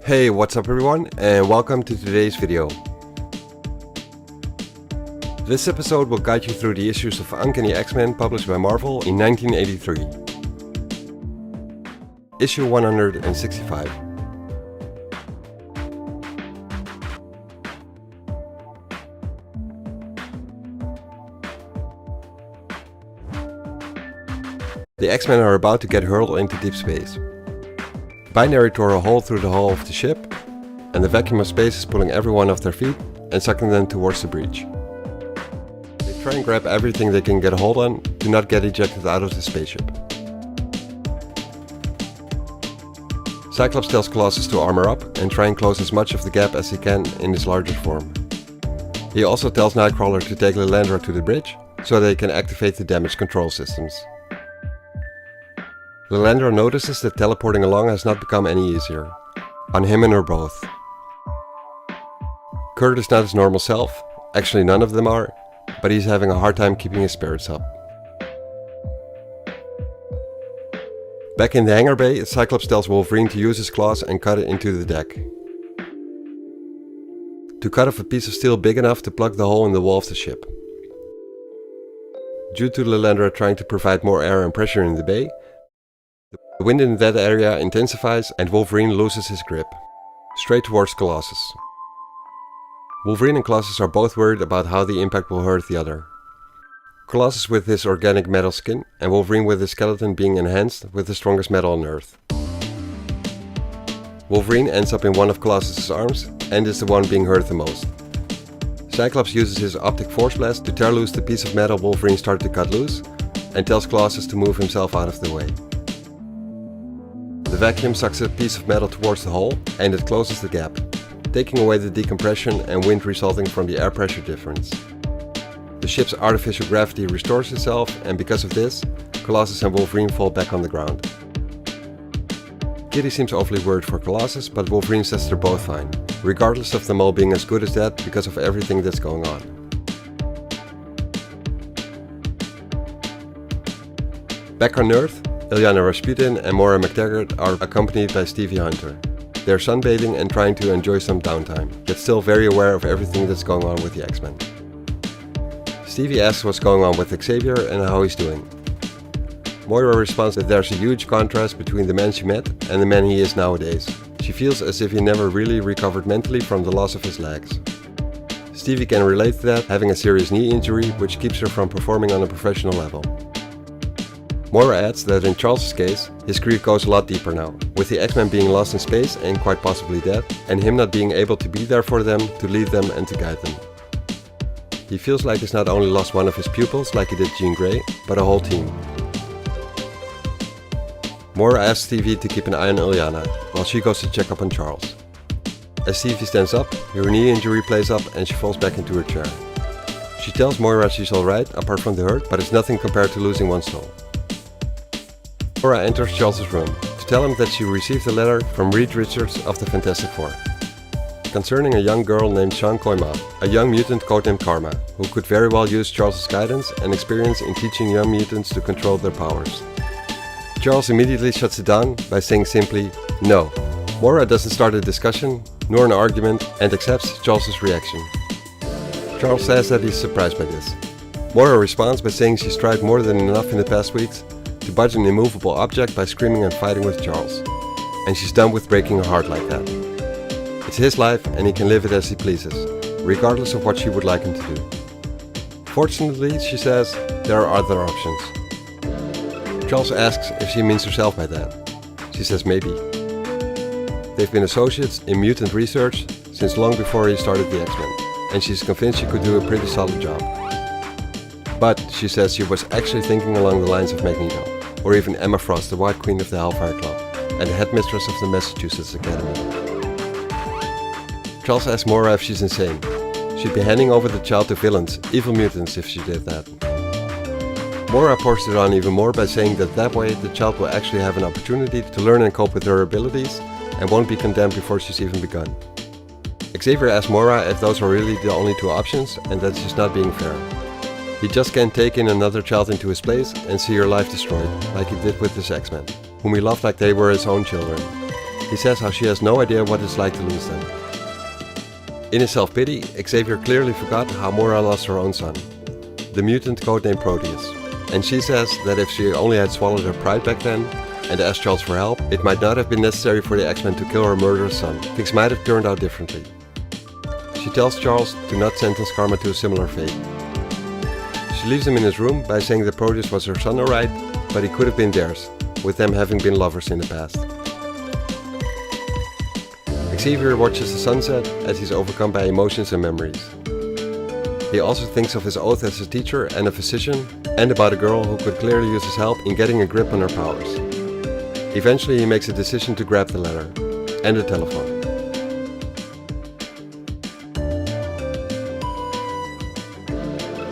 Hey, what's up everyone, and welcome to today's video. This episode will guide you through the issues of Uncanny X-Men published by Marvel in 1983. Issue 165. The X-Men are about to get hurled into deep space. Binary tore a hole through the hull of the ship, and the vacuum of space is pulling everyone off their feet and sucking them towards the breach. They try and grab everything they can get a hold on to not get ejected out of the spaceship. Cyclops tells Colossus to armor up and try and close as much of the gap as he can in his larger form. He also tells Nightcrawler to take Lilandra to the bridge so they can activate the damage control systems. Lilandra notices that teleporting along has not become any easier, on him and her both. Kurt is not his normal self, actually none of them are, but he's having a hard time keeping his spirits up. Back in the hangar bay, Cyclops tells Wolverine to use his claws and cut it into the deck. To cut off a piece of steel big enough to plug the hole in the wall of the ship. Due to Lilandra trying to provide more air and pressure in the bay, the wind in that area intensifies and Wolverine loses his grip, straight towards Colossus. Wolverine and Colossus are both worried about how the impact will hurt the other. Colossus with his organic metal skin and Wolverine with his skeleton being enhanced with the strongest metal on Earth. Wolverine ends up in one of Colossus's arms and is the one being hurt the most. Cyclops uses his optic force blast to tear loose the piece of metal Wolverine started to cut loose and tells Colossus to move himself out of the way. The vacuum sucks a piece of metal towards the hole and it closes the gap, taking away the decompression and wind resulting from the air pressure difference. The ship's artificial gravity restores itself, and because of this, Colossus and Wolverine fall back on the ground. Kitty seems awfully worried for Colossus, but Wolverine says they're both fine, regardless of them all being as good as that because of everything that's going on. Back on Earth, Illyana Rasputin and Moira McTaggart are accompanied by Stevie Hunter. They are sunbathing and trying to enjoy some downtime, yet still very aware of everything that's going on with the X-Men. Stevie asks what's going on with Xavier and how he's doing. Moira responds that there's a huge contrast between the man she met and the man he is nowadays. She feels as if he never really recovered mentally from the loss of his legs. Stevie can relate to that, having a serious knee injury which keeps her from performing on a professional level. Moira adds that in Charles' case, his grief goes a lot deeper now, with the X-Men being lost in space and quite possibly dead, and him not being able to be there for them, to lead them and to guide them. He feels like he's not only lost one of his pupils like he did Jean Grey, but a whole team. Moira asks Stevie to keep an eye on Illyana, while she goes to check up on Charles. As Stevie stands up, her knee injury plays up and she falls back into her chair. She tells Moira she's alright apart from the hurt, but it's nothing compared to losing one's soul. Moira enters Charles' room to tell him that she received a letter from Reed Richards of the Fantastic Four concerning a young girl named Sean Koima, a young mutant codenamed Karma, who could very well use Charles' guidance and experience in teaching young mutants to control their powers. Charles immediately shuts it down by saying simply, no. Moira doesn't start a discussion, nor an argument, and accepts Charles' reaction. Charles says that he's surprised by this. Moira responds by saying she's tried more than enough in the past weeks to budge an immovable object by screaming and fighting with Charles, and she's done with breaking her heart like that. It's his life and he can live it as he pleases, regardless of what she would like him to do. Fortunately, she says, there are other options. Charles asks if she means herself by that. She says maybe. They've been associates in mutant research since long before he started the X-Men, and she's convinced she could do a pretty solid job. But she says she was actually thinking along the lines of Magneto, or even Emma Frost, the White Queen of the Hellfire Club, and the headmistress of the Massachusetts Academy. Charles asks Moira if she's insane. She'd be handing over the child to villains, evil mutants, if she did that. Moira pours it on even more by saying that way the child will actually have an opportunity to learn and cope with her abilities, and won't be condemned before she's even begun. Xavier asks Moira if those are really the only two options, and that she's not being fair. He just can't take in another child into his place and see her life destroyed, like he did with his X-Men, whom he loved like they were his own children. He says how she has no idea what it's like to lose them. In his self-pity, Xavier clearly forgot how Moira lost her own son, the mutant codenamed Proteus, and she says that if she only had swallowed her pride back then and asked Charles for help, it might not have been necessary for the X-Men to kill her murderous son. Things might have turned out differently. She tells Charles to not sentence Karma to a similar fate. She leaves him in his room by saying that Proteus was her son alright, but he could have been theirs, with them having been lovers in the past. Xavier watches the sunset as he's overcome by emotions and memories. He also thinks of his oath as a teacher and a physician, and about a girl who could clearly use his help in getting a grip on her powers. Eventually he makes a decision to grab the letter, and the telephone.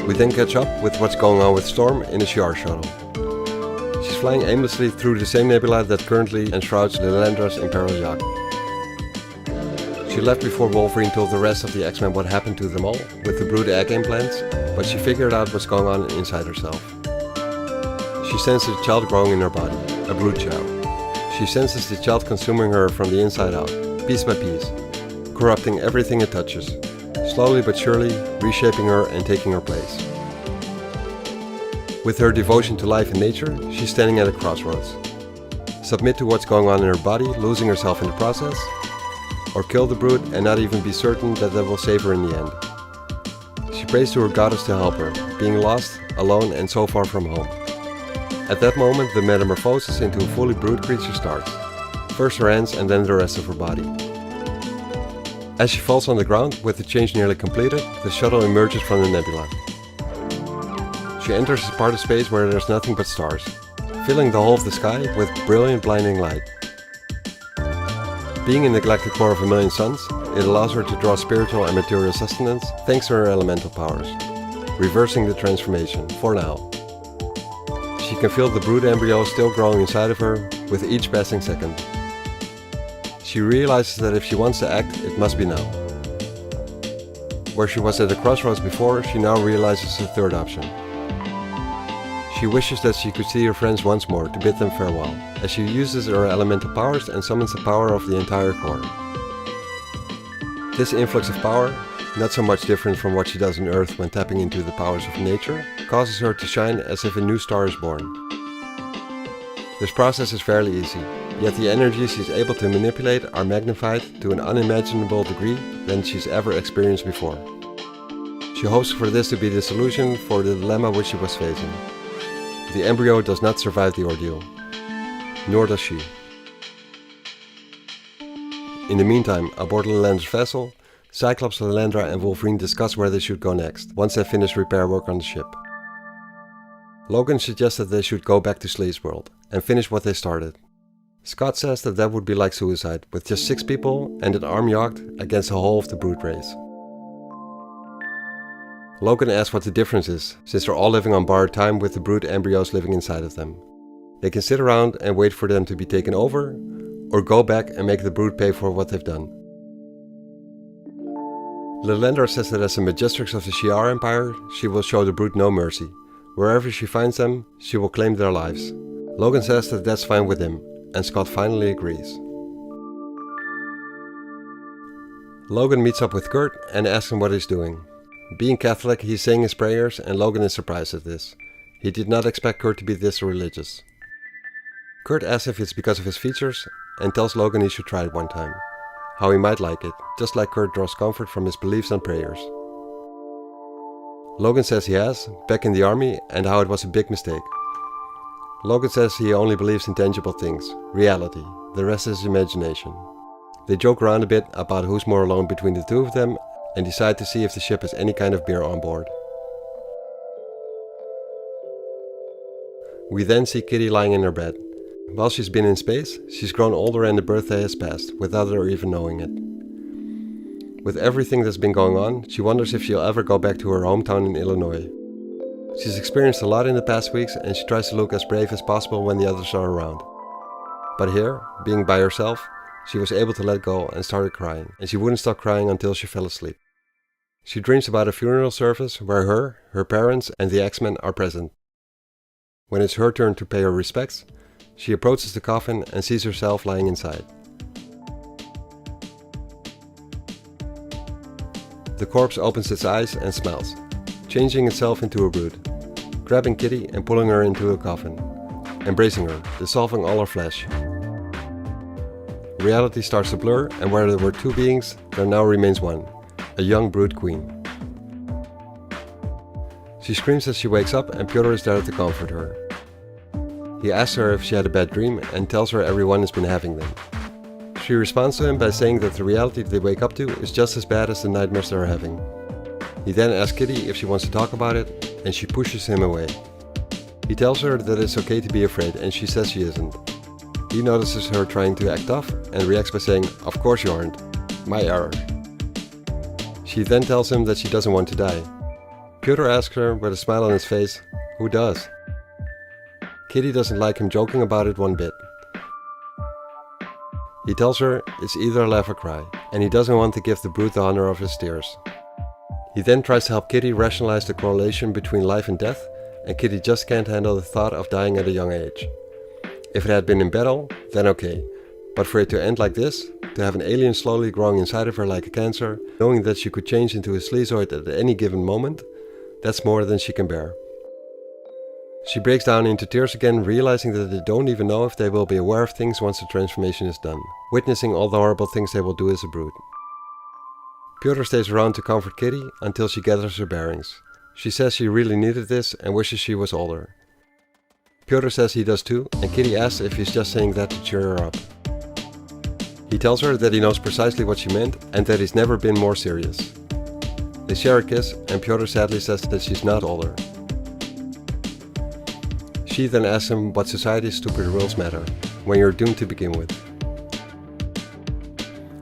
We then catch up with what's going on with Storm in a Shi'ar shuttle. She's flying aimlessly through the same nebula that currently enshrouds Lilandra's Imperial yacht. She left before Wolverine told the rest of the X-Men what happened to them all with the brood egg implants, but she figured out what's going on inside herself. She senses a child growing in her body, a brood child. She senses the child consuming her from the inside out, piece by piece, corrupting everything it touches, slowly but surely reshaping her and taking her place. With her devotion to life and nature, she's standing at a crossroads. Submit to what's going on in her body, losing herself in the process, or kill the brood and not even be certain that will save her in the end. She prays to her goddess to help her, being lost, alone and so far from home. At that moment the metamorphosis into a fully brood creature starts. First her hands and then the rest of her body. As she falls on the ground, with the change nearly completed, the shuttle emerges from the nebula. She enters a part of space where there's nothing but stars, filling the whole of the sky with brilliant blinding light. Being in the galactic core of a million suns, it allows her to draw spiritual and material sustenance thanks to her elemental powers, reversing the transformation, for now. She can feel the brood embryo still growing inside of her with each passing second. She realizes that if she wants to act, it must be now. Where she was at the crossroads before, she now realizes a third option. She wishes that she could see her friends once more to bid them farewell, as she uses her elemental powers and summons the power of the entire core. This influx of power, not so much different from what she does on Earth when tapping into the powers of nature, causes her to shine as if a new star is born. This process is fairly easy, yet the energies she's able to manipulate are magnified to an unimaginable degree than she's ever experienced before. She hopes for this to be the solution for the dilemma which she was facing. The embryo does not survive the ordeal, nor does she. In the meantime, aboard Lilandra's vessel, Cyclops, Lilandra and Wolverine discuss where they should go next, once they finish repair work on the ship. Logan suggests that they should go back to Sleaze World and finish what they started. Scott says that would be like suicide, with just 6 people and an armed yacht against the whole of the brood race. Logan asks what the difference is, since they're all living on borrowed time with the brood embryos living inside of them. They can sit around and wait for them to be taken over, or go back and make the brood pay for what they've done. Lilandra says that as a magistress of the Shi'ar Empire, she will show the brood no mercy. Wherever she finds them, she will claim their lives. Logan says that that's fine with him, and Scott finally agrees. Logan meets up with Kurt and asks him what he's doing. Being Catholic, he's saying his prayers and Logan is surprised at this. He did not expect Kurt to be this religious. Kurt asks if it's because of his features and tells Logan he should try it one time. How he might like it, just like Kurt draws comfort from his beliefs and prayers. Logan says he has, back in the army, and how it was a big mistake. Logan says he only believes in tangible things, reality, the rest is imagination. They joke around a bit about who's more alone between the two of them and decide to see if the ship has any kind of beer on board. We then see Kitty lying in her bed. While she's been in space, she's grown older and the birthday has passed, without her even knowing it. With everything that's been going on, she wonders if she'll ever go back to her hometown in Illinois. She's experienced a lot in the past weeks and she tries to look as brave as possible when the others are around. But here, being by herself, she was able to let go and started crying, and she wouldn't stop crying until she fell asleep. She dreams about a funeral service where her parents and the X-Men are present. When it's her turn to pay her respects, she approaches the coffin and sees herself lying inside. The corpse opens its eyes and smells, changing itself into a brood, grabbing Kitty and pulling her into a coffin, embracing her, dissolving all her flesh. Reality starts to blur, and where there were two beings, there now remains one, a young brood queen. She screams as she wakes up, and Pyotr is there to comfort her. He asks her if she had a bad dream and tells her everyone has been having them. She responds to him by saying that the reality they wake up to is just as bad as the nightmares they're having. He then asks Kitty if she wants to talk about it, and she pushes him away. He tells her that it's okay to be afraid, and she says she isn't. He notices her trying to act tough and reacts by saying, "Of course you aren't. My error." She then tells him that she doesn't want to die. Pyotr asks her with a smile on his face, "Who does?" Kitty doesn't like him joking about it one bit. He tells her it's either laugh or cry, and he doesn't want to give the brood the honor of his tears. He then tries to help Kitty rationalize the correlation between life and death, and Kitty just can't handle the thought of dying at a young age. If it had been in battle, then okay, but for it to end like this, to have an alien slowly growing inside of her like a cancer, knowing that she could change into a sleazoid at any given moment, that's more than she can bear. She breaks down into tears again, realizing that they don't even know if they will be aware of things once the transformation is done, witnessing all the horrible things they will do as a brood. Pyotr stays around to comfort Kitty until she gathers her bearings. She says she really needed this and wishes she was older. Pyotr says he does too, and Kitty asks if he's just saying that to cheer her up. He tells her that he knows precisely what she meant and that he's never been more serious. They share a kiss, and Pyotr sadly says that she's not older. She then asks him what society's stupid rules matter, when you're doomed to begin with.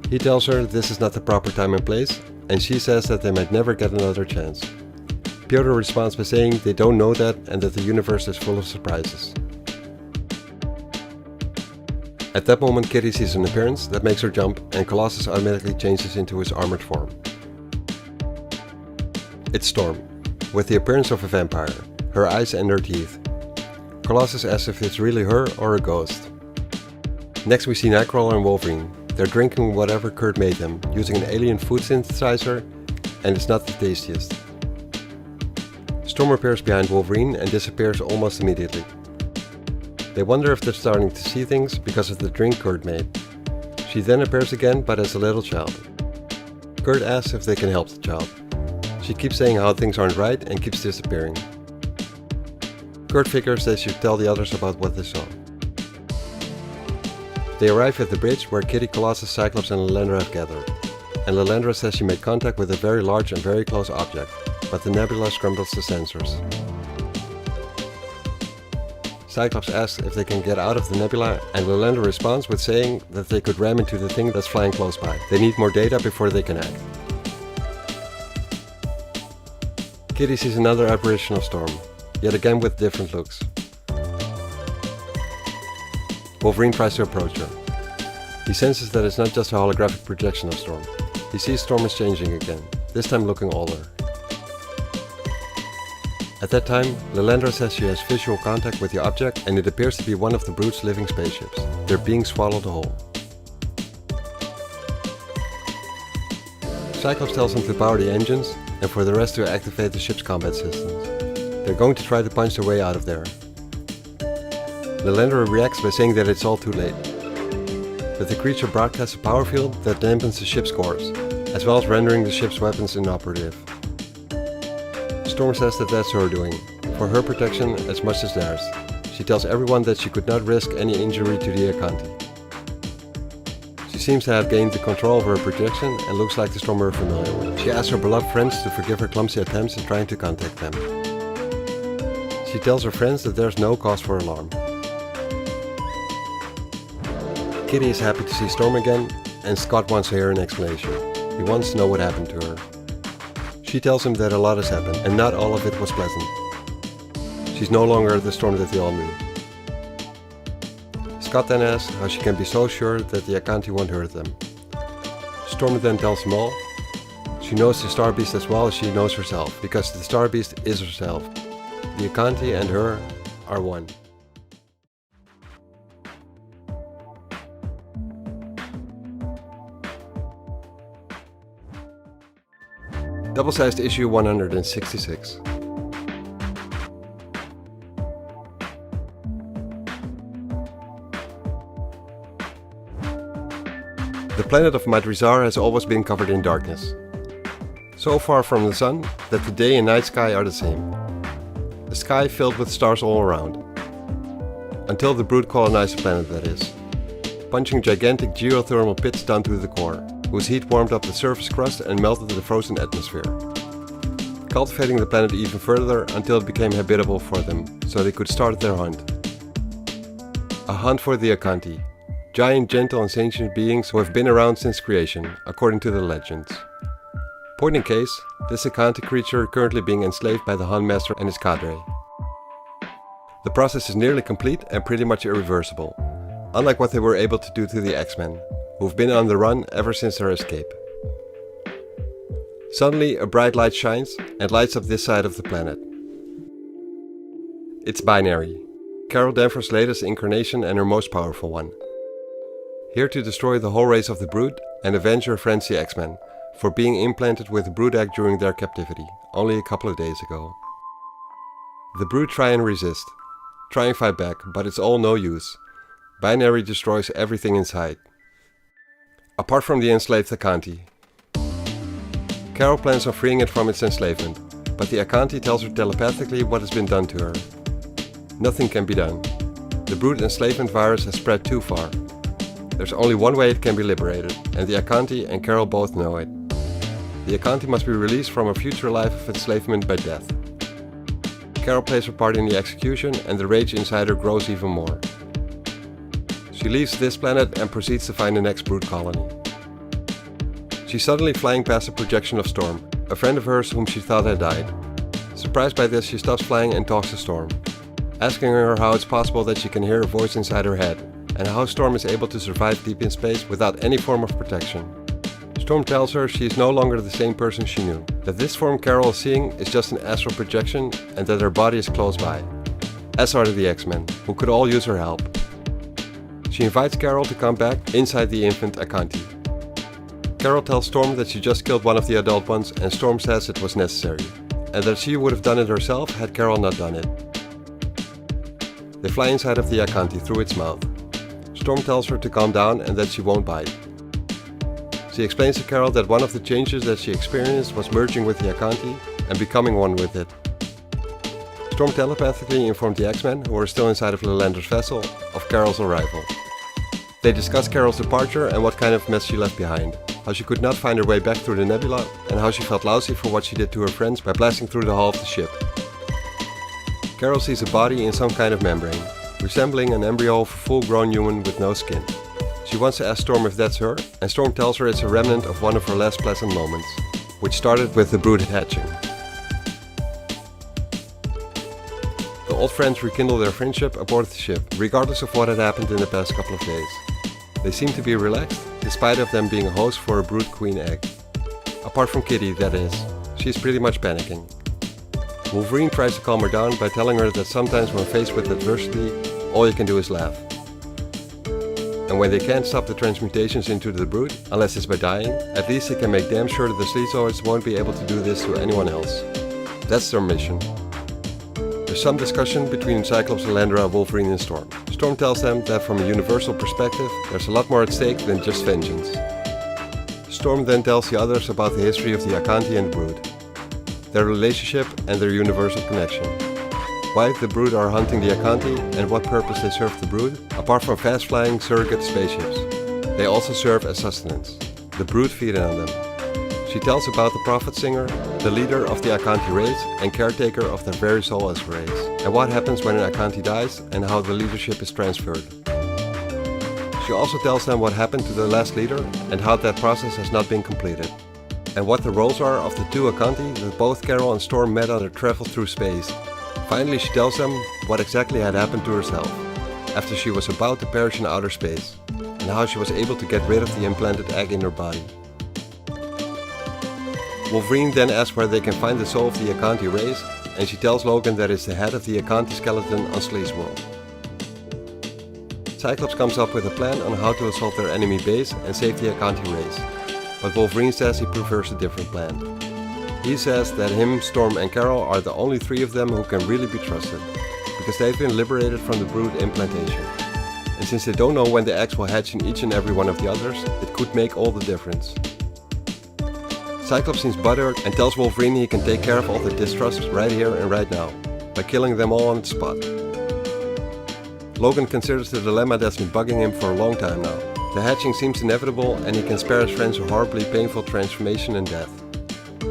He tells her this is not the proper time and place, and she says that they might never get another chance. Pyotr responds by saying they don't know that and that the universe is full of surprises. At that moment, Kitty sees an appearance that makes her jump, and Colossus automatically changes into his armored form. It's Storm, with the appearance of a vampire, her eyes and her teeth. Colossus asks if it's really her or a ghost. Next we see Nightcrawler and Wolverine. They're drinking whatever Kurt made them, using an alien food synthesizer, and it's not the tastiest. Storm appears behind Wolverine and disappears almost immediately. They wonder if they're starting to see things because of the drink Kurt made. She then appears again, but as a little child. Kurt asks if they can help the child. She keeps saying how things aren't right and keeps disappearing. Kurt figures they should tell the others about what they saw. They arrive at the bridge where Kitty, Colossus, Cyclops and Lilandra have gathered, and Lilandra says she made contact with a very large and very close object, but the nebula scrambles the sensors. Cyclops asks if they can get out of the nebula, and Lilandra responds with saying that they could ram into the thing that's flying close by. They need more data before they can act. Kitty sees another apparition of Storm, yet again with different looks. Wolverine tries to approach her. He senses that it's not just a holographic projection of Storm. He sees Storm is changing again, this time looking older. At that time, Lilandra says she has visual contact with the object, and it appears to be one of the Brood's living spaceships. They're being swallowed whole. Cyclops tells them to power the engines, and for the rest to activate the ship's combat systems. They're going to try to punch their way out of there. Lilandra reacts by saying that it's all too late. But the creature broadcasts a power field that dampens the ship's cores, as well as rendering the ship's weapons inoperative. Storm says that that's her doing, for her protection as much as theirs. She tells everyone that she could not risk any injury to the Akanti. She seems to have gained the control of her projection and looks like the Storm we're familiar with. She asks her beloved friends to forgive her clumsy attempts in trying to contact them. She tells her friends that there's no cause for alarm. Kitty is happy to see Storm again, and Scott wants to hear an explanation. He wants to know what happened to her. She tells him that a lot has happened, and not all of it was pleasant. She's no longer the Storm that they all knew. Scott then asks how she can be so sure that the Akanti won't hurt them. Storm then tells them all she knows the Star Beast as well as she knows herself, because the Star Beast is herself. The Akanti and her are one. Double-sized issue 166. The planet of Madrizar has always been covered in darkness. So far from the sun that the day and night sky are the same. A sky filled with stars all around. Until the Brood colonized the planet, that is. Punching gigantic geothermal pits down to the core, whose heat warmed up the surface crust and melted the frozen atmosphere. Cultivating the planet even further until it became habitable for them, so they could start their hunt. A hunt for the Akanti, giant, gentle and sentient beings who have been around since creation, according to the legends. Point in case, this Akanti creature currently being enslaved by the Hun Master and his cadre. The process is nearly complete and pretty much irreversible, unlike what they were able to do to the X-Men, who've been on the run ever since their escape. Suddenly a bright light shines and lights up this side of the planet. It's binary, Carol Danvers' latest incarnation and her most powerful one. Here to destroy the whole race of the Brood and avenge her friends the X-Men for being implanted with the Brood egg during their captivity, only a couple of days ago. The Brood try and resist, try and fight back, but it's all no use. Binary destroys everything in sight. Apart from the enslaved Akanti. Carol plans on freeing it from its enslavement, but the Akanti tells her telepathically what has been done to her. Nothing can be done. The Brood enslavement virus has spread too far. There's only one way it can be liberated, and the Akanti and Carol both know it. The Akanti must be released from a future life of enslavement by death. Carol plays her part in the execution, and the rage inside her grows even more. She leaves this planet and proceeds to find the next Brood colony. She's suddenly flying past a projection of Storm, a friend of hers whom she thought had died. Surprised by this, she stops flying and talks to Storm, asking her how it's possible that she can hear a voice inside her head, and how Storm is able to survive deep in space without any form of protection. Storm tells her she is no longer the same person she knew, that this form Carol is seeing is just an astral projection and that her body is close by, as are the X-Men, who could all use her help. She invites Carol to come back inside the infant Akanti. Carol tells Storm that she just killed one of the adult ones, and Storm says it was necessary, and that she would have done it herself had Carol not done it. They fly inside of the Akanti through its mouth. Storm tells her to calm down and that she won't bite. She explains to Carol that one of the changes that she experienced was merging with the Akanti and becoming one with it. Storm telepathically informed the X-Men, who are still inside of Lilander's vessel, of Carol's arrival. They discuss Carol's departure and what kind of mess she left behind, how she could not find her way back through the nebula, and how she felt lousy for what she did to her friends by blasting through the hull of the ship. Carol sees a body in some kind of membrane, resembling an embryo of a full-grown human with no skin. She wants to ask Storm if that's her, and Storm tells her it's a remnant of one of her last pleasant moments, which started with the Brood hatching. The old friends rekindle their friendship aboard the ship, regardless of what had happened in the past couple of days. They seem to be relaxed, despite of them being a host for a Brood queen egg. Apart from Kitty, that is. She's pretty much panicking. Wolverine tries to calm her down by telling her that sometimes when faced with adversity, all you can do is laugh. And when they can't stop the transmutations into the Brood, unless it's by dying, at least they can make damn sure that the Sleazoids won't be able to do this to anyone else. That's their mission. There's some discussion between Cyclops, Lilandra, Wolverine and Storm. Storm tells them that from a universal perspective, there's a lot more at stake than just vengeance. Storm then tells the others about the history of the Akanti and the Brood, their relationship and their universal connection. Why the Brood are hunting the Akanti and what purpose they serve the Brood, apart from fast-flying surrogate spaceships. They also serve as sustenance. The Brood feed on them. She tells about the Prophet Singer, the leader of the Akanti race and caretaker of their very soul as a race, and what happens when an Akanti dies and how the leadership is transferred. She also tells them what happened to the last leader and how that process has not been completed, and what the roles are of the two Akanti that both Carol and Storm met on their travel through space. Finally, she tells them what exactly had happened to herself, after she was about to perish in outer space, and how she was able to get rid of the implanted egg in her body. Wolverine then asks where they can find the soul of the Akanti race, and she tells Logan that it's the head of the Akanti skeleton on Sleaze World. Cyclops comes up with a plan on how to assault their enemy base and save the Akanti race, but Wolverine says he prefers a different plan. He says that him, Storm and Carol are the only three of them who can really be trusted, because they've been liberated from the brood implantation. And since they don't know when the eggs will hatch in each and every one of the others, it could make all the difference. Cyclops seems buttered and tells Wolverine he can take care of all the distrust right here and right now, by killing them all on the spot. Logan considers the dilemma that's been bugging him for a long time now. The hatching seems inevitable and he can spare his friends a horribly painful transformation and death.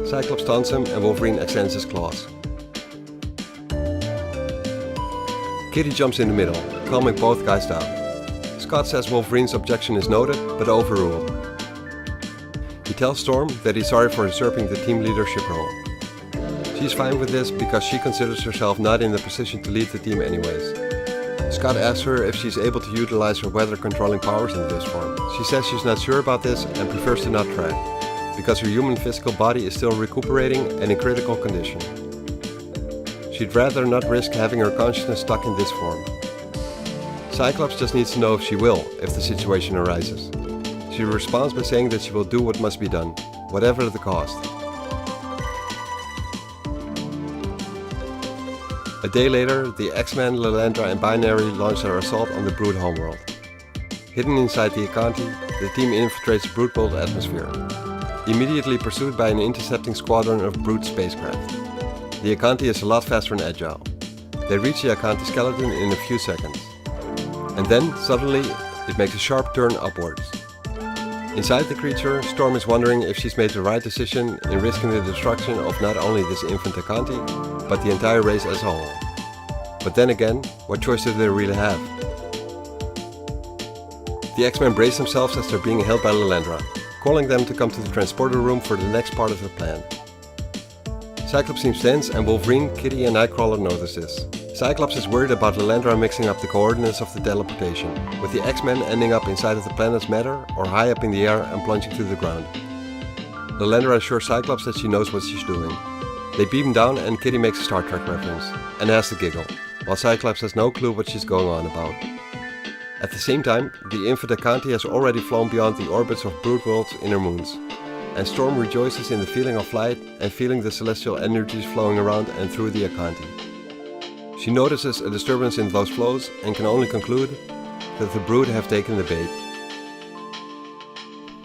Cyclops taunts him and Wolverine extends his claws. Kitty jumps in the middle, calming both guys down. Scott says Wolverine's objection is noted, but overruled. He tells Storm that he's sorry for usurping the team leadership role. She's fine with this because she considers herself not in the position to lead the team anyways. Scott asks her if she's able to utilize her weather controlling powers in this form. She says she's not sure about this and prefers to not try, because her human physical body is still recuperating and in critical condition. She'd rather not risk having her consciousness stuck in this form. Cyclops just needs to know if she will, if the situation arises. She responds by saying that she will do what must be done, whatever the cost. A day later, the X-Men, Lilandra and Binary launch their assault on the Brood homeworld. Hidden inside the Akanti, the team infiltrates the Brood world atmosphere, immediately pursued by an intercepting squadron of Brood spacecraft. The Akanti is a lot faster and agile. They reach the Akanti skeleton in a few seconds. And then, suddenly, it makes a sharp turn upwards. Inside the creature, Storm is wondering if she's made the right decision in risking the destruction of not only this infant Akanti, but the entire race as a whole. But then again, what choice do they really have? The X-Men brace themselves as they're being held by Lilandra, calling them to come to the transporter room for the next part of the plan. Cyclops seems tense and Wolverine, Kitty and Nightcrawler notice this. Cyclops is worried about Lilandra mixing up the coordinates of the teleportation, with the X-Men ending up inside of the planet's matter or high up in the air and plunging to the ground. Lilandra assures Cyclops that she knows what she's doing. They beam down and Kitty makes a Star Trek reference, and has to giggle, while Cyclops has no clue what she's going on about. At the same time, the infant Akanti has already flown beyond the orbits of Brood world's inner moons, and Storm rejoices in the feeling of flight and feeling the celestial energies flowing around and through the Akanti. She notices a disturbance in those flows and can only conclude that the Brood have taken the bait.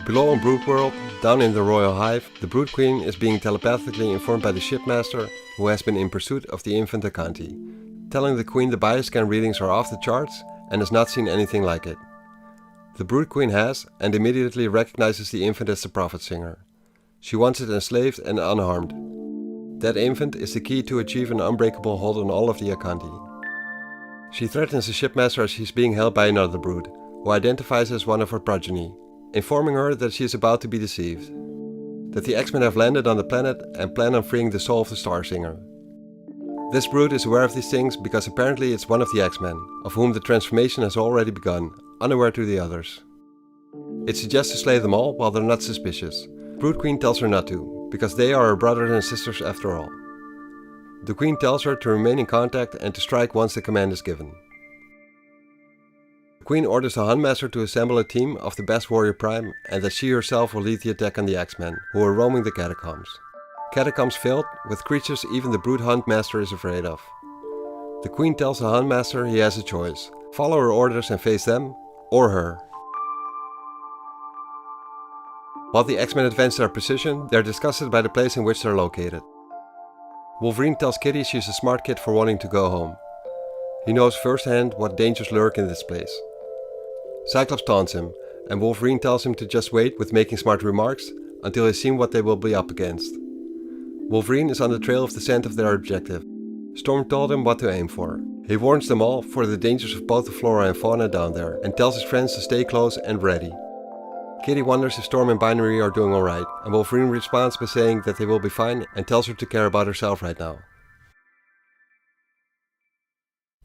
Below on Brood world, down in the Royal Hive, the Brood Queen is being telepathically informed by the shipmaster, who has been in pursuit of the infant Akanti, telling the Queen the bioscan readings are off the charts and has not seen anything like it. The Brood Queen has, and immediately recognizes the infant as the Prophet Singer. She wants it enslaved and unharmed. That infant is the key to achieve an unbreakable hold on all of the Akanti. She threatens the shipmaster as she's being held by another Brood, who identifies as one of her progeny, informing her that she is about to be deceived. That the X-Men have landed on the planet and plan on freeing the soul of the Star Singer. This Brood is aware of these things because apparently it's one of the X-Men, of whom the transformation has already begun, unaware to the others. It suggests to slay them all while they're not suspicious. Brood Queen tells her not to, because they are her brothers and sisters after all. The Queen tells her to remain in contact and to strike once the command is given. The Queen orders the Hunmaster to assemble a team of the best warrior prime and that she herself will lead the attack on the X-Men, who are roaming the catacombs. Catacombs filled with creatures even the Brood Huntmaster is afraid of. The Queen tells the Hunmaster he has a choice: follow her orders and face them, or her. While the X-Men advance their position, they are disgusted by the place in which they are located. Wolverine tells Kitty she's a smart kid for wanting to go home. He knows firsthand what dangers lurk in this place. Cyclops taunts him, and Wolverine tells him to just wait with making smart remarks until he's seen what they will be up against. Wolverine is on the trail of the scent of their objective. Storm told him what to aim for. He warns them all for the dangers of both the flora and fauna down there and tells his friends to stay close and ready. Kitty wonders if Storm and Binary are doing alright, and Wolverine responds by saying that they will be fine and tells her to care about herself right now.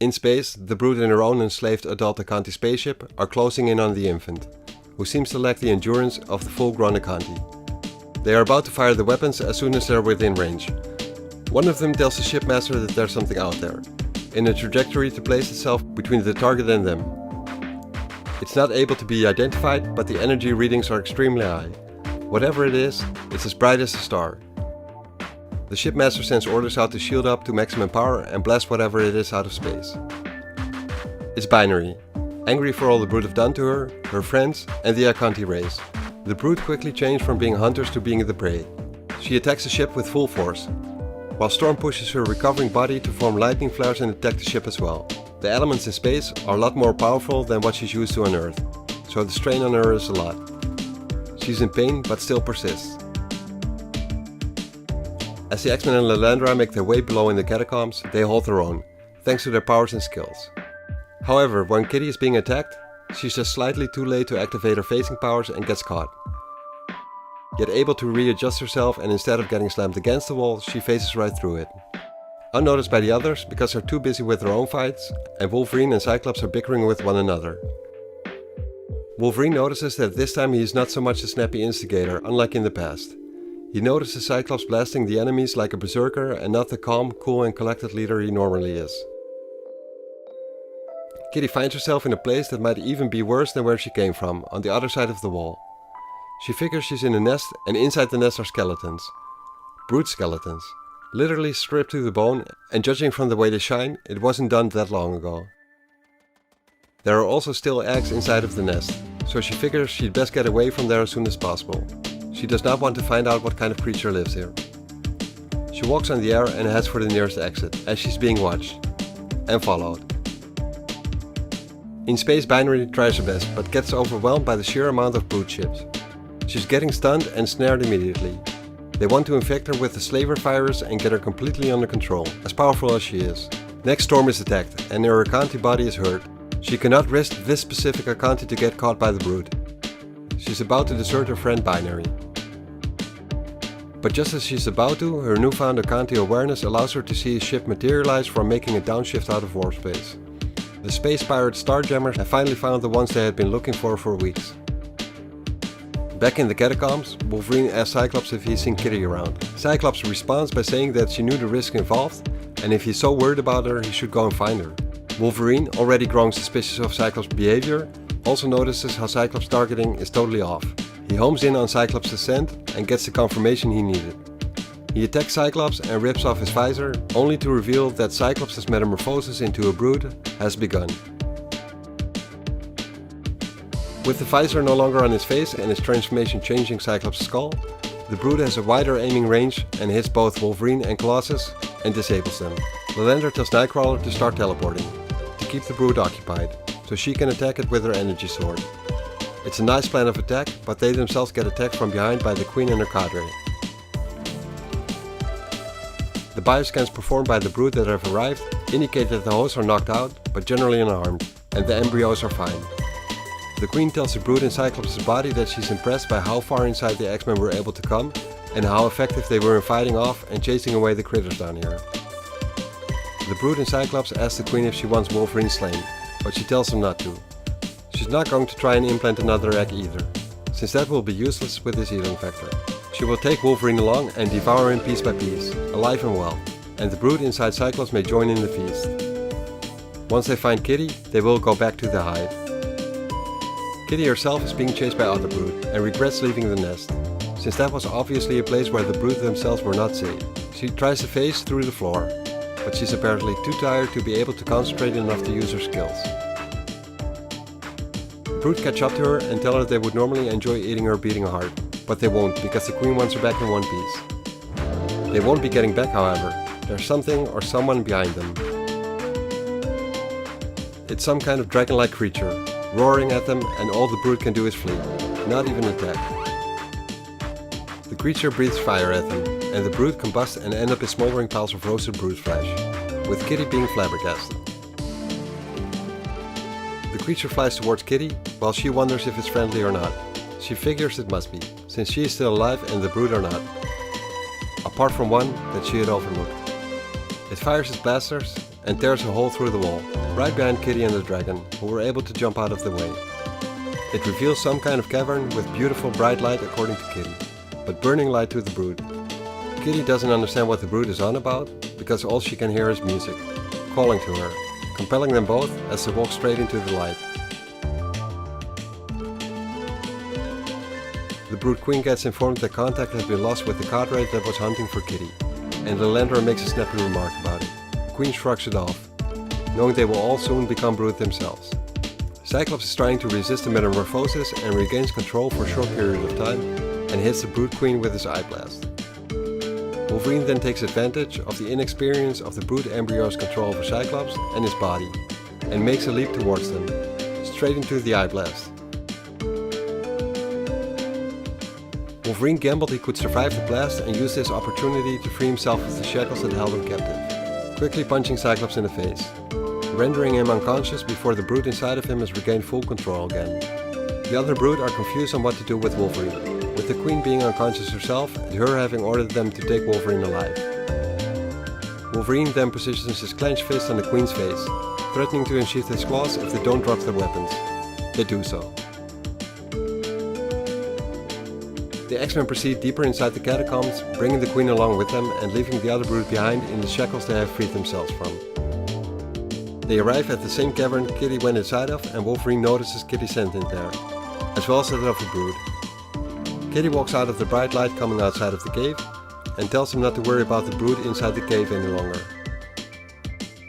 In space, the Brood in her own enslaved adult Akanti spaceship are closing in on the infant, who seems to lack the endurance of the full-grown Akanti. They are about to fire the weapons as soon as they are within range. One of them tells the shipmaster that there's something out there, in a trajectory to place itself between the target and them. It's not able to be identified, but the energy readings are extremely high. Whatever it is, it's as bright as a star. The shipmaster sends orders out to shield up to maximum power and blast whatever it is out of space. It's Binary, angry for all the Brood have done to her, her friends and the Akanti race. The Brood quickly change from being hunters to being the prey. She attacks the ship with full force, while Storm pushes her recovering body to form lightning flares and attack the ship as well. The elements in space are a lot more powerful than what she's used to on Earth, so the strain on her is a lot. She's in pain but still persists. As the X-Men and Lilandra make their way below in the catacombs, they hold their own, thanks to their powers and skills. However, when Kitty is being attacked, she's just slightly too late to activate her phasing powers and gets caught. Yet able to readjust herself, and instead of getting slammed against the wall, she phases right through it. Unnoticed by the others because they're too busy with their own fights, and Wolverine and Cyclops are bickering with one another. Wolverine notices that this time he is not so much a snappy instigator, unlike in the past. He notices Cyclops blasting the enemies like a berserker and not the calm, cool and collected leader he normally is. Kitty finds herself in a place that might even be worse than where she came from, on the other side of the wall. She figures she's in a nest, and inside the nest are skeletons. Brood skeletons. Literally stripped to the bone, and judging from the way they shine, it wasn't done that long ago. There are also still eggs inside of the nest, so she figures she'd best get away from there as soon as possible. She does not want to find out what kind of creature lives here. She walks on the air and heads for the nearest exit, as she's being watched. And followed. In space, Binary tries her best, but gets overwhelmed by the sheer amount of Brood ships. She's getting stunned and snared immediately. They want to infect her with the slaver virus and get her completely under control, as powerful as she is. Next, Storm is attacked, and her Akanti body is hurt. She cannot risk this specific Akanti to get caught by the Brood. She's about to desert her friend Binary. But just as she's about to, her newfound Akanti awareness allows her to see a ship materialize from making a downshift out of warp space. The space pirate Starjammers have finally found the ones they had been looking for weeks. Back in the catacombs, Wolverine asks Cyclops if he's seen Kitty around. Cyclops responds by saying that she knew the risk involved, and if he's so worried about her, he should go and find her. Wolverine, already growing suspicious of Cyclops' behavior, also notices how Cyclops' targeting is totally off. He homes in on Cyclops' scent and gets the confirmation he needed. He attacks Cyclops and rips off his visor, only to reveal that Cyclops' metamorphosis into a Brood has begun. With the visor no longer on his face and his transformation changing Cyclops' skull, the Brood has a wider aiming range and hits both Wolverine and Colossus and disables them. Lilandra tells Nightcrawler to start teleporting, to keep the Brood occupied, so she can attack it with her energy sword. It's a nice plan of attack, but they themselves get attacked from behind by the Queen and her cadre. The bioscans performed by the Brood that have arrived indicate that the hosts are knocked out, but generally unharmed, and the embryos are fine. The Queen tells the Brood in Cyclops' body that she's impressed by how far inside the X-Men were able to come, and how effective they were in fighting off and chasing away the critters down here. The Brood in Cyclops asks the Queen if she wants Wolverine slain, but she tells them not to. She's not going to try and implant another egg either, since that will be useless with his healing factor. She will take Wolverine along and devour him piece by piece, alive and well, and the Brood inside Cyclops may join in the feast. Once they find Kitty, they will go back to the hive. Kitty herself is being chased by other Brood and regrets leaving the nest, since that was obviously a place where the Brood themselves were not safe. She tries to phase through the floor, but she's apparently too tired to be able to concentrate enough to use her skills. The Brood catch up to her and tell her they would normally enjoy eating her beating heart, but they won't because the Queen wants her back in one piece. They won't be getting back, however. There's something or someone behind them. It's some kind of dragon-like creature, roaring at them, and all the Brood can do is flee, not even attack. The creature breathes fire at them, and the Brood combust and end up in smoldering piles of roasted Brood flesh, with Kitty being flabbergasted. The creature flies towards Kitty, while she wonders if it's friendly or not. She figures it must be, since she is still alive and the Brood are not. Apart from one that she had overlooked. It fires its blasters and tears a hole through the wall, right behind Kitty and the dragon, who were able to jump out of the way. It reveals some kind of cavern with beautiful bright light according to Kitty, but burning light to the Brood. Kitty doesn't understand what the Brood is on about, because all she can hear is music, calling to her, compelling them both as they walk straight into the light. The Brood Queen gets informed that contact has been lost with the cadre that was hunting for Kitty. and Lilandra makes a snappy remark about it. The Queen shrugs it off, knowing they will all soon become Brood themselves. Cyclops is trying to resist the metamorphosis and regains control for a short period of time and hits the Brood Queen with his eye blast. Wolverine then takes advantage of the inexperience of the Brood embryo's control over Cyclops and his body and makes a leap towards them, straight into the eye blast. Wolverine gambled he could survive the blast and used this opportunity to free himself of the shackles that held him captive, quickly punching Cyclops in the face, rendering him unconscious before the Brood inside of him has regained full control again. The other Brood are confused on what to do with Wolverine, with the Queen being unconscious herself and her having ordered them to take Wolverine alive. Wolverine then positions his clenched fist on the Queen's face, threatening to unsheath his claws if they don't drop their weapons. They do so. The X-Men proceed deeper inside the catacombs, bringing the Queen along with them and leaving the other Brood behind in the shackles they have freed themselves from. They arrive at the same cavern Kitty went inside of, and Wolverine notices Kitty sent in there, as well as that of the Brood. Kitty walks out of the bright light coming outside of the cave and tells him not to worry about the Brood inside the cave any longer.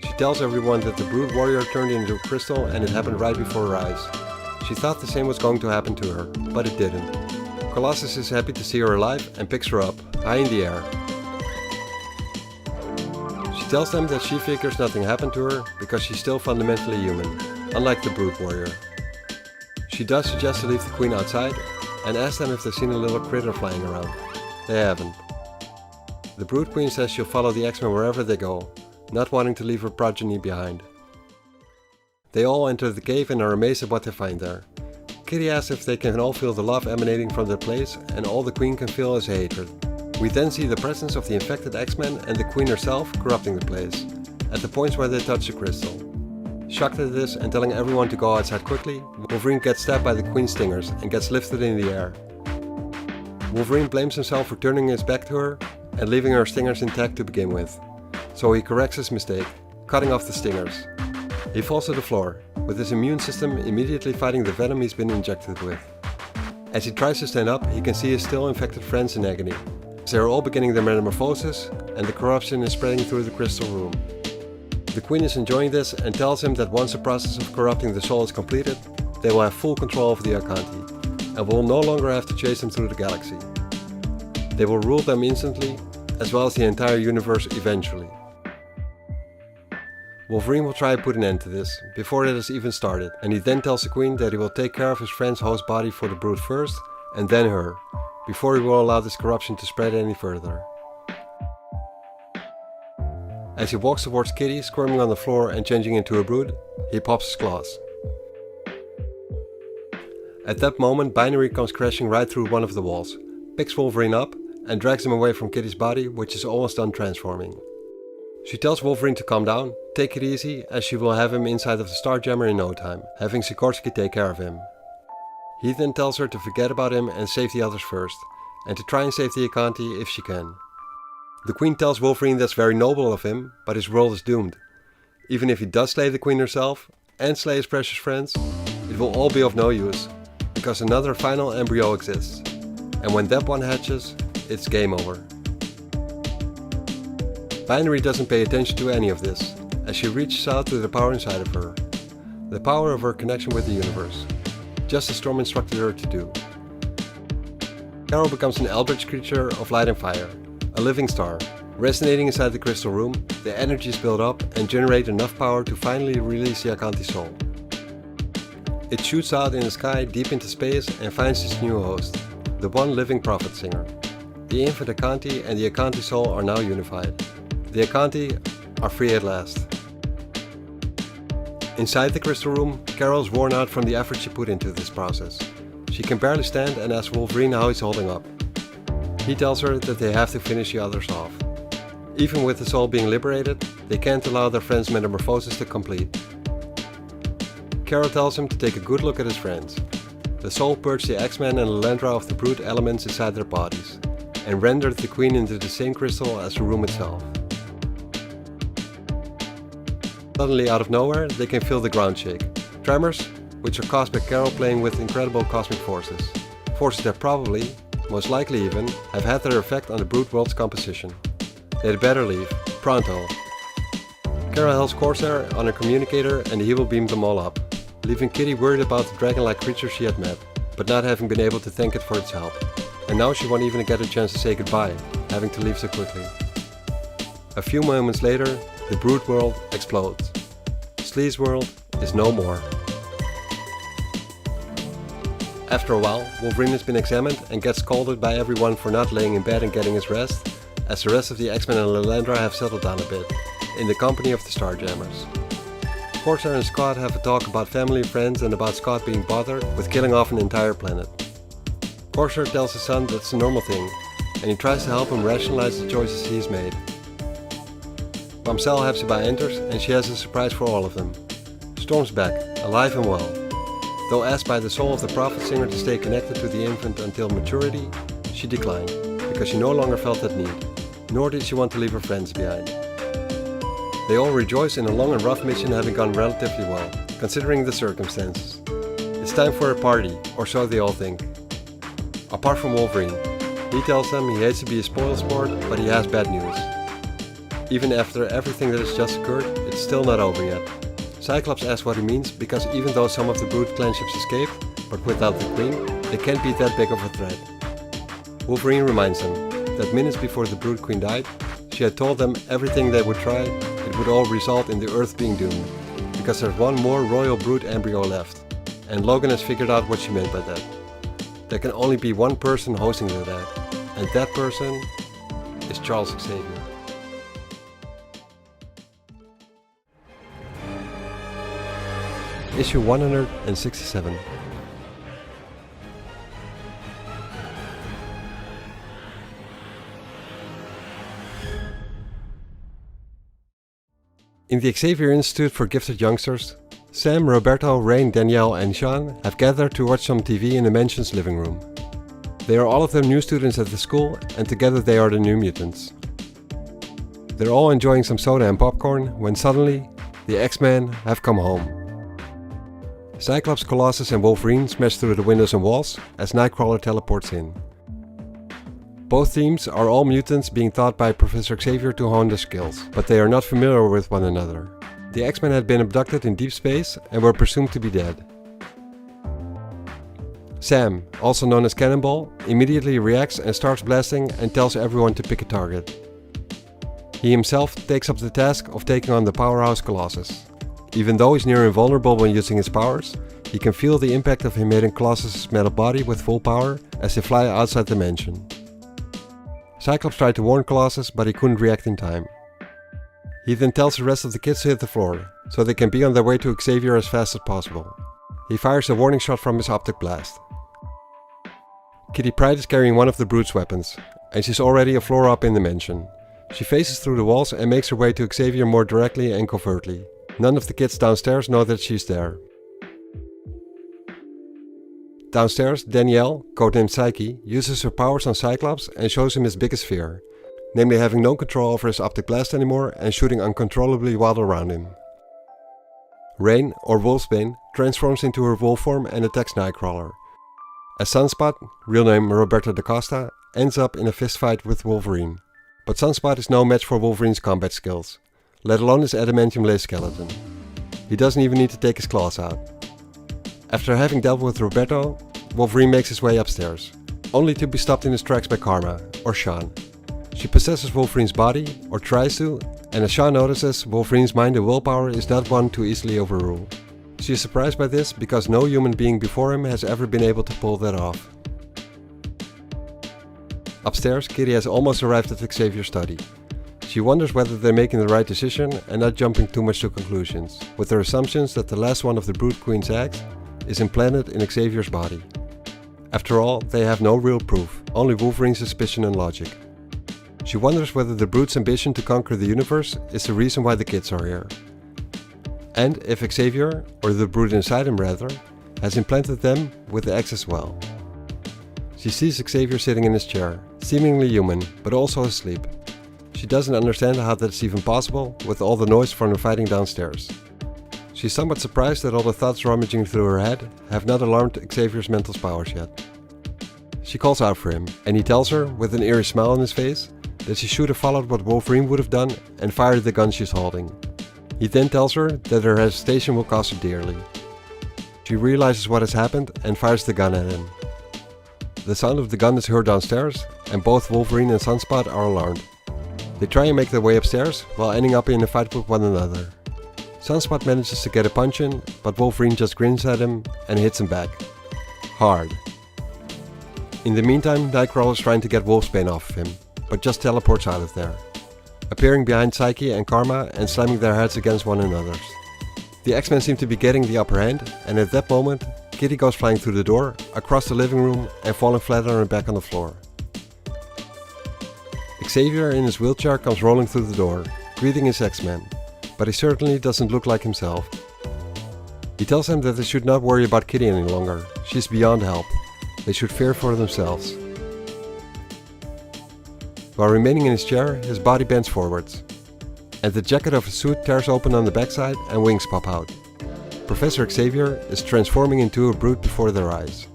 She tells everyone that the Brood warrior turned into a crystal and it happened right before her eyes. She thought the same was going to happen to her, but it didn't. Colossus is happy to see her alive and picks her up, high in the air. She tells them that she figures nothing happened to her because she's still fundamentally human, unlike the Brood warrior. She does suggest to leave the Queen outside and asks them if they've seen a little critter flying around. They haven't. The Brood Queen says she'll follow the X-Men wherever they go, not wanting to leave her progeny behind. They all enter the cave and are amazed at what they find there. Kitty asks if they can all feel the love emanating from the place, and all the Queen can feel is hatred. We then see the presence of the infected X-Men and the Queen herself corrupting the place, at the points where they touch the crystal. Shocked at this and telling everyone to go outside quickly, Wolverine gets stabbed by the Queen's stingers and gets lifted in the air. Wolverine blames himself for turning his back to her and leaving her stingers intact to begin with, so he corrects his mistake, cutting off the stingers. He falls to the floor, with his immune system immediately fighting the venom he's been injected with. As he tries to stand up, he can see his still infected friends in agony, as they are all beginning their metamorphosis and the corruption is spreading through the crystal room. The Queen is enjoying this and tells him that once the process of corrupting the soul is completed, they will have full control of the Akanti, and will no longer have to chase them through the galaxy. They will rule them instantly, as well as the entire universe eventually. Wolverine will try to put an end to this, before it has even started, and he then tells the Queen that he will take care of his friend's host body for the Brood first, and then her, before he will allow this corruption to spread any further. As he walks towards Kitty, squirming on the floor and changing into a Brood, he pops his claws. At that moment, Binary comes crashing right through one of the walls, picks Wolverine up, and drags him away from Kitty's body, which is almost done transforming. She tells Wolverine to calm down, take it easy, as she will have him inside of the Starjammer in no time, having Sikorsky take care of him. He then tells her to forget about him and save the others first, and to try and save the Akanti if she can. The Queen tells Wolverine that's very noble of him, but his world is doomed. Even if he does slay the Queen herself, and slay his precious friends, it will all be of no use, because another final embryo exists, and when that one hatches, it's game over. Binary doesn't pay attention to any of this, as she reaches out to the power inside of her, the power of her connection with the universe, just as Storm instructed her to do. Carol becomes an eldritch creature of light and fire, a living star. Resonating inside the crystal room, the energies build up and generate enough power to finally release the Akanti soul. It shoots out in the sky deep into space and finds its new host, the one living prophet singer. The infant Akanti and the Akanti soul are now unified. The Akanti are free at last. Inside the crystal room, Carol is worn out from the effort she put into this process. She can barely stand and asks Wolverine how he's holding up. He tells her that they have to finish the others off. Even with the soul being liberated, they can't allow their friend's metamorphosis to complete. Carol tells him to take a good look at his friends. The soul purged the X-Men and Lilandra of the Brood elements inside their bodies, and rendered the Queen into the same crystal as the room itself. Suddenly, out of nowhere, they can feel the ground shake. Tremors, which are caused by Carol playing with incredible cosmic forces. Forces that probably, most likely even, have had their effect on the Brood world's composition. They'd better leave. Pronto. Kara helps Corsair on her communicator and he will beam them all up, leaving Kitty worried about the dragon-like creature she had met, but not having been able to thank it for its help. And now she won't even get a chance to say goodbye, having to leave so quickly. A few moments later, the Brood world explodes. Slee's world is no more. After a while, Wolverine has been examined and gets scolded by everyone for not laying in bed and getting his rest, as the rest of the X-Men and Lilandra have settled down a bit, in the company of the Starjammers. Corsair and Scott have a talk about family and friends and about Scott being bothered with killing off an entire planet. Corsair tells his son that's a normal thing, and he tries to help him rationalize the choices he's made. Mamselle Hepzibah enters and she has a surprise for all of them. Storm's back, alive and well. Though asked by the soul of the prophet singer to stay connected to the infant until maturity, she declined, because she no longer felt that need, nor did she want to leave her friends behind. They all rejoice in a long and rough mission having gone relatively well, considering the circumstances. It's time for a party, or so they all think. Apart from Wolverine, he tells them he hates to be a spoilsport, but he has bad news. Even after everything that has just occurred, it's still not over yet. Cyclops asks what he means, because even though some of the Brood clan ships escaped, but without the Queen, they can't be that big of a threat. Wolverine reminds them that minutes before the Brood Queen died, she had told them everything they would try, it would all result in the Earth being doomed, because there's one more royal Brood embryo left, and Logan has figured out what she meant by that. There can only be one person hosting that, and that person is Charles Xavier. Issue 167. In the Xavier Institute for Gifted Youngsters, Sam, Roberto, Rain, Danielle and Sean have gathered to watch some TV in the mansion's living room. They are all of them new students at the school and together they are the New Mutants. They're all enjoying some soda and popcorn when suddenly the X-Men have come home. Cyclops, Colossus and Wolverine smash through the windows and walls as Nightcrawler teleports in. Both teams are all mutants being taught by Professor Xavier to hone their skills, but they are not familiar with one another. The X-Men had been abducted in deep space and were presumed to be dead. Sam, also known as Cannonball, immediately reacts and starts blasting and tells everyone to pick a target. He himself takes up the task of taking on the powerhouse Colossus. Even though he's near invulnerable when using his powers, he can feel the impact of him hitting Colossus' metal body with full power as they fly outside the mansion. Cyclops tried to warn Colossus, but he couldn't react in time. He then tells the rest of the kids to hit the floor, so they can be on their way to Xavier as fast as possible. He fires a warning shot from his optic blast. Kitty Pryde is carrying one of the Brood's weapons, and she's already a floor up in the mansion. She faces through the walls and makes her way to Xavier more directly and covertly. None of the kids downstairs know that she's there. Downstairs, Danielle, codenamed Psyche, uses her powers on Cyclops and shows him his biggest fear, namely having no control over his optic blast anymore and shooting uncontrollably wild around him. Rain, or Wolfsbane, transforms into her wolf form and attacks Nightcrawler. As Sunspot, real name Roberto da Costa, ends up in a fistfight with Wolverine. But Sunspot is no match for Wolverine's combat skills, let alone his adamantium lace skeleton. He doesn't even need to take his claws out. After having dealt with Roberto, Wolverine makes his way upstairs, only to be stopped in his tracks by Karma, or Sean. She possesses Wolverine's body, or tries to, and as Sean notices, Wolverine's mind and willpower is not one to easily overrule. She is surprised by this because no human being before him has ever been able to pull that off. Upstairs, Kitty has almost arrived at Xavier's study. She wonders whether they're making the right decision and not jumping too much to conclusions, with her assumptions that the last one of the Brood Queen's eggs is implanted in Xavier's body. After all, they have no real proof, only Wolverine's suspicion and logic. She wonders whether the Brood's ambition to conquer the universe is the reason why the kids are here. And if Xavier, or the Brood inside him rather, has implanted them with the eggs as well. She sees Xavier sitting in his chair, seemingly human, but also asleep. She doesn't understand how that's even possible with all the noise from the fighting downstairs. She's somewhat surprised that all the thoughts rummaging through her head have not alarmed Xavier's mental powers yet. She calls out for him, and he tells her, with an eerie smile on his face, that she should have followed what Wolverine would have done and fired the gun she's holding. He then tells her that her hesitation will cost her dearly. She realizes what has happened and fires the gun at him. The sound of the gun is heard downstairs, and both Wolverine and Sunspot are alarmed. They try and make their way upstairs while ending up in a fight with one another. Sunspot manages to get a punch in, but Wolverine just grins at him and hits him back. Hard. In the meantime, Nightcrawler is trying to get Wolfsbane off of him, but just teleports out of there, appearing behind Psyche and Karma and slamming their heads against one another. The X-Men seem to be getting the upper hand, and at that moment, Kitty goes flying through the door, across the living room and falling flat on her back on the floor. Xavier in his wheelchair comes rolling through the door, greeting his X-Men, but he certainly doesn't look like himself. He tells them that they should not worry about Kitty any longer, she's beyond help. They should fear for themselves. While remaining in his chair, his body bends forwards, and the jacket of his suit tears open on the backside and wings pop out. Professor Xavier is transforming into a brute before their eyes.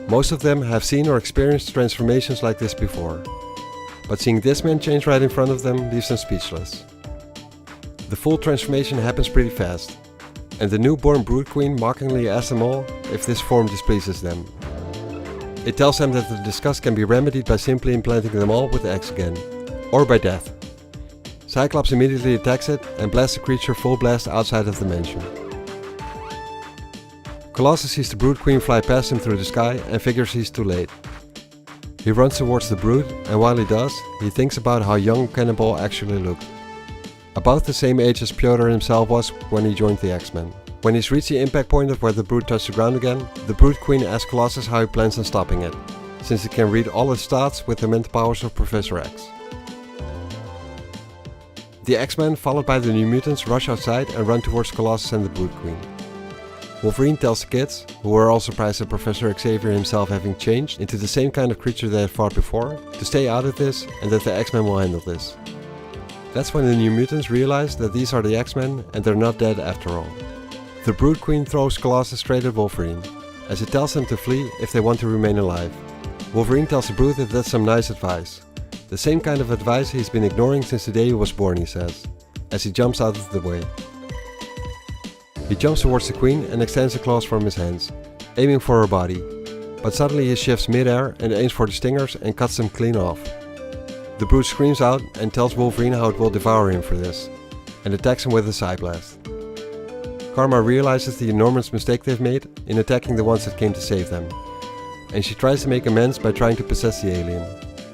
Most of them have seen or experienced transformations like this before, but seeing this man change right in front of them leaves them speechless. The full transformation happens pretty fast, and the newborn Brood Queen mockingly asks them all if this form displeases them. It tells them that the disgust can be remedied by simply implanting them all with eggs again, or by death. Cyclops immediately attacks it and blasts the creature full blast outside of the mansion. Colossus sees the Brood Queen fly past him through the sky and figures he's too late. He runs towards the Brood, and while he does, he thinks about how young Cannonball actually looked. About the same age as Piotr himself was when he joined the X-Men. When he's reached the impact point of where the Brood touched the ground again, the Brood Queen asks Colossus how he plans on stopping it, since it can read all its thoughts with the mental powers of Professor X. The X-Men, followed by the New Mutants, rush outside and run towards Colossus and the Brood Queen. Wolverine tells the kids, who are all surprised at Professor Xavier himself having changed into the same kind of creature they had fought before, to stay out of this and that the X-Men will handle this. That's when the New Mutants realize that these are the X-Men and they're not dead after all. The Brood Queen throws Colossus straight at Wolverine, as it tells them to flee if they want to remain alive. Wolverine tells the Brood that that's some nice advice. The same kind of advice he's been ignoring since the day he was born, he says, as he jumps out of the way. He jumps towards the Queen and extends the claws from his hands, aiming for her body, but suddenly he shifts mid-air and aims for the stingers and cuts them clean off. The Brood screams out and tells Wolverine how it will devour him for this, and attacks him with a Psy Blast. Karma realizes the enormous mistake they've made in attacking the ones that came to save them, and she tries to make amends by trying to possess the alien.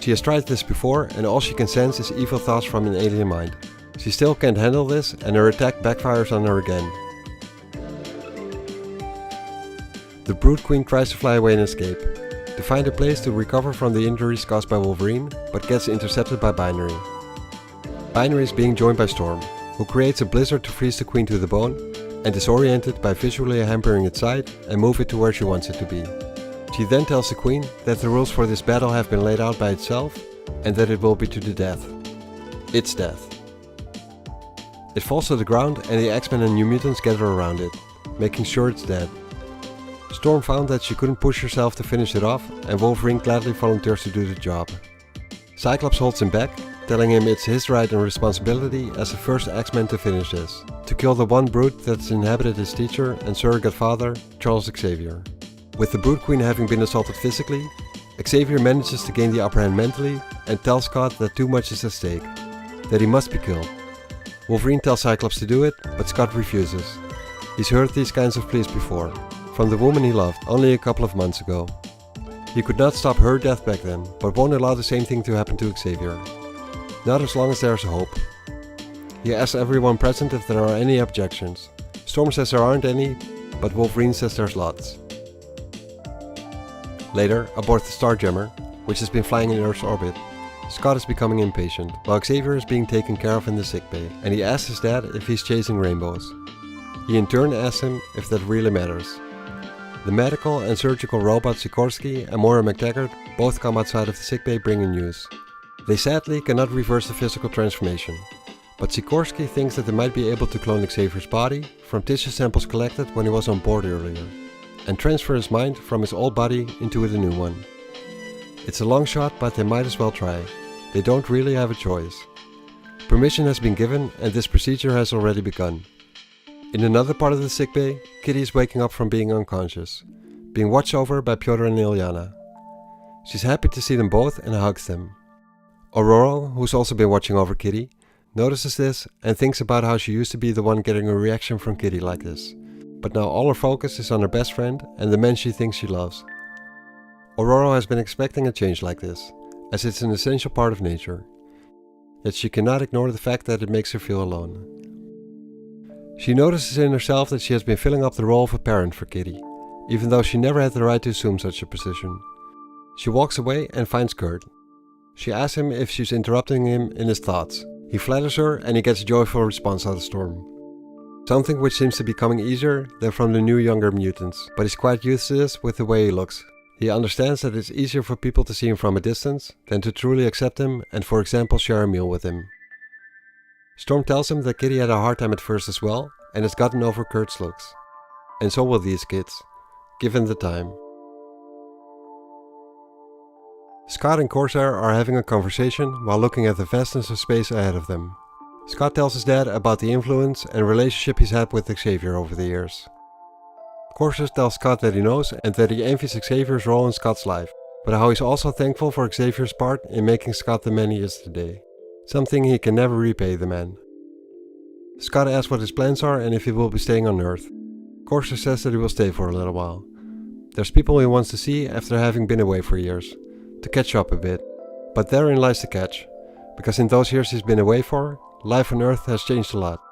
She has tried this before, and all she can sense is evil thoughts from an alien mind. She still can't handle this, and her attack backfires on her again. The Brood Queen tries to fly away and escape, to find a place to recover from the injuries caused by Wolverine, but gets intercepted by Binary. Binary is being joined by Storm, who creates a blizzard to freeze the Queen to the bone, and disoriented by visually hampering its sight and move it to where she wants it to be. She then tells the Queen that the rules for this battle have been laid out by itself, and that it will be to the death. Its death. It falls to the ground and the X-Men and New Mutants gather around it, making sure it's dead. Storm found that she couldn't push herself to finish it off, and Wolverine gladly volunteers to do the job. Cyclops holds him back, telling him it's his right and responsibility as the first X-Men to finish this, to kill the one Brood that's inhabited his teacher and surrogate father, Charles Xavier. With the Brood Queen having been assaulted physically, Xavier manages to gain the upper hand mentally and tells Scott that too much is at stake, that he must be killed. Wolverine tells Cyclops to do it, but Scott refuses. He's heard these kinds of pleas before, from the woman he loved only a couple of months ago. He could not stop her death back then, but won't allow the same thing to happen to Xavier. Not as long as there's hope. He asks everyone present if there are any objections. Storm says there aren't any, but Wolverine says there's lots. Later, aboard the Starjammer, which has been flying in Earth's orbit, Scott is becoming impatient, while Xavier is being taken care of in the sickbay, and he asks his dad if he's chasing rainbows. He in turn asks him if that really matters. The medical and surgical robots Sikorsky and Moira McTaggart both come outside of the sickbay bringing news. They sadly cannot reverse the physical transformation, but Sikorsky thinks that they might be able to clone Xavier's body from tissue samples collected when he was on board earlier, and transfer his mind from his old body into the new one. It's a long shot, but they might as well try. They don't really have a choice. Permission has been given and this procedure has already begun. In another part of the sickbay, Kitty is waking up from being unconscious, being watched over by Pyotr and Ilyana. She's happy to see them both and hugs them. Aurora, who's also been watching over Kitty, notices this and thinks about how she used to be the one getting a reaction from Kitty like this. But now all her focus is on her best friend and the man she thinks she loves. Aurora has been expecting a change like this, as it's an essential part of nature. Yet she cannot ignore the fact that it makes her feel alone. She notices in herself that she has been filling up the role of a parent for Kitty, even though she never had the right to assume such a position. She walks away and finds Kurt. She asks him if she's interrupting him in his thoughts. He flatters her and he gets a joyful response out of the storm. Something which seems to be coming easier than from the new younger mutants, but he's quite used to this with the way he looks. He understands that it's easier for people to see him from a distance than to truly accept him and, for example, share a meal with him. Storm tells him that Kitty had a hard time at first as well and has gotten over Kurt's looks. And so will these kids, given the time. Scott and Corsair are having a conversation while looking at the vastness of space ahead of them. Scott tells his dad about the influence and relationship he's had with Xavier over the years. Corsair tells Scott that he knows and that he envies Xavier's role in Scott's life, but how he's also thankful for Xavier's part in making Scott the man he is today. Something he can never repay the man. Scott asks what his plans are and if he will be staying on Earth. Corsair says that he will stay for a little while. There's people he wants to see after having been away for years, to catch up a bit. But therein lies the catch, because in those years he's been away for, life on Earth has changed a lot.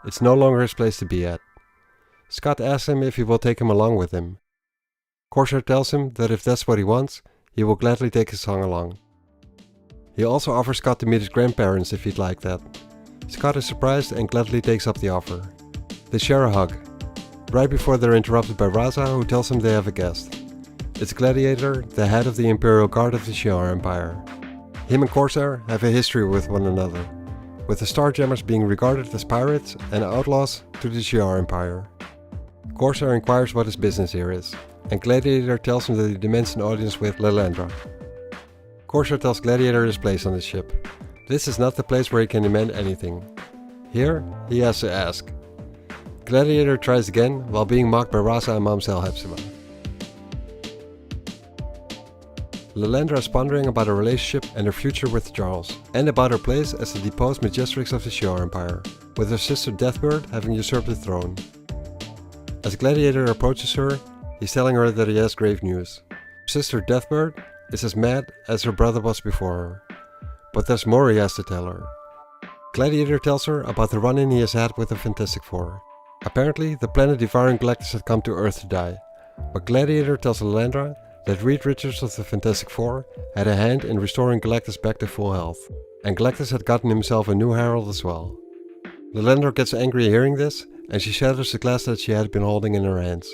It's no longer his place to be at. Scott asks him if he will take him along with him. Corsair tells him that if that's what he wants, he will gladly take his son along. He also offers Scott to meet his grandparents if he'd like that. Scott is surprised and gladly takes up the offer. They share a hug, right before they're interrupted by Raza, who tells them they have a guest. It's Gladiator, the head of the Imperial Guard of the Shi'ar Empire. Him and Corsair have a history with one another, with the Starjammers being regarded as pirates and outlaws to the Shi'ar Empire. Corsair inquires what his business here is, and Gladiator tells him that he demands an audience with Lilandra. Corsair tells Gladiator his place on the ship. This is not the place where he can demand anything. Here, he has to ask. Gladiator tries again while being mocked by Raza and Mamselle Hepzibah. Lilandra is pondering about her relationship and her future with Charles, and about her place as the deposed Magistrix of the Shi'ar Empire, with her sister Deathbird having usurped the throne. As Gladiator approaches her, he's telling her that he has grave news. Sister Deathbird is as mad as her brother was before her, but there's more he has to tell her. Gladiator tells her about the run-in he has had with the Fantastic Four. Apparently, the planet-devouring Galactus had come to Earth to die, but Gladiator tells Lilandra that Reed Richards of the Fantastic Four had a hand in restoring Galactus back to full health, and Galactus had gotten himself a new herald as well. Lilandra gets angry hearing this, and she shatters the glass that she had been holding in her hands.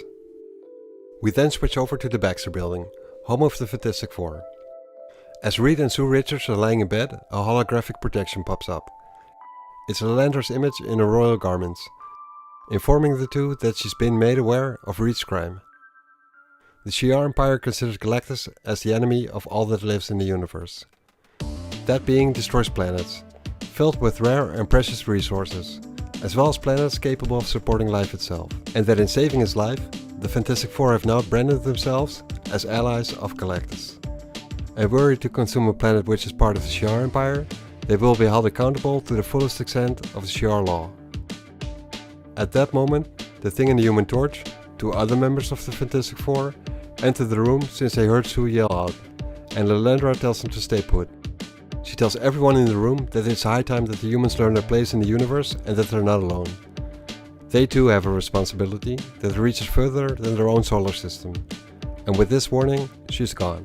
We then switch over to the Baxter Building, home of the Fantastic Four. As Reed and Sue Richards are lying in bed, a holographic projection pops up. It's Lilandra's image in her royal garments, informing the two that she's been made aware of Reed's crime. The Shi'ar Empire considers Galactus as the enemy of all that lives in the universe. That being destroys planets, filled with rare and precious resources, as well as planets capable of supporting life itself, and that in saving his life, the Fantastic Four have now branded themselves as allies of Galactus. And were he to consume a planet which is part of the Shi'ar Empire, they will be held accountable to the fullest extent of the Shi'ar law. At that moment, the Thing and the Human Torch, two other members of the Fantastic Four, enter the room since they heard Sue yell out, and Lilandra tells them to stay put. She tells everyone in the room that it's high time that the humans learn their place in the universe and that they're not alone. They too have a responsibility that reaches further than their own solar system, and with this warning, she's gone.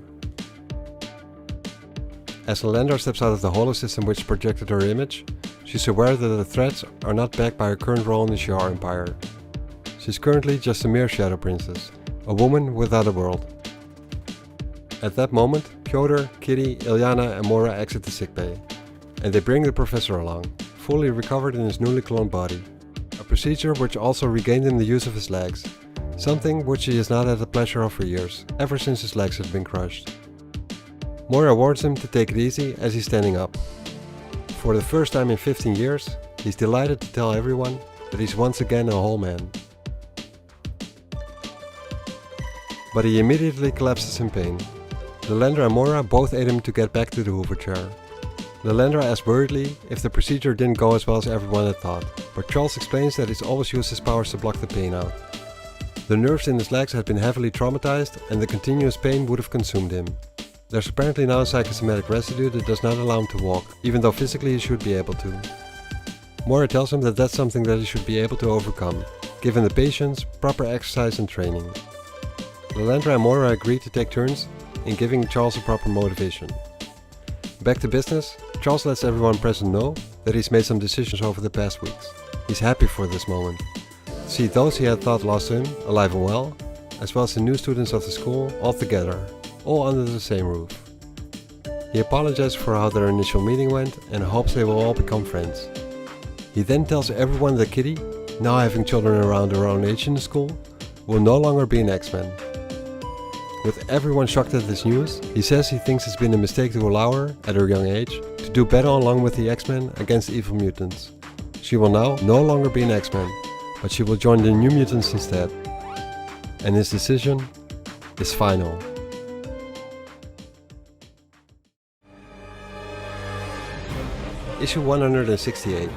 As Lilandra steps out of the holosystem which projected her image, she's aware that the threats are not backed by her current role in the Shi'ar Empire. She's currently just a mere Shadow Princess, a woman without a world. At that moment, Pyotr, Kitty, Ilyana and Mora exit the sickbay, and they bring the professor along, fully recovered in his newly cloned body. A procedure which also regained him the use of his legs, something which he has not had the pleasure of for years, ever since his legs had been crushed. Moira warns him to take it easy as he's standing up. For the first time in 15 years, he's delighted to tell everyone that he's once again a whole man. But he immediately collapses in pain. Lelendra and Moira both aid him to get back to the Hoover chair. Lelendra asks worriedly if the procedure didn't go as well as everyone had thought, but Charles explains that he's always used his powers to block the pain out. The nerves in his legs had been heavily traumatized and the continuous pain would have consumed him. There's apparently now a psychosomatic residue that does not allow him to walk, even though physically he should be able to. Moira tells him that that's something that he should be able to overcome, given the patience, proper exercise and training. Lelendra and Moira agree to take turns in giving Charles a proper motivation. Back to business, Charles lets everyone present know that he's made some decisions over the past weeks. He's happy for this moment. To see those he had thought lost to him, alive and well, as well as the new students of the school, all together, all under the same roof. He apologizes for how their initial meeting went and hopes they will all become friends. He then tells everyone that Kitty, now having children around her own age in the school, will no longer be an X-Men. With everyone shocked at this news, he says he thinks it's been a mistake to allow her, at her young age, to do battle along with the X-Men against evil mutants. She will now no longer be an X-Men, but she will join the New Mutants instead. And his decision is final. Issue 168.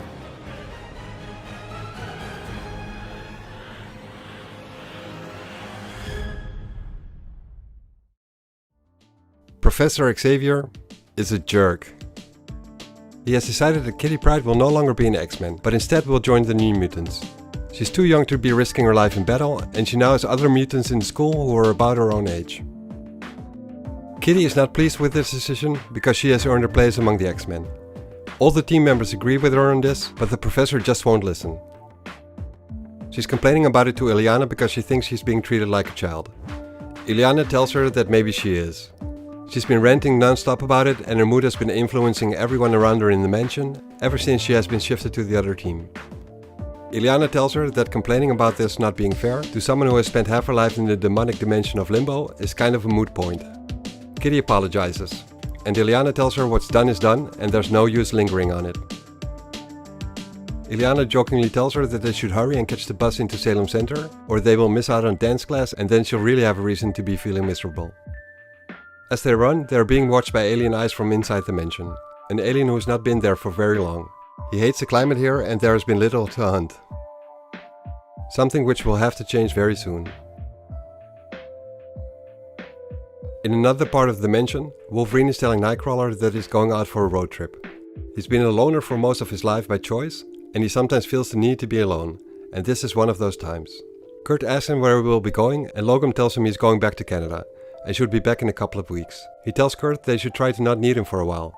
Professor Xavier is a jerk. He has decided that Kitty Pryde will no longer be an X-Men, but instead will join the New Mutants. She's too young to be risking her life in battle, and she now has other mutants in the school who are about her own age. Kitty is not pleased with this decision because she has earned her place among the X-Men. All the team members agree with her on this, but the professor just won't listen. She's complaining about it to Illyana because she thinks she's being treated like a child. Illyana tells her that maybe she is. She's been ranting non-stop about it and her mood has been influencing everyone around her in the mansion ever since she has been shifted to the other team. Illyana tells her that complaining about this not being fair to someone who has spent half her life in the demonic dimension of Limbo is kind of a moot point. Kitty apologizes, and Illyana tells her what's done is done and there's no use lingering on it. Illyana jokingly tells her that they should hurry and catch the bus into Salem Center, or they will miss out on dance class and then she'll really have a reason to be feeling miserable. As they run, they are being watched by alien eyes from inside the mansion. An alien who has not been there for very long. He hates the climate here and there has been little to hunt. Something which will have to change very soon. In another part of the mansion, Wolverine is telling Nightcrawler that he's going out for a road trip. He's been a loner for most of his life by choice, and he sometimes feels the need to be alone, and this is one of those times. Kurt asks him where he will be going, and Logan tells him he's going back to Canada, and should be back in a couple of weeks. He tells Kurt they should try to not need him for a while.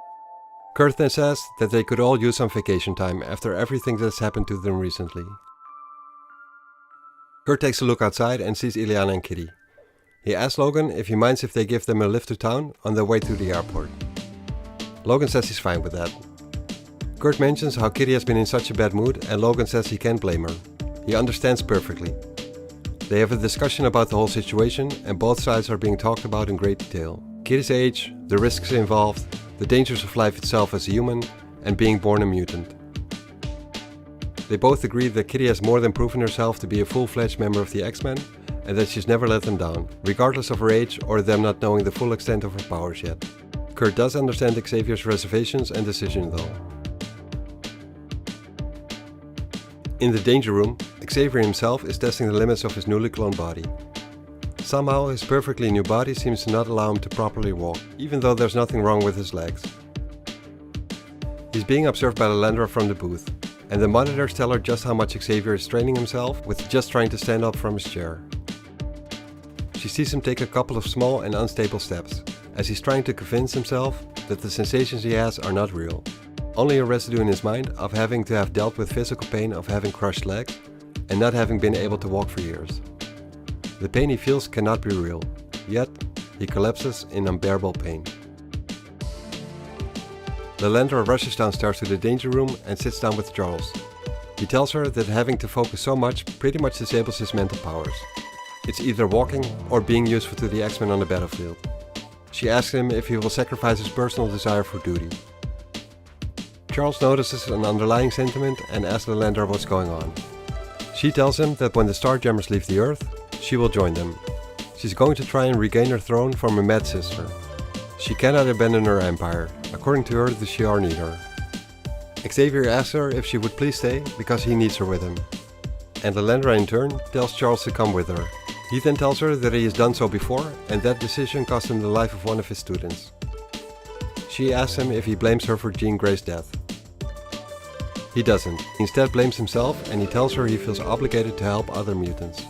Kurt then says that they could all use some vacation time after everything that's happened to them recently. Kurt takes a look outside and sees Illyana and Kitty. He asks Logan if he minds if they give them a lift to town on their way to the airport. Logan says he's fine with that. Kurt mentions how Kitty has been in such a bad mood and Logan says he can't blame her. He understands perfectly. They have a discussion about the whole situation and both sides are being talked about in great detail. Kitty's age, the risks involved, the dangers of life itself as a human, and being born a mutant. They both agree that Kitty has more than proven herself to be a full-fledged member of the X-Men and that she's never let them down, regardless of her age or them not knowing the full extent of her powers yet. Kurt does understand Xavier's reservations and decision though. In the danger room, Xavier himself is testing the limits of his newly cloned body. Somehow his perfectly new body seems to not allow him to properly walk, even though there's nothing wrong with his legs. He's being observed by Lelendra from the booth, and the monitors tell her just how much Xavier is straining himself with just trying to stand up from his chair. She sees him take a couple of small and unstable steps, as he's trying to convince himself that the sensations he has are not real. Only a residue in his mind of having to have dealt with physical pain of having crushed legs and not having been able to walk for years. The pain he feels cannot be real, yet he collapses in unbearable pain. Lelendra rushes downstairs to the danger room and sits down with Charles. He tells her that having to focus so much pretty much disables his mental powers. It's either walking or being useful to the X-Men on the battlefield. She asks him if he will sacrifice his personal desire for duty. Charles notices an underlying sentiment and asks the lander what's going on. She tells him that when the Starjammers leave the Earth, she will join them. She's going to try and regain her throne from her mad sister. She cannot abandon her empire. According to her, the Shi'ar need her. Xavier asks her if she would please stay because he needs her with him. And the lander in turn tells Charles to come with her. He then tells her that he has done so before and that decision cost him the life of one of his students. She asks him if he blames her for Jean Grey's death. He doesn't. He instead blames himself and he tells her he feels obligated to help other mutants.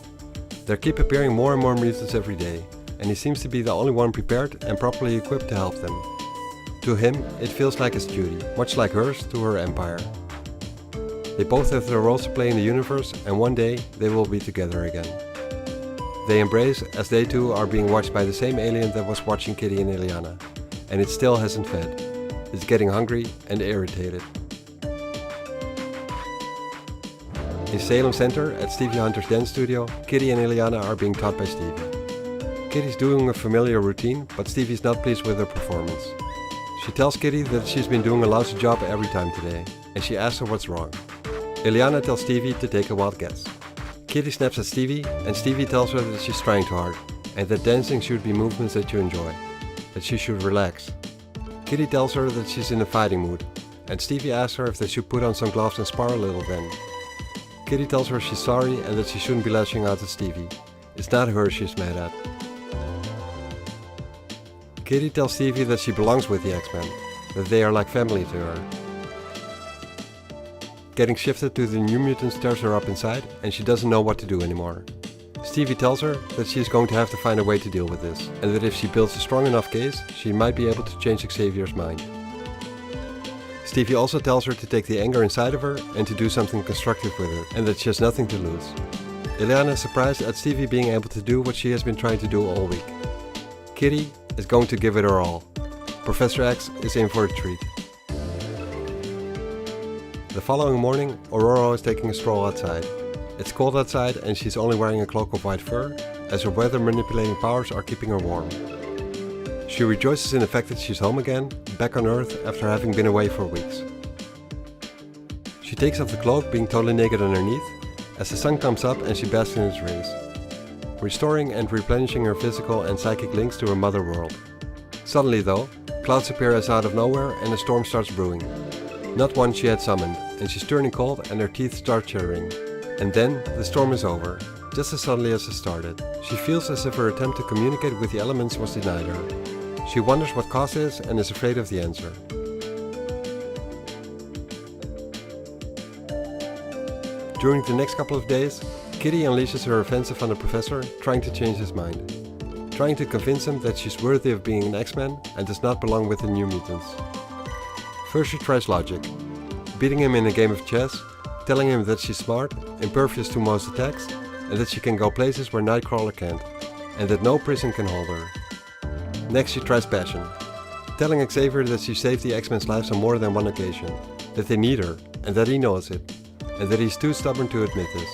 There keep appearing more and more mutants every day, and he seems to be the only one prepared and properly equipped to help them. To him, it feels like his duty, much like hers to her empire. They both have their roles to play in the universe, and one day they will be together again. They embrace as they too are being watched by the same alien that was watching Kitty and Illyana, and it still hasn't fed. It's getting hungry and irritated. In Salem Center, at Stevie Hunter's dance studio, Kitty and Illyana are being taught by Stevie. Kitty's doing a familiar routine, but Stevie's not pleased with her performance. She tells Kitty that she's been doing a lousy job every time today, and she asks her what's wrong. Illyana tells Stevie to take a wild guess. Kitty snaps at Stevie, and Stevie tells her that she's trying too hard, and that dancing should be movements that you enjoy, that she should relax. Kitty tells her that she's in a fighting mood, and Stevie asks her if they should put on some gloves and spar a little then. Kitty tells her she's sorry and that she shouldn't be lashing out at Stevie. It's not her she's mad at. Kitty tells Stevie that she belongs with the X-Men, that they are like family to her. Getting shifted to the New Mutants tears her up inside and she doesn't know what to do anymore. Stevie tells her that she is going to have to find a way to deal with this, and that if she builds a strong enough case, she might be able to change Xavier's mind. Stevie also tells her to take the anger inside of her and to do something constructive with it, and that she has nothing to lose. Illyana is surprised at Stevie being able to do what she has been trying to do all week. Kitty is going to give it her all. Professor X is in for a treat. The following morning, Aurora is taking a stroll outside. It's cold outside and she's only wearing a cloak of white fur, as her weather manipulating powers are keeping her warm. She rejoices in the fact that she's home again, back on Earth after having been away for weeks. She takes off the cloak, being totally naked underneath, as the sun comes up and she basks in its rays, restoring and replenishing her physical and psychic links to her mother world. Suddenly though, clouds appear as out of nowhere and a storm starts brewing. Not one she had summoned, and she's turning cold and her teeth start chattering. And then, the storm is over, just as suddenly as it started. She feels as if her attempt to communicate with the elements was denied her. She wonders what cause is and is afraid of the answer. During the next couple of days, Kitty unleashes her offensive on the professor, trying to change his mind. Trying to convince him that she's worthy of being an X-Men and does not belong with the New Mutants. First she tries logic, beating him in a game of chess, telling him that she's smart, impervious to most attacks, and that she can go places where Nightcrawler can't, and that no prison can hold her. Next she tries passion, telling Xavier that she saved the X-Men's lives on more than one occasion, that they need her, and that he knows it, and that he's too stubborn to admit this.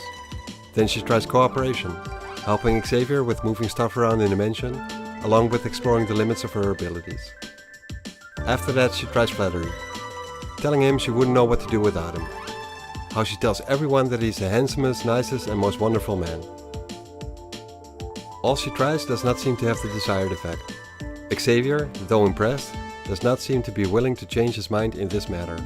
Then she tries cooperation, helping Xavier with moving stuff around in the dimension, along with exploring the limits of her abilities. After that she tries flattery, telling him she wouldn't know what to do without him. How she tells everyone that he's the handsomest, nicest and most wonderful man. All she tries does not seem to have the desired effect. Xavier, though impressed, does not seem to be willing to change his mind in this matter.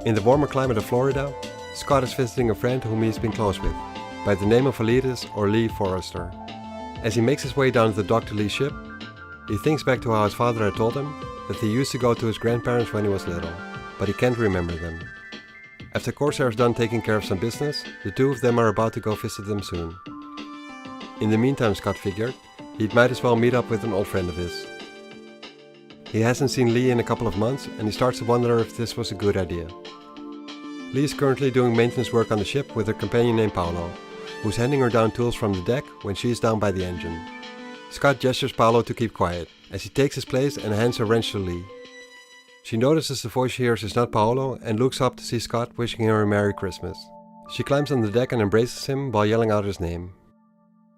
In the warmer climate of Florida, Scott is visiting a friend whom he's been close with, by the name of Alidus or Lee Forrester. As he makes his way down to the dock to Lee's ship, he thinks back to how his father had told him that he used to go to his grandparents when he was little, but he can't remember them. After Corsair is done taking care of some business, the two of them are about to go visit them soon. In the meantime, Scott figured, he might as well meet up with an old friend of his. He hasn't seen Lee in a couple of months and he starts to wonder if this was a good idea. Lee is currently doing maintenance work on the ship with her companion named Paolo, who's handing her down tools from the deck when she is down by the engine. Scott gestures Paolo to keep quiet, as he takes his place and hands a wrench to Lee. She notices the voice she hears is not Paolo and looks up to see Scott wishing her a Merry Christmas. She climbs on the deck and embraces him while yelling out his name.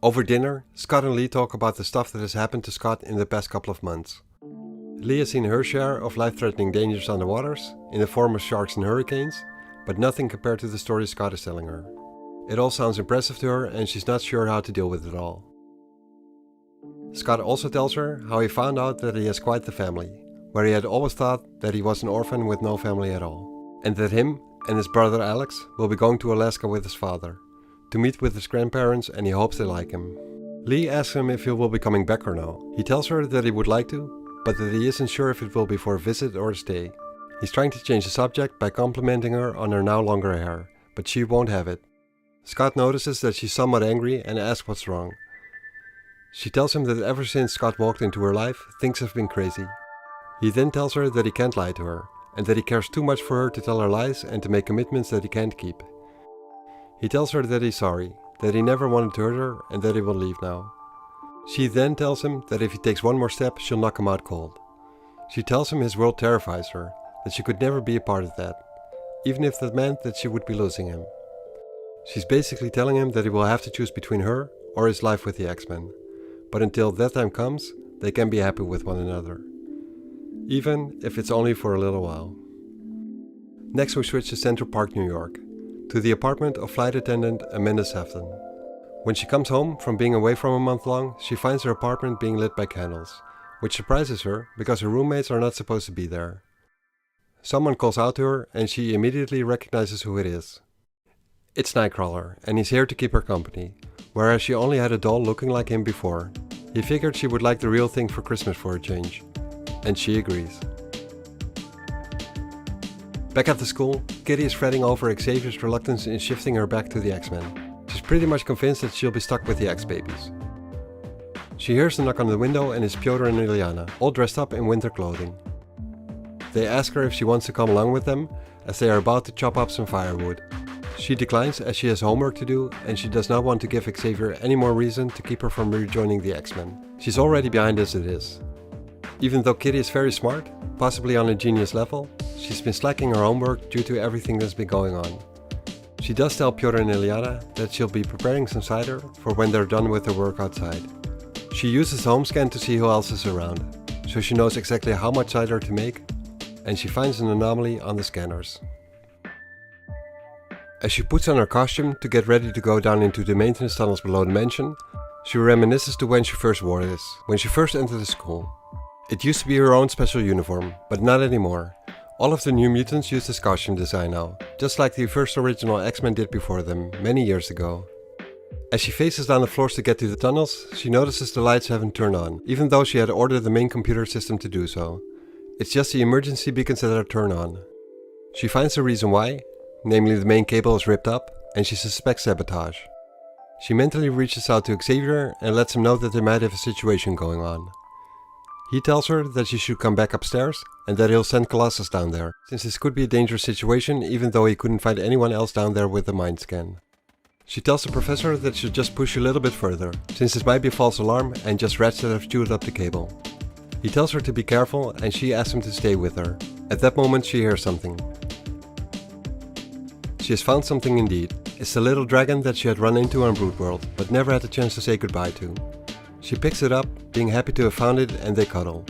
Over dinner, Scott and Lee talk about the stuff that has happened to Scott in the past couple of months. Lee has seen her share of life-threatening dangers on the waters, in the form of sharks and hurricanes, but nothing compared to the story Scott is telling her. It all sounds impressive to her and she's not sure how to deal with it all. Scott also tells her how he found out that he has quite the family, where he had always thought that he was an orphan with no family at all, and that him and his brother Alex will be going to Alaska with his father, to meet with his grandparents, and he hopes they like him. Lee asks him if he will be coming back or no. He tells her that he would like to, but that he isn't sure if it will be for a visit or a stay. He's trying to change the subject by complimenting her on her now longer hair, but she won't have it. Scott notices that she's somewhat angry and asks what's wrong. She tells him that ever since Scott walked into her life, things have been crazy. He then tells her that he can't lie to her, and that he cares too much for her to tell her lies and to make commitments that he can't keep. He tells her that he's sorry, that he never wanted to hurt her, and that he will leave now. She then tells him that if he takes one more step, she'll knock him out cold. She tells him his world terrifies her, that she could never be a part of that, even if that meant that she would be losing him. She's basically telling him that he will have to choose between her or his life with the X-Men, but until that time comes, they can be happy with one another, even if it's only for a little while. Next we switch to Central Park, New York, to the apartment of flight attendant Amanda Sefton. When she comes home from being away from a month long, she finds her apartment being lit by candles, which surprises her because her roommates are not supposed to be there. Someone calls out to her and she immediately recognizes who it is. It's Nightcrawler, and he's here to keep her company, whereas she only had a doll looking like him before. He figured she would like the real thing for Christmas for a change, and she agrees. Back at the school, Kitty is fretting over Xavier's reluctance in shifting her back to the X-Men. She's pretty much convinced that she'll be stuck with the X-Babies. She hears a knock on the window and it's Piotr and Ilyana, all dressed up in winter clothing. They ask her if she wants to come along with them, as they are about to chop up some firewood. She declines as she has homework to do and she does not want to give Xavier any more reason to keep her from rejoining the X-Men. She's already behind as it is. Even though Kitty is very smart, possibly on a genius level, she's been slacking her homework due to everything that's been going on. She does tell Piotr and Ilyana that she'll be preparing some cider for when they're done with their work outside. She uses the home scan to see who else is around, so she knows exactly how much cider to make, and she finds an anomaly on the scanners. As she puts on her costume to get ready to go down into the maintenance tunnels below the mansion, she reminisces to when she first wore this, when she first entered the school. It used to be her own special uniform, but not anymore. All of the New Mutants use this costume design now, just like the first original X-Men did before them, many years ago. As she faces down the floors to get to the tunnels, she notices the lights haven't turned on, even though she had ordered the main computer system to do so. It's just the emergency beacons that are turned on. She finds the reason why, namely the main cable is ripped up, and she suspects Sabotage. She mentally reaches out to Xavier and lets him know that they might have a situation going on. He tells her that she should come back upstairs and that he'll send Colossus down there, since this could be a dangerous situation even though he couldn't find anyone else down there with the mind scan. She tells the professor that she'll just push a little bit further, since this might be a false alarm and just rats that have chewed up the cable. He tells her to be careful and she asks him to stay with her. At that moment she hears something. She has found something indeed. It's the little dragon that she had run into on Broodworld, but never had the chance to say goodbye to. She picks it up, being happy to have found it, and they cuddle.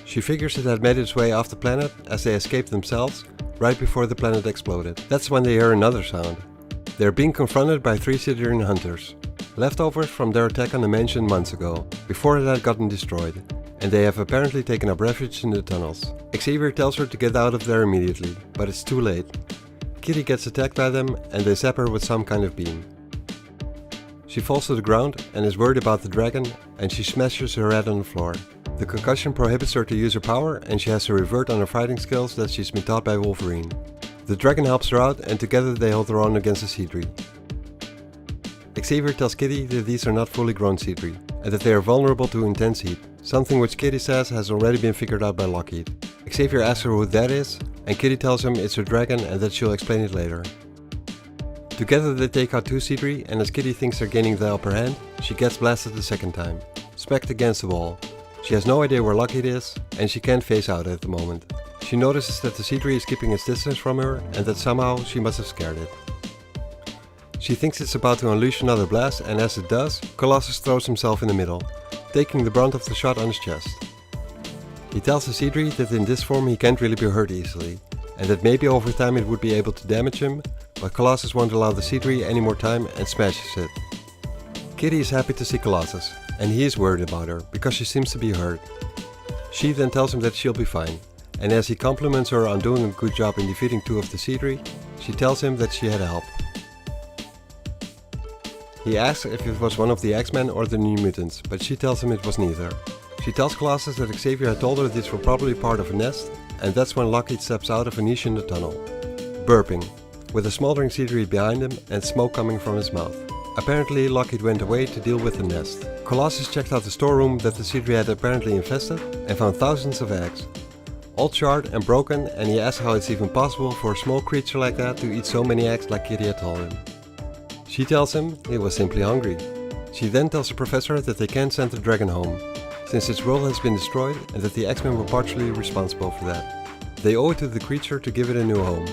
She figures it had made its way off the planet as they escaped themselves, right before the planet exploded. That's when they hear another sound. They're being confronted by 3 Siderian hunters, leftovers from their attack on the mansion months ago, before it had gotten destroyed, and they have apparently taken up refuge in the tunnels. Xavier tells her to get out of there immediately, but it's too late. Kitty gets attacked by them and they zap her with some kind of beam. She falls to the ground and is worried about the dragon, and she smashes her head on the floor. The concussion prohibits her to use her power and she has to revert on her fighting skills that she's been taught by Wolverine. The dragon helps her out and together they hold their own against the Sidri. Xavier tells Kitty that these are not fully grown Sidri and that they are vulnerable to intense heat, something which Kitty says has already been figured out by Lockheed. Xavier asks her who that is, and Kitty tells him it's her dragon and that she'll explain it later. Together they take out 2 Sidri, and as Kitty thinks they're gaining the upper hand, she gets blasted the second time, smacked against the wall. She has no idea where Lockheed is, and she can't face out at the moment. She notices that the Sidri is keeping its distance from her, and that somehow she must have scared it. She thinks it's about to unleash another blast, and as it does, Colossus throws himself in the middle, taking the brunt of the shot on his chest. He tells Xavier that in this form he can't really be hurt easily, and that maybe over time it would be able to damage him, but Colossus won't allow the Xavier any more time and smashes it. Kitty is happy to see Colossus, and he is worried about her, because she seems to be hurt. She then tells him that she'll be fine, and as he compliments her on doing a good job in defeating 2 of the Xavier, she tells him that she had help. He asks if it was one of the X-Men or the New Mutants, but she tells him it was neither. She tells Colossus that Xavier had told her these were probably part of a nest, and that's when Lockheed steps out of a niche in the tunnel, burping, with a smoldering Xavier behind him and smoke coming from his mouth. Apparently Lockheed went away to deal with the nest. Colossus checked out the storeroom that the Xavier had apparently infested and found thousands of eggs, all charred and broken, and he asks how it's even possible for a small creature like that to eat so many eggs like Kitty had told him. She tells him he was simply hungry. She then tells the professor that they can't send the dragon home, since its world has been destroyed and that the X-Men were partially responsible for that. They owe it to the creature to give it a new home.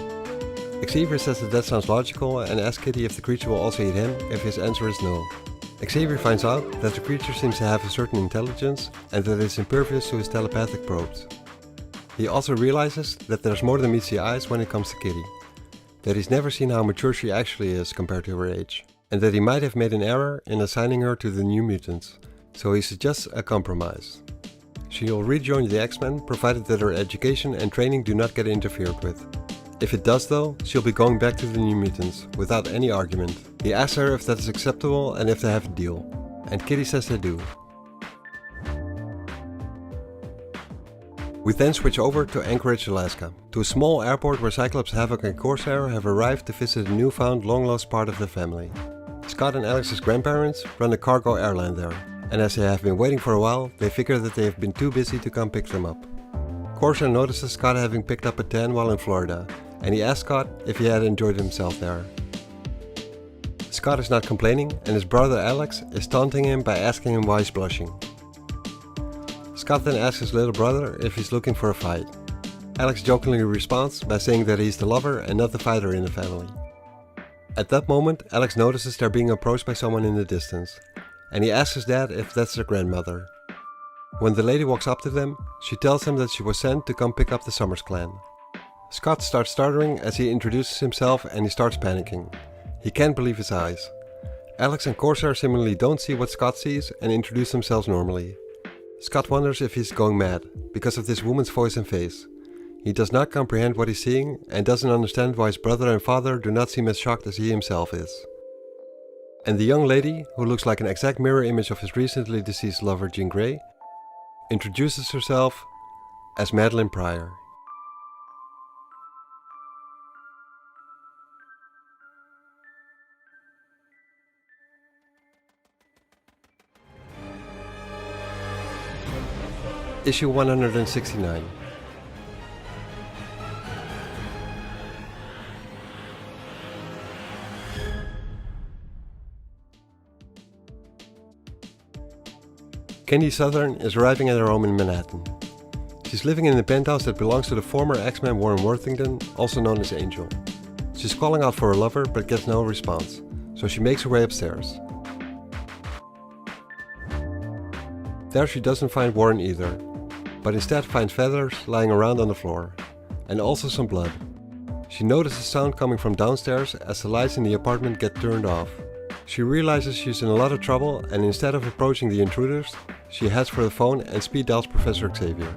Xavier says that sounds logical and asks Kitty if the creature will also eat him if his answer is no. Xavier finds out that the creature seems to have a certain intelligence and that it's impervious to his telepathic probes. He also realizes that there's more than meets the eyes when it comes to Kitty, that he's never seen how mature she actually is compared to her age, and that he might have made an error in assigning her to the New Mutants. So he suggests a compromise. She'll rejoin the X-Men provided that her education and training do not get interfered with. If it does though, she'll be going back to the New Mutants, without any argument. He asks her if that is acceptable and if they have a deal. And Kitty says they do. We then switch over to Anchorage, Alaska, to a small airport where Cyclops, Havoc and Corsair have arrived to visit a newfound long-lost part of their family. Scott and Alex's grandparents run a cargo airline there, and as they have been waiting for a while, they figure that they have been too busy to come pick them up. Corsair notices Scott having picked up a tan while in Florida, and he asks Scott if he had enjoyed himself there. Scott is not complaining, and his brother Alex is taunting him by asking him why he's blushing. Scott then asks his little brother if he's looking for a fight. Alex jokingly responds by saying that he's the lover and not the fighter in the family. At that moment, Alex notices they're being approached by someone in the distance, and he asks his dad if that's their grandmother. When the lady walks up to them, she tells him that she was sent to come pick up the Summers clan. Scott starts stuttering as he introduces himself and he starts panicking. He can't believe his eyes. Alex and Corsair similarly don't see what Scott sees and introduce themselves normally. Scott wonders if he's going mad, because of this woman's voice and face. He does not comprehend what he's seeing and doesn't understand why his brother and father do not seem as shocked as he himself is. And the young lady, who looks like an exact mirror image of his recently deceased lover Jean Grey, introduces herself as Madeline Pryor. Issue 169. Candy Southern is arriving at her home in Manhattan. She's living in a penthouse that belongs to the former X-Men Warren Worthington, also known as Angel. She's calling out for her lover but gets no response, so she makes her way upstairs. There she doesn't find Warren either, but instead finds feathers lying around on the floor, and also some blood. She notices sound coming from downstairs as the lights in the apartment get turned off. She realizes she's in a lot of trouble, and instead of approaching the intruders, she heads for the phone and speed dials Professor Xavier.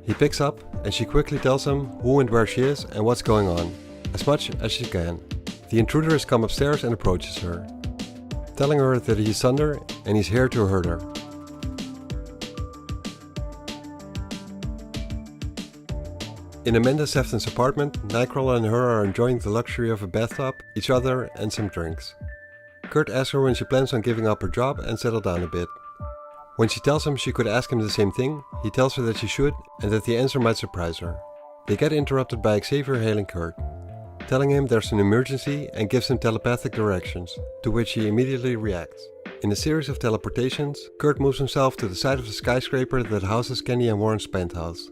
He picks up and she quickly tells him who and where she is and what's going on, as much as she can. The intruder has come upstairs and approaches her, telling her that he's Thunder and he's here to hurt her. In Amanda Sefton's apartment, Nightcrawler and her are enjoying the luxury of a bathtub, each other and some drinks. Kurt asks her when she plans on giving up her job and settle down a bit. When she tells him she could ask him the same thing, he tells her that she should and that the answer might surprise her. They get interrupted by Xavier hailing Kurt, telling him there's an emergency and gives him telepathic directions, to which he immediately reacts. In a series of teleportations, Kurt moves himself to the side of the skyscraper that houses Kenny and Warren's penthouse.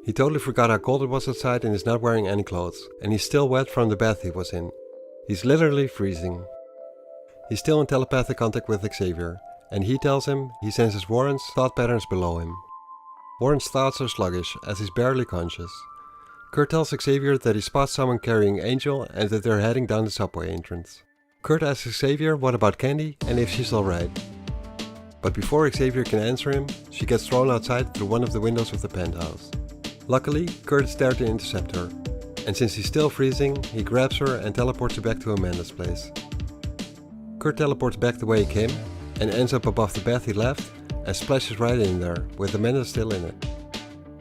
He totally forgot how cold it was outside and is not wearing any clothes, and he's still wet from the bath he was in. He's literally freezing. He's still in telepathic contact with Xavier, and he tells him he senses Warren's thought patterns below him. Warren's thoughts are sluggish, as he's barely conscious. Kurt tells Xavier that he spots someone carrying Angel and that they're heading down the subway entrance. Kurt asks Xavier what about Candy and if she's alright. But before Xavier can answer him, she gets thrown outside through one of the windows of the penthouse. Luckily, Kurt is there to intercept her, and since he's still freezing, he grabs her and teleports her back to Amanda's place. Kurt teleports back the way he came, and ends up above the bath he left, and splashes right in there, with Amanda still in it.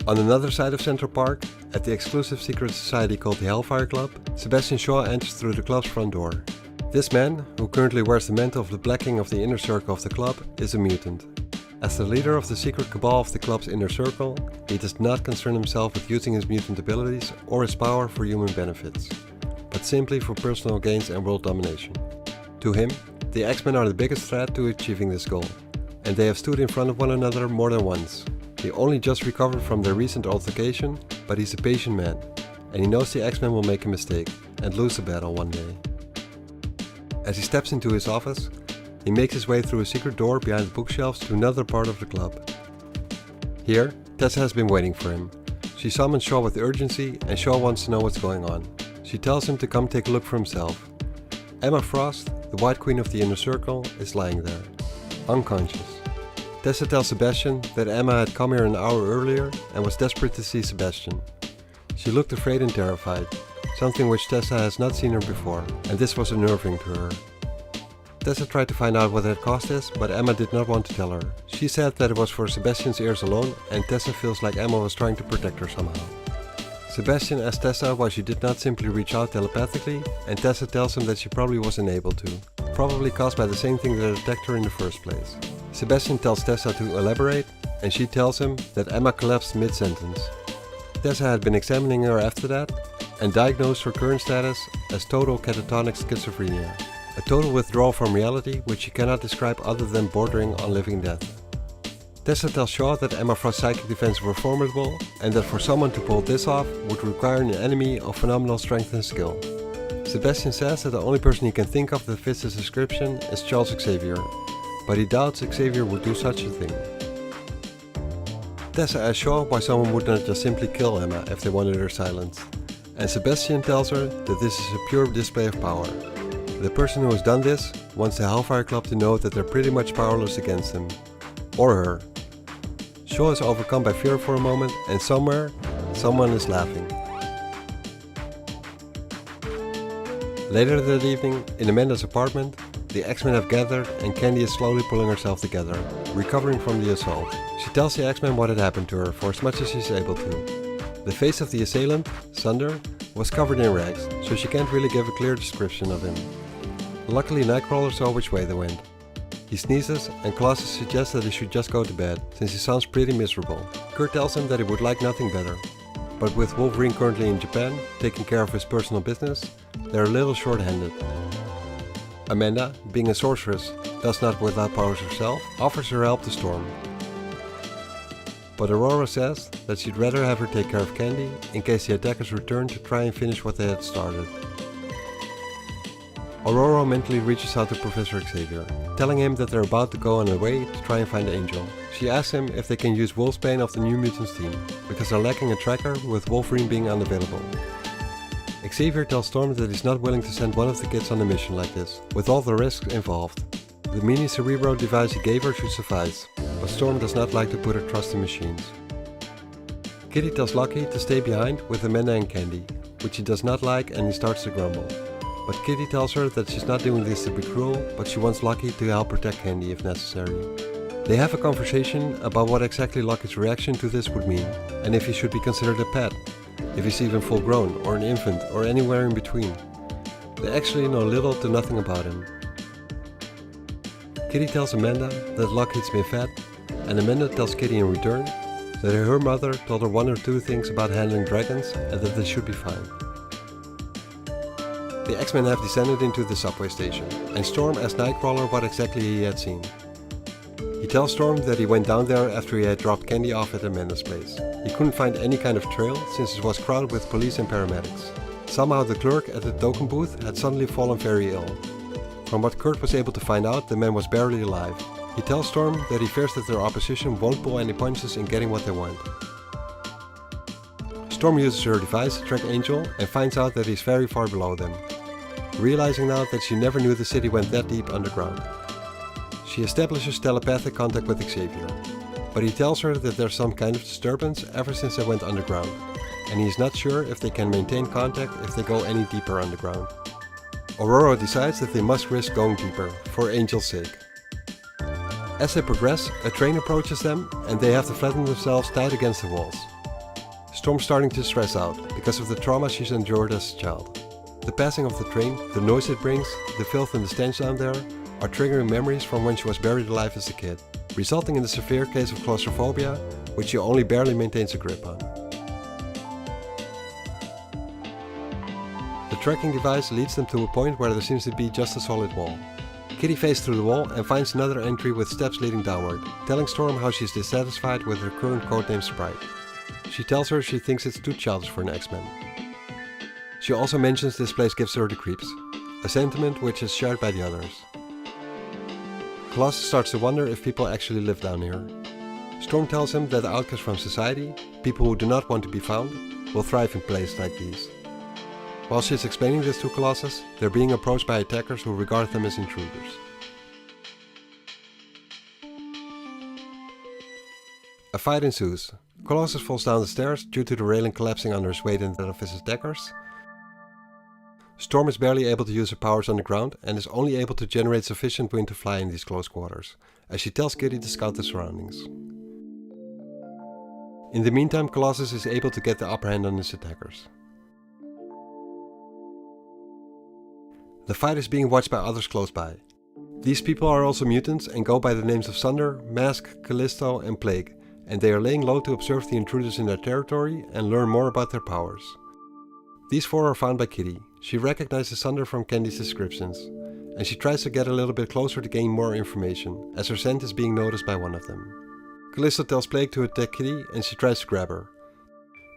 On another side of Central Park, at the exclusive secret society called the Hellfire Club, Sebastian Shaw enters through the club's front door. This man, who currently wears the mantle of the Black King of the inner circle of the club, is a mutant. As the leader of the secret cabal of the club's inner circle, he does not concern himself with using his mutant abilities or his power for human benefits, but simply for personal gains and world domination. To him, the X-Men are the biggest threat to achieving this goal, and they have stood in front of one another more than once. He only just recovered from their recent altercation, but he's a patient man, and he knows the X-Men will make a mistake and lose the battle one day. As he steps into his office, he makes his way through a secret door behind the bookshelves to another part of the club. Here, Tessa has been waiting for him. She summons Shaw with urgency, and Shaw wants to know what's going on. She tells him to come take a look for himself. Emma Frost, the White Queen of the Inner Circle, is lying there, unconscious. Tessa tells Sebastian that Emma had come here an hour earlier and was desperate to see Sebastian. She looked afraid and terrified, something which Tessa has not seen her before, and this was unnerving to her. Tessa tried to find out what had caused this, but Emma did not want to tell her. She said that it was for Sebastian's ears alone, and Tessa feels like Emma was trying to protect her somehow. Sebastian asks Tessa why she did not simply reach out telepathically, and Tessa tells him that she probably wasn't able to, probably caused by the same thing that attacked her in the first place. Sebastian tells Tessa to elaborate, and she tells him that Emma collapsed mid-sentence. Tessa had been examining her after that, and diagnosed her current status as total catatonic schizophrenia, a total withdrawal from reality which she cannot describe other than bordering on living death. Tessa tells Shaw that Emma Frost's psychic defenses were formidable, and that for someone to pull this off would require an enemy of phenomenal strength and skill. Sebastian says that the only person he can think of that fits this description is Charles Xavier, but he doubts Xavier would do such a thing. Tessa asks Shaw why someone would not just simply kill Emma if they wanted her silenced, and Sebastian tells her that this is a pure display of power. The person who has done this wants the Hellfire Club to know that they're pretty much powerless against him. Or her. Shaw is overcome by fear for a moment, and somewhere, someone is laughing. Later that evening, in Amanda's apartment, the X-Men have gathered and Candy is slowly pulling herself together, recovering from the assault. She tells the X-Men what had happened to her for as much as she's able to. The face of the assailant, Sunder, was covered in rags, so she can't really give a clear description of him. Luckily, Nightcrawler saw which way they went. He sneezes, and Colossus suggests that he should just go to bed, since he sounds pretty miserable. Kurt tells him that he would like nothing better. But with Wolverine currently in Japan, taking care of his personal business, they're a little short-handed. Amanda, being a sorceress, thus not without powers herself, offers her help to Storm. But Aurora says that she'd rather have her take care of Candy in case the attackers return to try and finish what they had started. Aurora mentally reaches out to Professor Xavier, telling him that they're about to go on their way to try and find Angel. She asks him if they can use Wolfsbane of the New Mutants team, because they're lacking a tracker with Wolverine being unavailable. Xavier tells Storm that he's not willing to send one of the kids on a mission like this, with all the risks involved. The mini Cerebro device he gave her should suffice, but Storm does not like to put her trust in machines. Kitty tells Lockheed to stay behind with Amanda and Candy, which he does not like, and he starts to grumble. But Kitty tells her that she's not doing this to be cruel, but she wants Lockheed to help protect Candy if necessary. They have a conversation about what exactly Lockheed's reaction to this would mean, and if he should be considered a pet, if he's even full grown, or an infant, or anywhere in between. They actually know little to nothing about him. Kitty tells Amanda that Lockheed's been fed, and Amanda tells Kitty in return that her mother told her one or two things about handling dragons and that they should be fine. The X-Men have descended into the subway station, and Storm asks Nightcrawler what exactly he had seen. He tells Storm that he went down there after he had dropped Candy off at Amanda's place. He couldn't find any kind of trail since it was crowded with police and paramedics. Somehow the clerk at the token booth had suddenly fallen very ill. From what Kurt was able to find out, the man was barely alive. He tells Storm that he fears that their opposition won't pull any punches in getting what they want. Storm uses her device to track Angel and finds out that he's very far below them, realizing now that she never knew the city went that deep underground. She establishes telepathic contact with Xavier, but he tells her that there's some kind of disturbance ever since they went underground, and he's not sure if they can maintain contact if they go any deeper underground. Aurora decides that they must risk going deeper, for Angel's sake. As they progress, a train approaches them and they have to flatten themselves tight against the walls. Storm's starting to stress out, because of the trauma she's endured as a child. The passing of the train, the noise it brings, the filth and the stench down there, are triggering memories from when she was buried alive as a kid, resulting in a severe case of claustrophobia, which she only barely maintains a grip on. The tracking device leads them to a point where there seems to be just a solid wall. Kitty fades through the wall and finds another entry with steps leading downward, telling Storm how she's dissatisfied with her current codename Sprite. She tells her she thinks it's too childish for an X-Men. She also mentions this place gives her the creeps, a sentiment which is shared by the others. Colossus starts to wonder if people actually live down here. Storm tells him that the outcasts from society, people who do not want to be found, will thrive in places like these. While she's explaining this to Colossus, they're being approached by attackers who regard them as intruders. A fight ensues. Colossus falls down the stairs due to the railing collapsing under his weight and that of his attackers. Storm is barely able to use her powers on the ground and is only able to generate sufficient wind to fly in these close quarters, as she tells Kitty to scout the surroundings. In the meantime, Colossus is able to get the upper hand on his attackers. The fight is being watched by others close by. These people are also mutants and go by the names of Sunder, Mask, Callisto and Plague, and they are laying low to observe the intruders in their territory and learn more about their powers. These four are found by Kitty. She recognizes Sunder from Candy's descriptions, and she tries to get a little bit closer to gain more information, as her scent is being noticed by one of them. Callisto tells Plague to attack Kitty and she tries to grab her.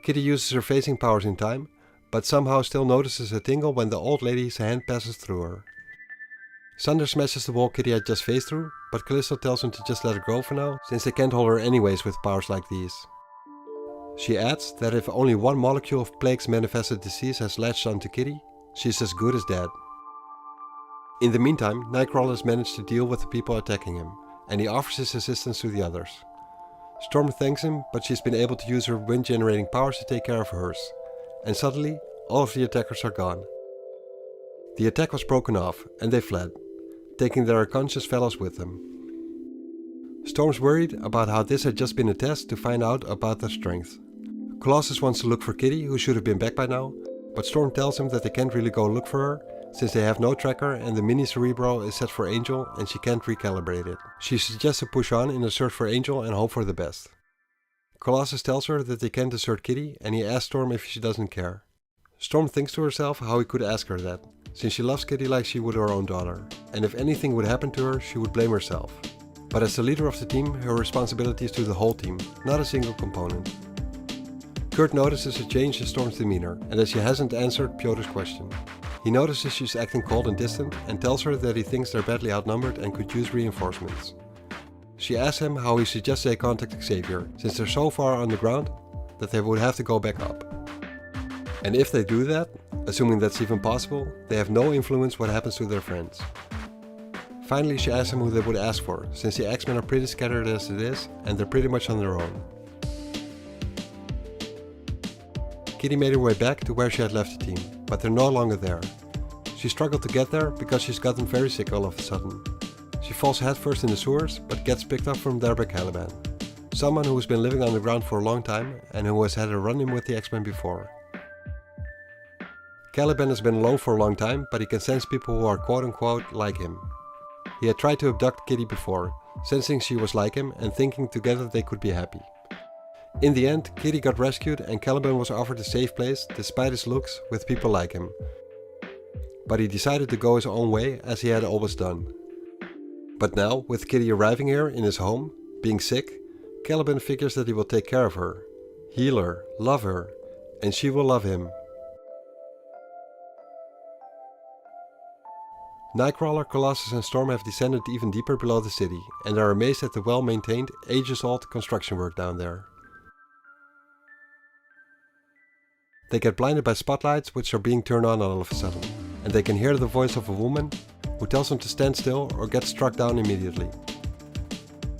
Kitty uses her phasing powers in time, but somehow still notices a tingle when the old lady's hand passes through her. Sunder smashes the wall Kitty had just phased through, but Callisto tells him to just let her go for now, since they can't hold her anyways with powers like these. She adds that if only one molecule of Plague's manifested disease has latched onto Kitty, she's as good as dead. In the meantime, Nightcrawler has managed to deal with the people attacking him, and he offers his assistance to the others. Storm thanks him, but she's been able to use her wind-generating powers to take care of hers, and suddenly, all of the attackers are gone. The attack was broken off, and they fled, taking their unconscious fellows with them. Storm's worried about how this had just been a test to find out about their strength. Colossus wants to look for Kitty, who should have been back by now, but Storm tells him that they can't really go look for her, since they have no tracker and the mini Cerebro is set for Angel and she can't recalibrate it. She suggests to push on in a search for Angel and hope for the best. Colossus tells her that they can't desert Kitty and he asks Storm if she doesn't care. Storm thinks to herself how he could ask her that, since she loves Kitty like she would her own daughter, and if anything would happen to her, she would blame herself. But as the leader of the team, her responsibility is to the whole team, not a single component. Kurt notices a change in Storm's demeanor, and that she hasn't answered Piotr's question. He notices she's acting cold and distant, and tells her that he thinks they're badly outnumbered and could use reinforcements. She asks him how he suggests they contact Xavier, since they're so far underground that they would have to go back up. And if they do that, assuming that's even possible, they have no influence what happens to their friends. Finally, she asks him who they would ask for, since the X-Men are pretty scattered as it is, and they're pretty much on their own. Kitty made her way back to where she had left the team, but they're no longer there. She struggled to get there because she's gotten very sick all of a sudden. She falls headfirst in the sewers, but gets picked up from there by Caliban, someone who has been living underground for a long time and who has had a run-in with the X-Men before. Caliban has been alone for a long time, but he can sense people who are quote-unquote like him. He had tried to abduct Kitty before, sensing she was like him and thinking together they could be happy. In the end, Kitty got rescued and Caliban was offered a safe place despite his looks with people like him. But he decided to go his own way as he had always done. But now, with Kitty arriving here in his home, being sick, Caliban figures that he will take care of her, heal her, love her, and she will love him. Nightcrawler, Colossus and Storm have descended even deeper below the city and are amazed at the well-maintained, ages-old construction work down there. They get blinded by spotlights which are being turned on all of a sudden, and they can hear the voice of a woman who tells them to stand still or get struck down immediately.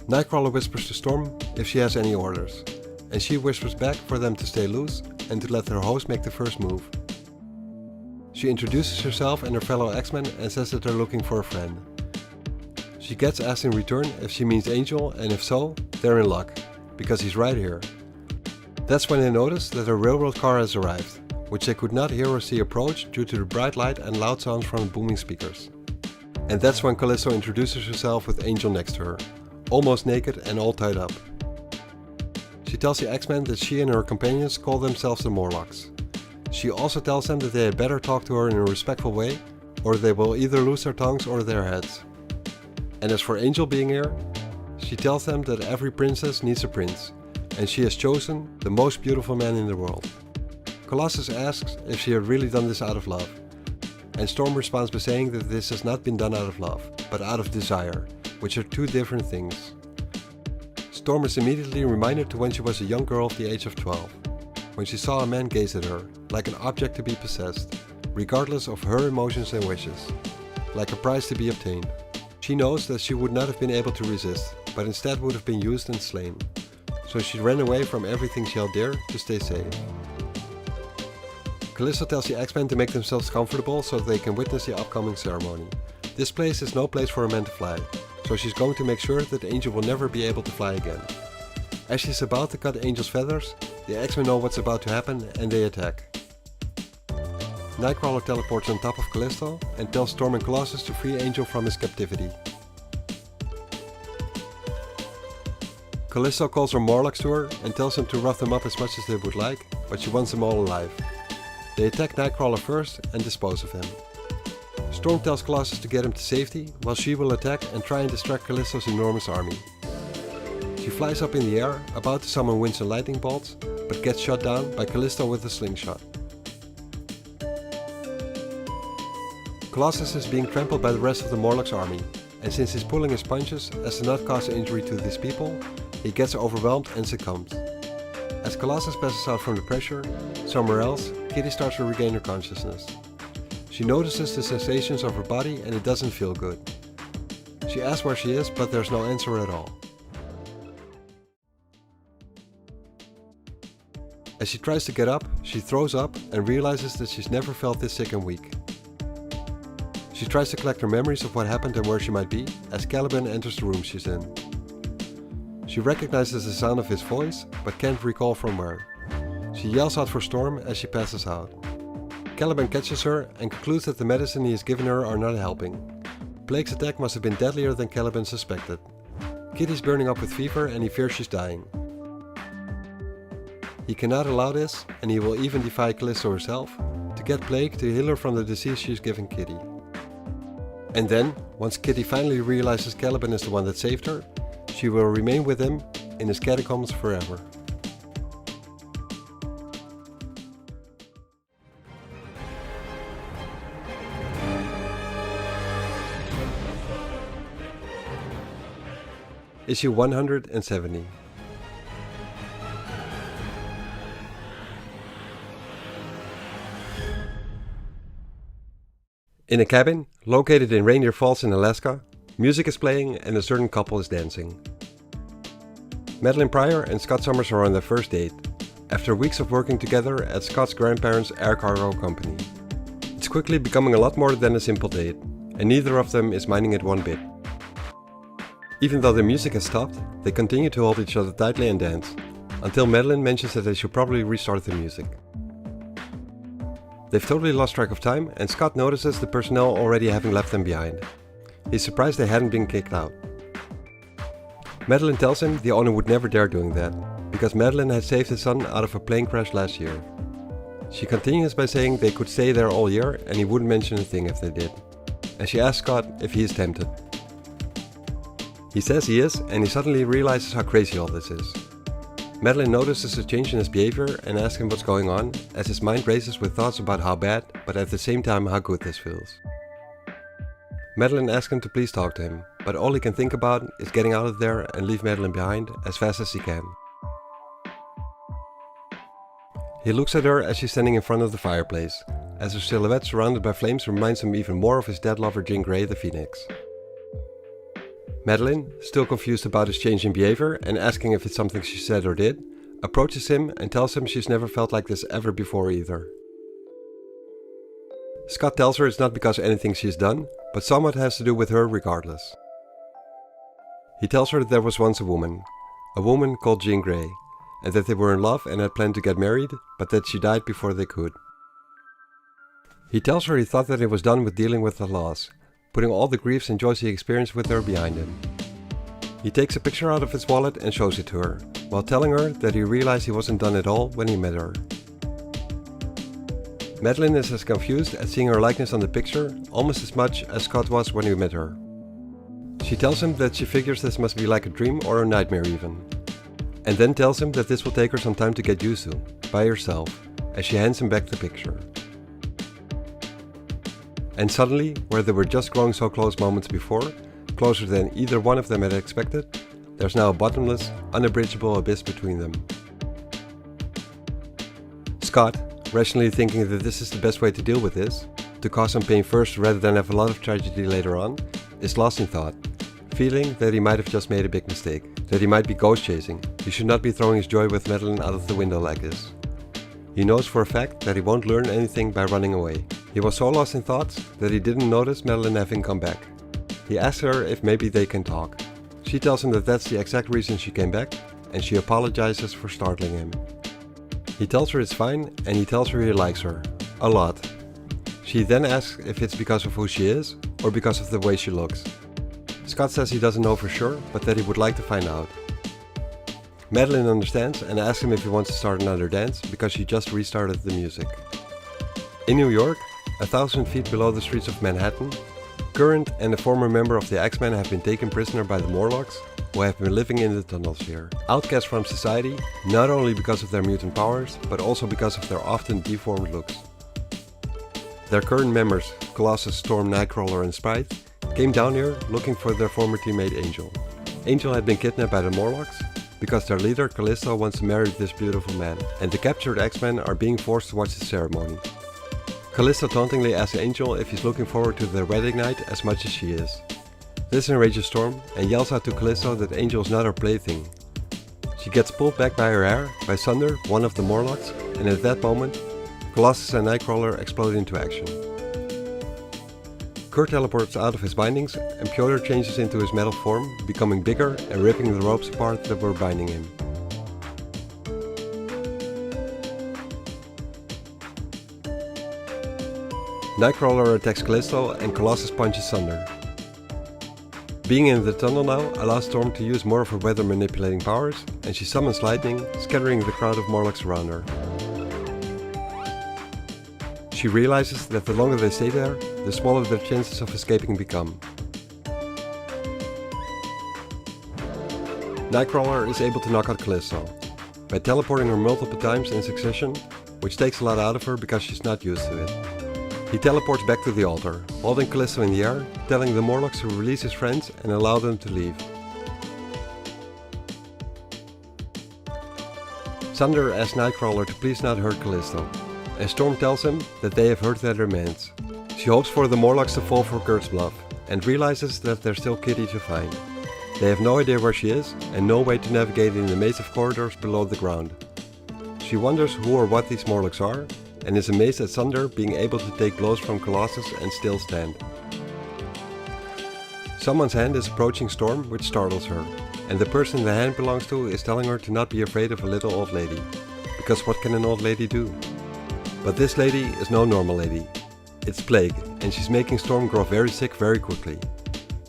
Nightcrawler whispers to Storm if she has any orders, and she whispers back for them to stay loose and to let her host make the first move. She introduces herself and her fellow X-Men and says that they're looking for a friend. She gets asked in return if she means Angel, and if so, they're in luck, because he's right here. That's when they notice that a railroad car has arrived, which they could not hear or see approach due to the bright light and loud sounds from the booming speakers. And that's when Callisto introduces herself with Angel next to her, almost naked and all tied up. She tells the X-Men that she and her companions call themselves the Morlocks. She also tells them that they had better talk to her in a respectful way, or they will either lose their tongues or their heads. And as for Angel being here, she tells them that every princess needs a prince, and she has chosen the most beautiful man in the world. Colossus asks if she had really done this out of love, and Storm responds by saying that this has not been done out of love, but out of desire, which are two different things. Storm is immediately reminded to when she was a young girl of the age of 12, when she saw a man gaze at her, like an object to be possessed, regardless of her emotions and wishes, like a prize to be obtained. She knows that she would not have been able to resist, but instead would have been used and slain. So she ran away from everything she held dear to stay safe. Callisto tells the X-Men to make themselves comfortable so they can witness the upcoming ceremony. This place is no place for a man to fly, so she's going to make sure that Angel will never be able to fly again. As she's about to cut Angel's feathers, the X-Men know what's about to happen and they attack. Nightcrawler teleports on top of Callisto and tells Storm and Colossus to free Angel from his captivity. Callisto calls her Morlocks to her and tells them to rough them up as much as they would like, but she wants them all alive. They attack Nightcrawler first and dispose of him. Storm tells Colossus to get him to safety, while she will attack and try and distract Callisto's enormous army. She flies up in the air, about to summon winds and lightning bolts, but gets shot down by Callisto with a slingshot. Colossus is being trampled by the rest of the Morlocks army, and since he's pulling his punches as to not cause injury to these people, he gets overwhelmed and succumbs. As Colossus passes out from the pressure, somewhere else, Kitty starts to regain her consciousness. She notices the sensations of her body and it doesn't feel good. She asks where she is, but there's no answer at all. As she tries to get up, she throws up and realizes that she's never felt this sick and weak. She tries to collect her memories of what happened and where she might be, as Caliban enters the room she's in. She recognizes the sound of his voice, but can't recall from where. She yells out for Storm as she passes out. Caliban catches her and concludes that the medicine he has given her are not helping. Blake's attack must have been deadlier than Caliban suspected. Kitty's burning up with fever and he fears she's dying. He cannot allow this, and he will even defy Callisto herself to get Blake to heal her from the disease she's given Kitty. And then, once Kitty finally realizes Caliban is the one that saved her, she will remain with him in his catacombs forever. Issue 170. In a cabin, located in Reindeer Falls in Alaska, music is playing and a certain couple is dancing. Madeline Pryor and Scott Summers are on their first date, after weeks of working together at Scott's grandparents' air cargo company. It's quickly becoming a lot more than a simple date, and neither of them is minding it one bit. Even though the music has stopped, they continue to hold each other tightly and dance, until Madeline mentions that they should probably restart the music. They've totally lost track of time, and Scott notices the personnel already having left them behind. He's surprised they hadn't been kicked out. Madeline tells him the owner would never dare doing that, because Madeline had saved his son out of a plane crash last year. She continues by saying they could stay there all year and he wouldn't mention a thing if they did. And she asks Scott if he is tempted. He says he is, and he suddenly realizes how crazy all this is. Madeline notices a change in his behavior and asks him what's going on, as his mind races with thoughts about how bad, but at the same time how good this feels. Madeline asks him to please talk to him, but all he can think about is getting out of there and leave Madeline behind as fast as he can. He looks at her as she's standing in front of the fireplace, as her silhouette surrounded by flames reminds him even more of his dead lover Jean Grey the Phoenix. Madeline, still confused about his change in behavior and asking if it's something she said or did, approaches him and tells him she's never felt like this ever before either. Scott tells her it's not because of anything she's done, but somewhat has to do with her regardless. He tells her that there was once a woman called Jean Grey, and that they were in love and had planned to get married, but that she died before they could. He tells her he thought that he was done with dealing with the loss, putting all the griefs and joys he experienced with her behind him. He takes a picture out of his wallet and shows it to her, while telling her that he realized he wasn't done at all when he met her. Madeline is as confused at seeing her likeness on the picture almost as much as Scott was when he met her. She tells him that she figures this must be like a dream or a nightmare even, and then tells him that this will take her some time to get used to, by herself, as she hands him back the picture. And suddenly, where they were just growing so close moments before, closer than either one of them had expected, there's now a bottomless, unabridgeable abyss between them. Scott, rationally thinking that this is the best way to deal with this, to cause some pain first rather than have a lot of tragedy later on, is lost in thought, feeling that he might have just made a big mistake, that he might be ghost chasing. He should not be throwing his joy with Madeline out of the window like this. He knows for a fact that he won't learn anything by running away. He was so lost in thoughts that he didn't notice Madeline having come back. He asks her if maybe they can talk. She tells him that that's the exact reason she came back, and she apologizes for startling him. He tells her it's fine, and he tells her he likes her. A lot. She then asks if it's because of who she is, or because of the way she looks. Scott says he doesn't know for sure, but that he would like to find out. Madeline understands and asks him if he wants to start another dance, because she just restarted the music. In New York, 1,000 feet below the streets of Manhattan, current and a former member of the X-Men have been taken prisoner by the Morlocks, who have been living in the tunnels here. Outcast from society, not only because of their mutant powers, but also because of their often deformed looks. Their current members, Colossus, Storm, Nightcrawler and Sprite, came down here looking for their former teammate Angel. Angel had been kidnapped by the Morlocks because their leader Callisto wants to marry this beautiful man, and the captured X-Men are being forced to watch the ceremony. Callisto tauntingly asks Angel if he's looking forward to their wedding night as much as she is. This enrages Storm and yells out to Callisto that Angel is not her plaything. She gets pulled back by her hair by Sunder, one of the Morlocks, and at that moment, Colossus and Nightcrawler explode into action. Kurt teleports out of his bindings and Piotr changes into his metal form, becoming bigger and ripping the ropes apart that were binding him. Nightcrawler attacks Callisto and Colossus punches Sunder. Being in the tunnel now allows Storm to use more of her weather manipulating powers, and she summons lightning, scattering the crowd of Morlocks around her. She realizes that the longer they stay there, the smaller their chances of escaping become. Nightcrawler is able to knock out Callisto by teleporting her multiple times in succession, which takes a lot out of her because she's not used to it. He teleports back to the altar, holding Callisto in the air, telling the Morlocks to release his friends and allow them to leave. Sunder asks Nightcrawler to please not hurt Callisto, and Storm tells him that they have heard their demands. She hopes for the Morlocks to fall for Kurt's bluff, and realizes that there's still Kitty to find. They have no idea where she is, and no way to navigate in the maze of corridors below the ground. She wonders who or what these Morlocks are, and is amazed at Sunder being able to take blows from Colossus and still stand. Someone's hand is approaching Storm, which startles her, and the person the hand belongs to is telling her to not be afraid of a little old lady, because what can an old lady do? But this lady is no normal lady. It's Plague, and she's making Storm grow very sick very quickly.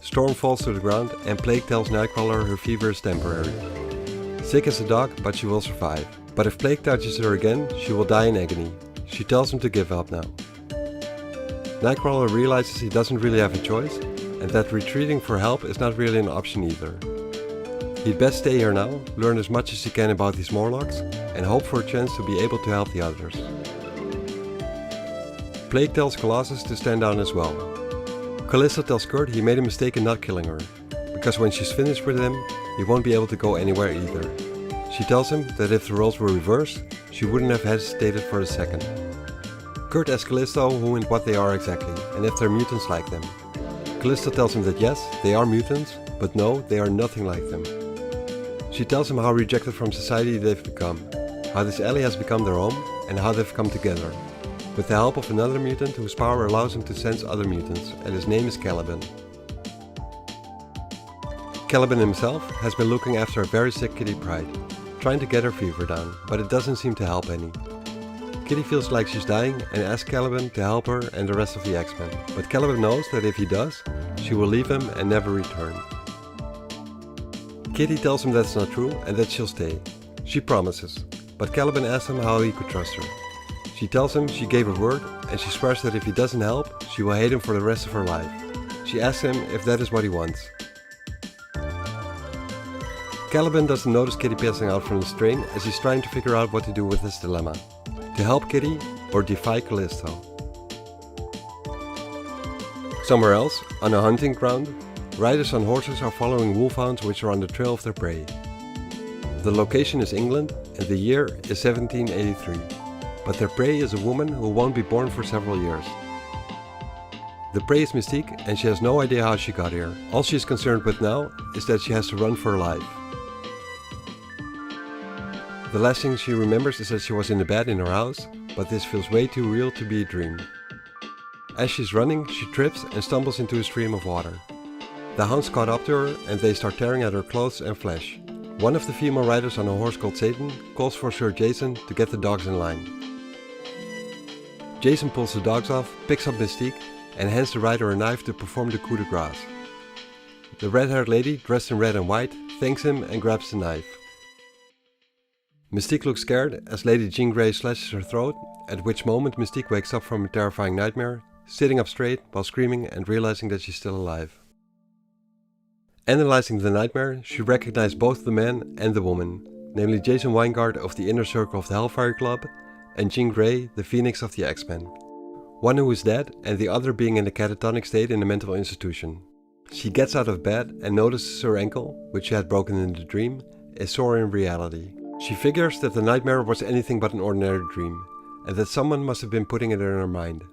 Storm falls to the ground, and Plague tells Nightcrawler her fever is temporary. Sick as a dog, but she will survive. But if Plague touches her again, she will die in agony. She tells him to give up now. Nightcrawler realizes he doesn't really have a choice, and that retreating for help is not really an option either. He'd best stay here now, learn as much as he can about these Morlocks, and hope for a chance to be able to help the others. Plague tells Colossus to stand down as well. Callisto tells Kurt he made a mistake in not killing her, because when she's finished with him, he won't be able to go anywhere either. She tells him that if the roles were reversed, she wouldn't have hesitated for a second. Kurt asks Callisto who and what they are exactly, and if they're mutants like them. Callisto tells him that yes, they are mutants, but no, they are nothing like them. She tells him how rejected from society they've become, how this alley has become their home, and how they've come together, with the help of another mutant whose power allows him to sense other mutants, and his name is Caliban. Caliban himself has been looking after a very sick Kitty Pryde, trying to get her fever down, but it doesn't seem to help any. Kitty feels like she's dying and asks Caliban to help her and the rest of the X-Men, but Caliban knows that if he does, she will leave him and never return. Kitty tells him that's not true and that she'll stay. She promises, but Caliban asks him how he could trust her. She tells him she gave her word and she swears that if he doesn't help, she will hate him for the rest of her life. She asks him if that is what he wants. Caliban doesn't notice Kitty passing out from the strain as he's trying to figure out what to do with this dilemma. To help Kitty or defy Callisto. Somewhere else, on a hunting ground, riders on horses are following wolfhounds which are on the trail of their prey. The location is England and the year is 1783, but their prey is a woman who won't be born for several years. The prey is Mystique and she has no idea how she got here. All she is concerned with now is that she has to run for her life. The last thing she remembers is that she was in the bed in her house, but this feels way too real to be a dream. As she's running, she trips and stumbles into a stream of water. The hounds caught up to her and they start tearing at her clothes and flesh. One of the female riders on a horse called Satan calls for Sir Jason to get the dogs in line. Jason pulls the dogs off, picks up Mystique and hands the rider a knife to perform the coup de grace. The red-haired lady, dressed in red and white, thanks him and grabs the knife. Mystique looks scared as Lady Jean Grey slashes her throat, at which moment Mystique wakes up from a terrifying nightmare, sitting up straight while screaming and realizing that she's still alive. Analyzing the nightmare, she recognized both the man and the woman, namely Jason Weingart of the Inner Circle of the Hellfire Club and Jean Grey, the Phoenix of the X-Men. One who is dead and the other being in a catatonic state in a mental institution. She gets out of bed and notices her ankle, which she had broken in the dream, is sore in reality. She figures that the nightmare was anything but an ordinary dream, and that someone must have been putting it in her mind.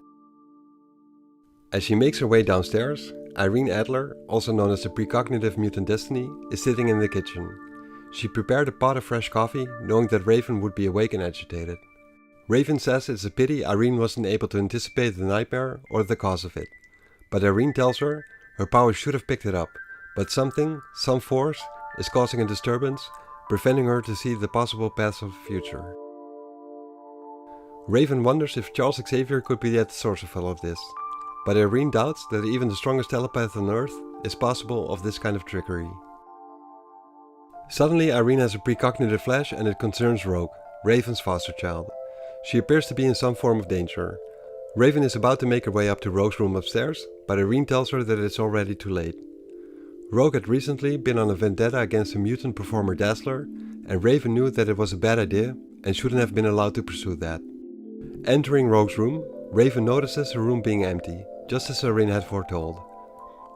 As she makes her way downstairs, Irene Adler, also known as the precognitive mutant Destiny, is sitting in the kitchen. She prepared a pot of fresh coffee, knowing that Raven would be awake and agitated. Raven says it's a pity Irene wasn't able to anticipate the nightmare or the cause of it, but Irene tells her her powers should have picked it up, but something, some force, is causing a disturbance, preventing her to see the possible paths of the future. Raven wonders if Charles Xavier could be at the source of all of this, but Irene doubts that even the strongest telepath on Earth is possible of this kind of trickery. Suddenly Irene has a precognitive flash and it concerns Rogue, Raven's foster child. She appears to be in some form of danger. Raven is about to make her way up to Rogue's room upstairs, but Irene tells her that it's already too late. Rogue had recently been on a vendetta against a mutant performer Dazzler, and Raven knew that it was a bad idea and shouldn't have been allowed to pursue that. Entering Rogue's room, Raven notices her room being empty, just as Irene had foretold.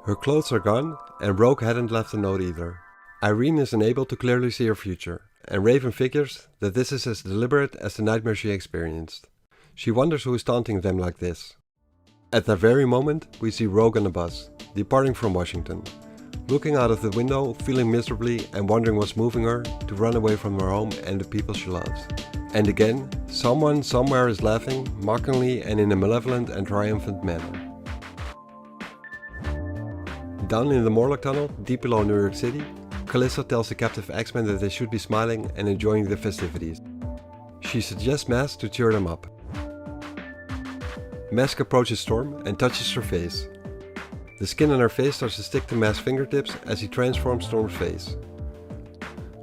Her clothes are gone, and Rogue hadn't left a note either. Irene is unable to clearly see her future, and Raven figures that this is as deliberate as the nightmare she experienced. She wonders who is taunting them like this. At that very moment, we see Rogue on a bus, departing from Washington. Looking out of the window, feeling miserably and wondering what's moving her to run away from her home and the people she loves. And again, someone somewhere is laughing, mockingly and in a malevolent and triumphant manner. Down in the Morlock tunnel, deep below New York City, Callisto tells the captive X-Men that they should be smiling and enjoying the festivities. She suggests Mask to cheer them up. Mask approaches Storm and touches her face. The skin on her face starts to stick to Mask's fingertips as he transforms Storm's face.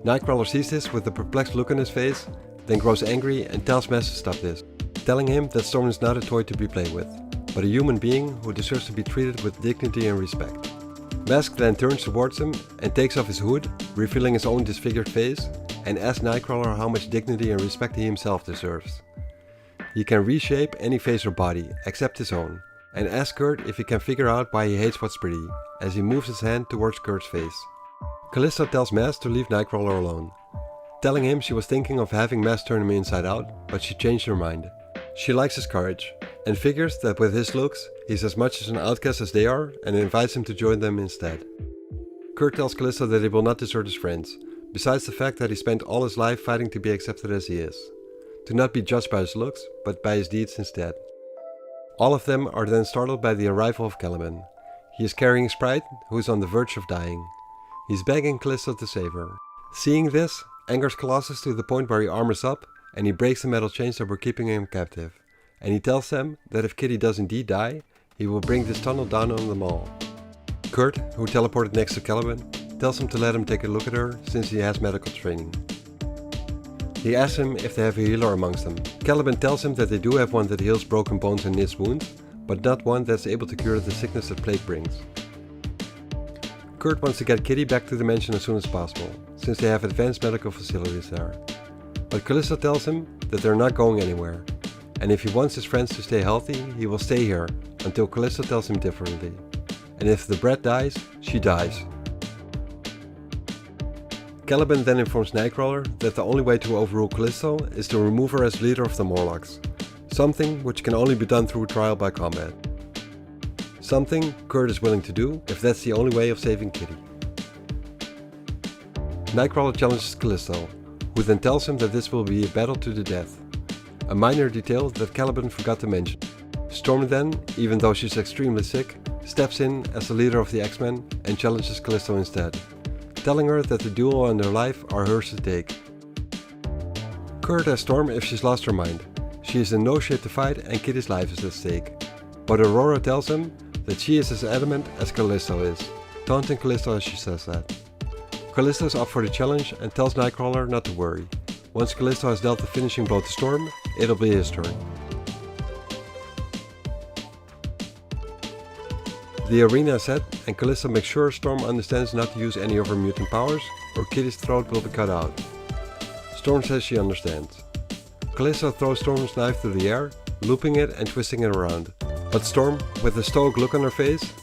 Nightcrawler sees this with a perplexed look on his face, then grows angry and tells Mask to stop this, telling him that Storm is not a toy to be played with, but a human being who deserves to be treated with dignity and respect. Mask then turns towards him and takes off his hood, revealing his own disfigured face, and asks Nightcrawler how much dignity and respect he himself deserves. He can reshape any face or body, except his own, and asks Kurt if he can figure out why he hates what's pretty, as he moves his hand towards Kurt's face. Callisto tells Mass to leave Nightcrawler alone, telling him she was thinking of having Mass turn him inside out, but she changed her mind. She likes his courage, and figures that with his looks, he's as much as an outcast as they are, and invites him to join them instead. Kurt tells Callisto that he will not desert his friends, besides the fact that he spent all his life fighting to be accepted as he is, to not be judged by his looks, but by his deeds instead. All of them are then startled by the arrival of Caliban. He is carrying Sprite, who is on the verge of dying. He's begging Callisto to save her. Seeing this angers Colossus to the point where he armors up, and he breaks the metal chains that were keeping him captive. And he tells them that if Kitty does indeed die, he will bring this tunnel down on them all. Kurt, who teleported next to Caliban, tells him to let him take a look at her since he has medical training. He asks him if they have a healer amongst them. Caliban tells him that they do have one that heals broken bones and knits wounds, but not one that's able to cure the sickness that plague brings. Kurt wants to get Kitty back to the mansion as soon as possible, since they have advanced medical facilities there. But Callisto tells him that they're not going anywhere, and if he wants his friends to stay healthy, he will stay here, until Callisto tells him differently. And if the brat dies, she dies. Caliban then informs Nightcrawler that the only way to overrule Callisto is to remove her as leader of the Morlocks, something which can only be done through trial by combat. Something Kurt is willing to do if that's the only way of saving Kitty. Nightcrawler challenges Callisto, who then tells him that this will be a battle to the death, a minor detail that Caliban forgot to mention. Storm then, even though she's extremely sick, steps in as the leader of the X-Men and challenges Callisto instead, telling her that the duel and her life are hers to take. Kurt asks Storm if she's lost her mind. She is in no shape to fight and Kitty's life is at stake. But Aurora tells him that she is as adamant as Callisto is, taunting Callisto as she says that. Callisto is up for the challenge and tells Nightcrawler not to worry. Once Callisto has dealt the finishing blow to Storm, it'll be his turn. The arena is set and Callisto makes sure Storm understands not to use any of her mutant powers or Kitty's throat will be cut out. Storm says she understands. Callisto throws Storm's knife through the air, looping it and twisting it around. But Storm, with a stoic look on her face,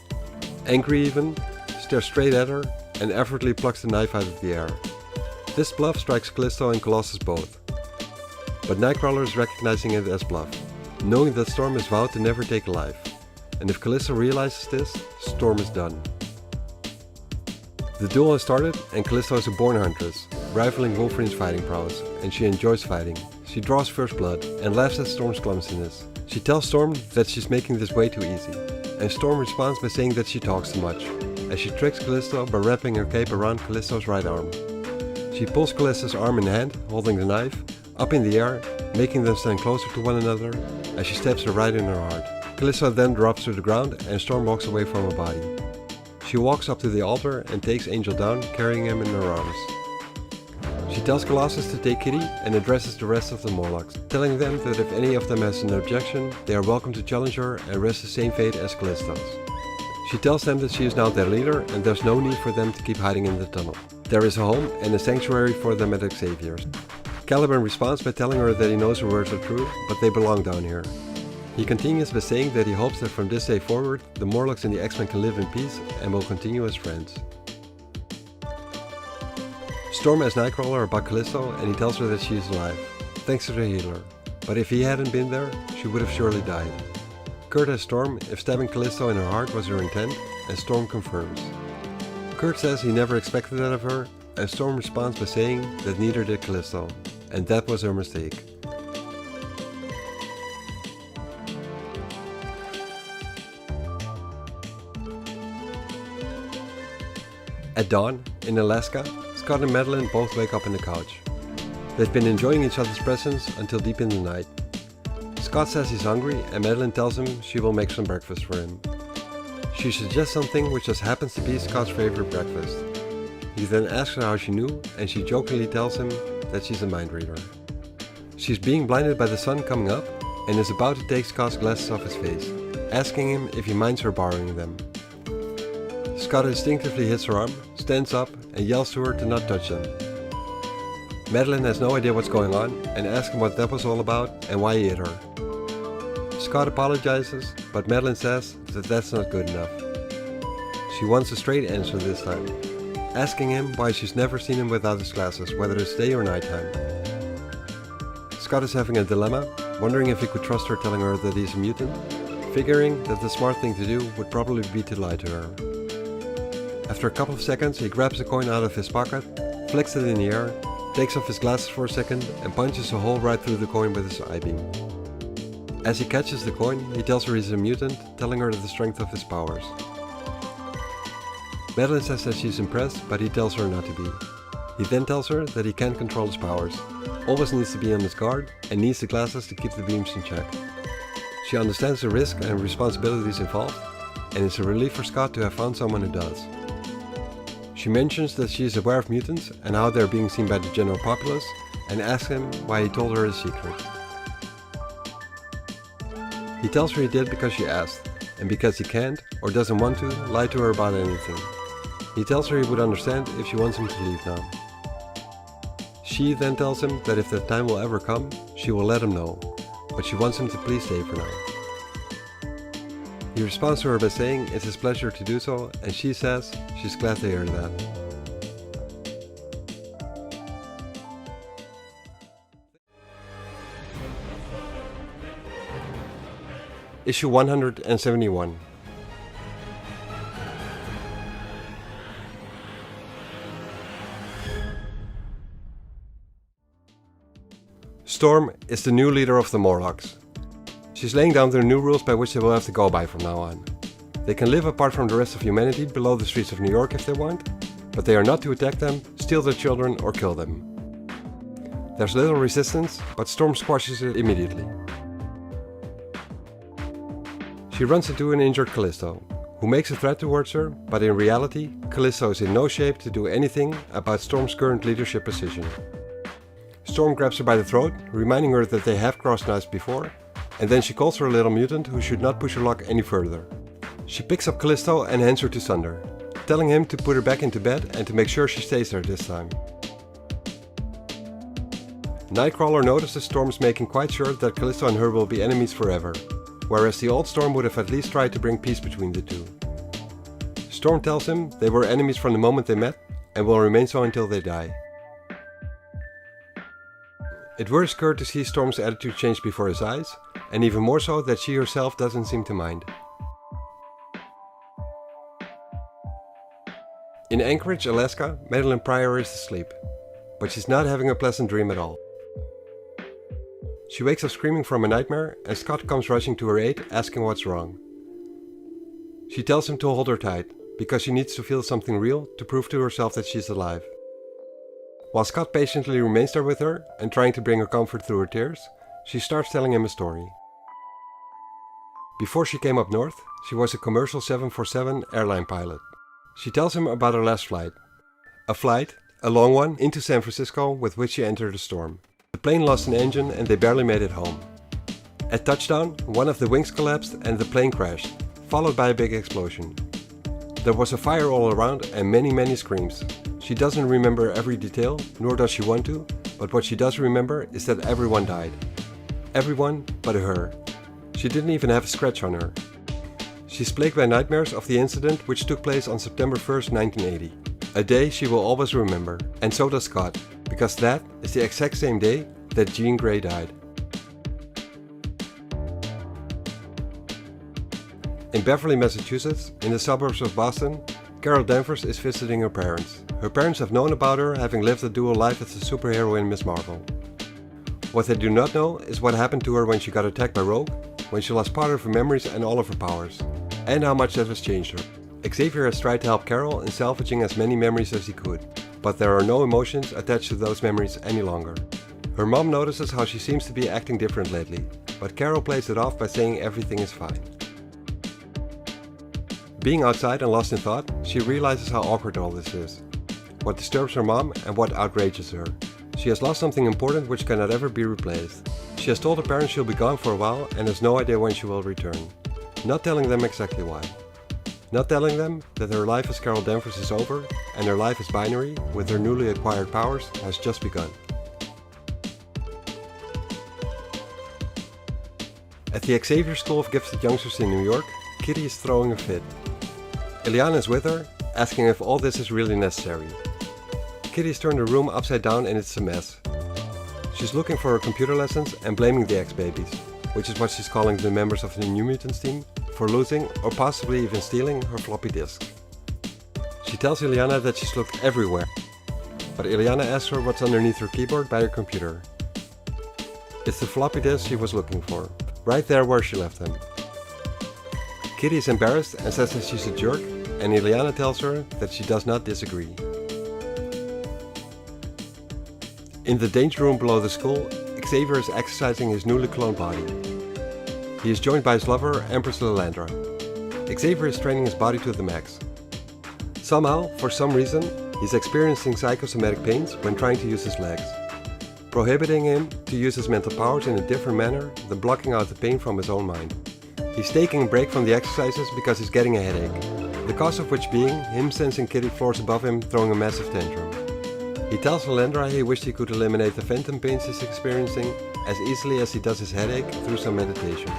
angry even, stares straight at her and effortlessly plucks the knife out of the air. This bluff strikes Callisto and Colossus both. But Nightcrawler is recognizing it as bluff, knowing that Storm has vowed to never take a life. And if Callisto realizes this, Storm is done. The duel has started and Callisto is a born huntress, rivaling Wolverine's fighting prowess, and she enjoys fighting. She draws first blood and laughs at Storm's clumsiness. She tells Storm that she's making this way too easy, and Storm responds by saying that she talks too much, as she tricks Callisto by wrapping her cape around Callisto's right arm. She pulls Callisto's arm in hand, holding the knife, up in the air, making them stand closer to one another, as she stabs her right in her heart. Callisto then drops to the ground and Storm walks away from her body. She walks up to the altar and takes Angel down, carrying him in her arms. She tells Colossus to take Kitty and addresses the rest of the Morlocks, telling them that if any of them has an objection, they are welcome to challenge her and risk the same fate as Callisto's. She tells them that she is now their leader and there's no need for them to keep hiding in the tunnel. There is a home and a sanctuary for them at Xavier's. Caliban responds by telling her that he knows her words are true, but they belong down here. He continues by saying that he hopes that from this day forward, the Morlocks and the X-Men can live in peace and will continue as friends. Storm asks Nightcrawler about Callisto and he tells her that she is alive, thanks to the healer, but if he hadn't been there, she would have surely died. Kurt asks Storm if stabbing Callisto in her heart was her intent, and Storm confirms. Kurt says he never expected that of her, and Storm responds by saying that neither did Callisto, and that was her mistake. At dawn, in Alaska, Scott and Madeline both wake up on the couch. They've been enjoying each other's presence until deep in the night. Scott says he's hungry and Madeline tells him she will make some breakfast for him. She suggests something which just happens to be Scott's favorite breakfast. He then asks her how she knew and she jokingly tells him that she's a mind reader. She's being blinded by the sun coming up and is about to take Scott's glasses off his face, asking him if he minds her borrowing them. Scott instinctively hits her arm, stands up and yells to her to not touch them. Madeline has no idea what's going on and asks him what that was all about and why he hit her. Scott apologizes, but Madeline says that that's not good enough. She wants a straight answer this time, asking him why she's never seen him without his glasses, whether it's day or nighttime. Scott is having a dilemma, wondering if he could trust her telling her that he's a mutant, figuring that the smart thing to do would probably be to lie to her. After a couple of seconds, he grabs a coin out of his pocket, flicks it in the air, takes off his glasses for a second and punches a hole right through the coin with his eye beam. As he catches the coin, he tells her he's a mutant, telling her the strength of his powers. Madeline says that she's impressed, but he tells her not to be. He then tells her that he can't control his powers, always needs to be on his guard, and needs the glasses to keep the beams in check. She understands the risk and responsibilities involved, and it's a relief for Scott to have found someone who does. She mentions that she is aware of mutants and how they are being seen by the general populace, and asks him why he told her his secret. He tells her he did because she asked, and because he can't, or doesn't want to, lie to her about anything. He tells her he would understand if she wants him to leave now. She then tells him that if that time will ever come, she will let him know, but she wants him to please stay for now. He responds to her by saying it's his pleasure to do so, and she says she's glad to hear that. Issue 171. Storm is the new leader of the Morlocks. She's laying down the new rules by which they will have to go by from now on. They can live apart from the rest of humanity below the streets of New York if they want, but they are not to attack them, steal their children or kill them. There's little resistance, but Storm squashes it immediately. She runs into an injured Callisto, who makes a threat towards her, but in reality, Callisto is in no shape to do anything about Storm's current leadership position. Storm grabs her by the throat, reminding her that they have crossed knives before, and then she calls her a little mutant who should not push her luck any further. She picks up Callisto and hands her to Sunder, telling him to put her back into bed and to make sure she stays there this time. Nightcrawler notices Storm's making quite sure that Callisto and her will be enemies forever, whereas the old Storm would have at least tried to bring peace between the two. Storm tells him they were enemies from the moment they met and will remain so until they die. It worries Kurt to see Storm's attitude change before his eyes, and even more so that she herself doesn't seem to mind. In Anchorage, Alaska, Madeline Pryor is asleep, but she's not having a pleasant dream at all. She wakes up screaming from a nightmare, and Scott comes rushing to her aid, asking what's wrong. She tells him to hold her tight, because she needs to feel something real to prove to herself that she's alive. While Scott patiently remains there with her and trying to bring her comfort through her tears, she starts telling him a story. Before she came up north, she was a commercial 747 airline pilot. She tells him about her last flight. A long one, into San Francisco with which she entered a storm. The plane lost an engine and they barely made it home. At touchdown, one of the wings collapsed and the plane crashed, followed by a big explosion. There was a fire all around and many screams. She doesn't remember every detail, nor does she want to, but what she does remember is that everyone died. Everyone but her. She didn't even have a scratch on her. She's plagued by nightmares of the incident which took place on September 1st, 1980. A day she will always remember, and so does Scott, because that is the exact same day that Jean Grey died. In Beverly, Massachusetts, in the suburbs of Boston, Carol Danvers is visiting her parents. Her parents have known about her, having lived a dual life as the superheroine Miss Marvel. What they do not know is what happened to her when she got attacked by Rogue, when she lost part of her memories and all of her powers, and how much that has changed her. Xavier has tried to help Carol in salvaging as many memories as he could, but there are no emotions attached to those memories any longer. Her mom notices how she seems to be acting different lately, but Carol plays it off by saying everything is fine. Being outside and lost in thought, she realizes how awkward all this is. What disturbs her mom and what outrages her. She has lost something important which cannot ever be replaced. She has told her parents she'll be gone for a while and has no idea when she will return. Not telling them exactly why. Not telling them that her life as Carol Danvers is over and her life as binary, with her newly acquired powers, has just begun. At the Xavier School of Gifted Youngsters in New York, Kitty is throwing a fit. Illyana is with her, asking if all this is really necessary. Kitty's turned the room upside down and it's a mess. She's looking for her computer lessons and blaming the X-Babies, which is what she's calling the members of the New Mutants team, for losing or possibly even stealing her floppy disk. She tells Illyana that she's looked everywhere, but Illyana asks her what's underneath her keyboard by her computer. It's the floppy disk she was looking for, right there where she left them. Kitty is embarrassed and says that she's a jerk, and Illyana tells her that she does not disagree. In the danger room below the school, Xavier is exercising his newly cloned body. He is joined by his lover, Empress Lilandra. Xavier is training his body to the max. Somehow, for some reason, he's experiencing psychosomatic pains when trying to use his legs, prohibiting him to use his mental powers in a different manner than blocking out the pain from his own mind. He's taking a break from the exercises because he's getting a headache, the cause of which being him sensing Kitty floors above him throwing a massive tantrum. He tells Lilandra he wished he could eliminate the phantom pains he's experiencing as easily as he does his headache through some meditation.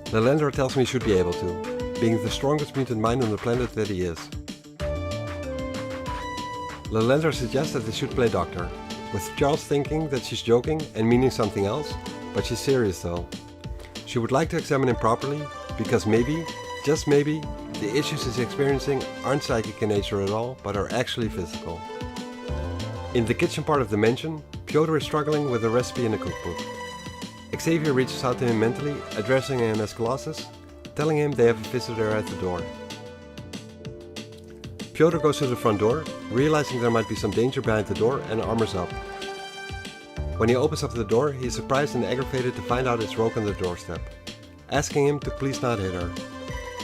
Lilandra tells him he should be able to, being the strongest mutant mind on the planet that he is. Lilandra suggests that they should play doctor, with Charles thinking that she's joking and meaning something else, but she's serious though. She would like to examine him properly, because maybe, just maybe, the issues he's experiencing aren't psychic in nature at all, but are actually physical. In the kitchen part of the mansion, Piotr is struggling with a recipe in a cookbook. Xavier reaches out to him mentally, addressing him as Colossus, telling him they have a visitor at the door. Piotr goes to the front door, realizing there might be some danger behind the door, and armors up. When he opens up the door, he is surprised and aggravated to find out it's Rogue on the doorstep, asking him to please not hit her.